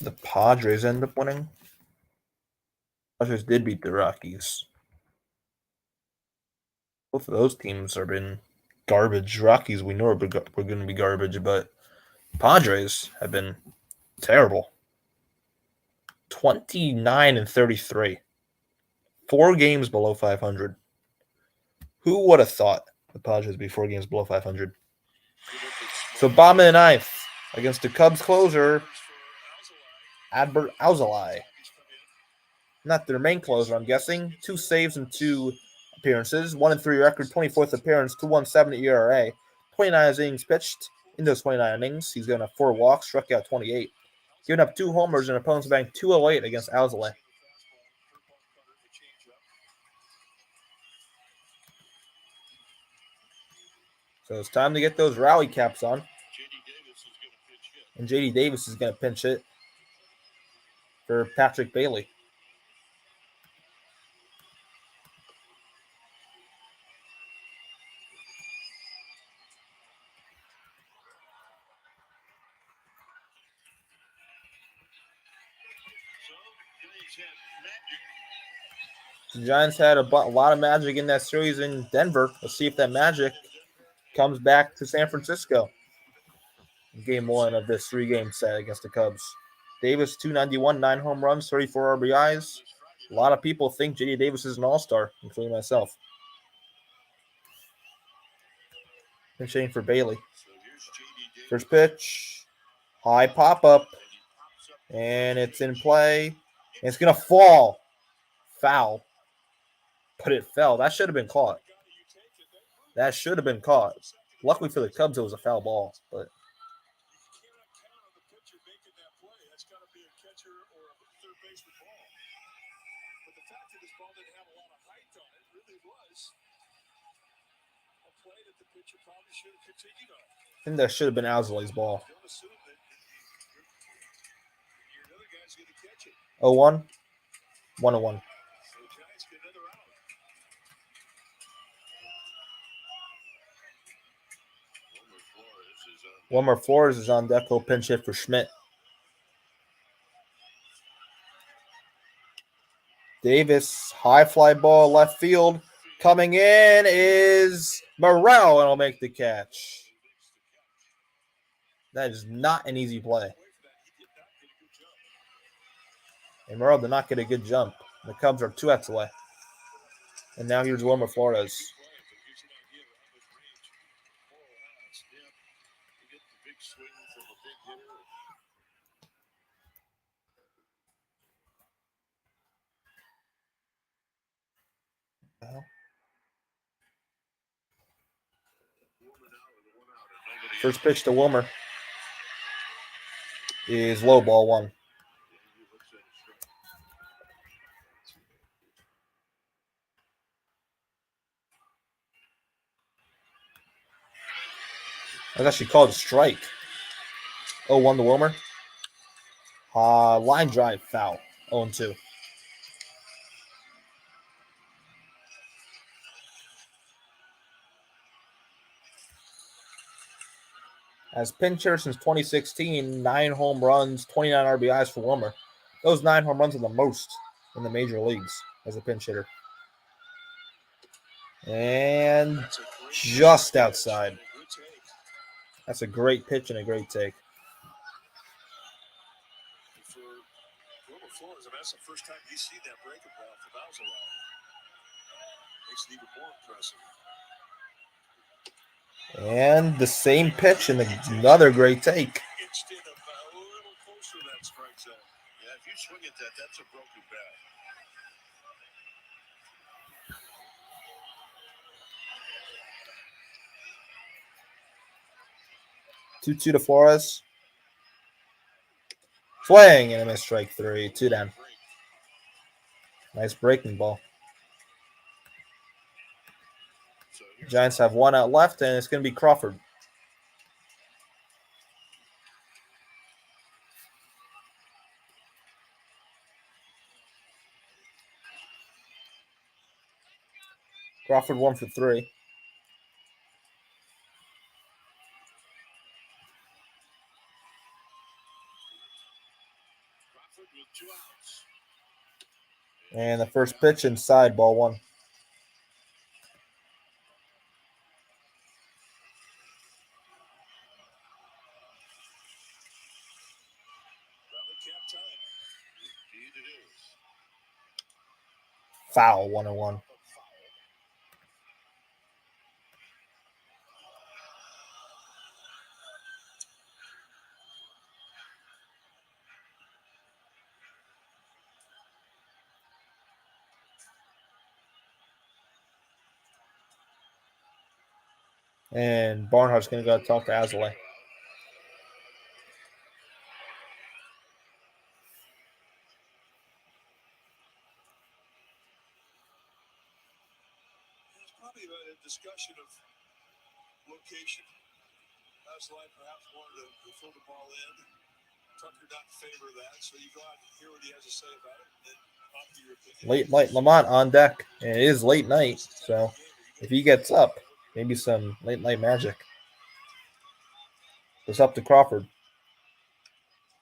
The Padres end up winning. Padres did beat the Rockies. Both of those teams have been garbage. Rockies, we know we're going to be garbage, but Padres have been terrible. 29-33. 4 games below 500. Who would have thought the Padres would be 4 games below 500? So bottom of the ninth against the Cubs closer, Adbert Alzolay. Not their main closer, I'm guessing. 2 saves and 2 appearances. 1-3 record, 24th appearance, 2.17 ERA. 29 innings pitched. In those 29 innings, he's given up 4 walks, struck out 28. Giving up 2 homers, and opponents banked 208 against Alzolay. So it's time to get those rally caps on. And J.D. Davis is going to pinch hit for Patrick Bailey. The Giants had a lot of magic in that series in Denver. Let's see if that magic comes back to San Francisco. Game 1 of this 3-game set against the Cubs. Davis, 291, 9 home runs, 34 RBIs. A lot of people think J.D. Davis is an all-star, including myself. Pinching for Bailey. First pitch. High pop-up. And it's in play. And it's going to fall. Foul. But it fell. That should have been caught. That should have been caught. Luckily for the Cubs, it was a foul ball. But I think that should have been Alzolay's ball. 0-1. 1-1. Wilmer Flores is on deck. He'll pinch hit for Schmidt. Davis, high fly ball, left field. Coming in is Morel, and he'll make the catch. That is not an easy play. And Morel did not get a good jump. The Cubs are 2 outs away. And now here's Wilmer Flores. First pitch to Wilmer is low, ball 1. That's actually called a strike. 0-1 to Wilmer. Line drive, foul. 0-2. As pincher since 2016, 9 home runs, 29 RBIs for Wilmer. Those 9 home runs are the most in the major leagues as a pinch hitter. And just outside. That's a great pitch and a great take. For Wilmer Flores, that's the first time he's seen that breaking ball from Alzolay. Makes it even more impressive. And the same pitch and another great take. Instead of a little closer to that strike zone. Yeah, if you swing at that, that's a broken bat. Two to Flores. Swing and a miss, strike 3. 2 down. Nice breaking ball. Giants have 1 out left, and it's going to be Crawford. Crawford 1 for 3. Crawford with 2 outs. And the first pitch inside, ball 1. Rally cap time. Indeed it is. Foul, 1-1. And Barnhart's going to go talk to Azalea. There's probably a discussion of location. Azalea perhaps wanted to throw the ball in. Tucker not in favor of that, so you go out and hear what he has to say about it, and then offer your opinion. Late night Lamont on deck. And it is late night, so if he gets up, maybe some late night magic. It's up to Crawford.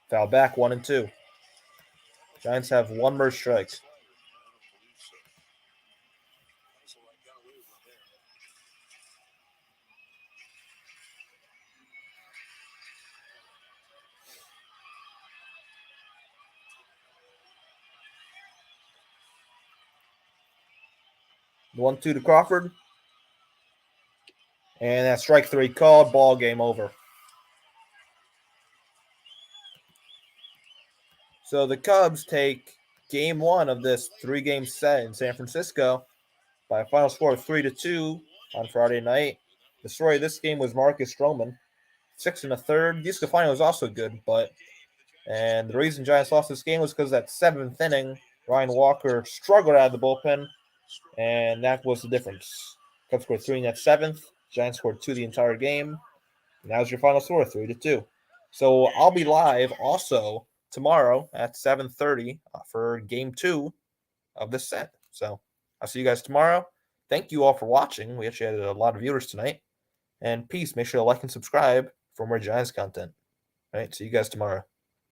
Foul back, 1-2. Giants have one more strike. The 1-2 to Crawford. And that strike 3 called. Ball game over. So the Cubs take game 1 of this 3-game set in San Francisco by a final score of 3-2 on Friday night. The story of this game was Marcus Stroman, 6 1/3. DeSclafani was also good, and the reason Giants lost this game was because that 7th inning, Ryan Walker struggled out of the bullpen, and that was the difference. Cubs scored 3 in that 7th. Giants scored 2 the entire game. And that was your final score, 3-2. So I'll be live also tomorrow at 7:30 for game 2 of this set. So I'll see you guys tomorrow. Thank you all for watching. We actually had a lot of viewers tonight. And peace. Make sure to like and subscribe for more Giants content. All right, see you guys tomorrow.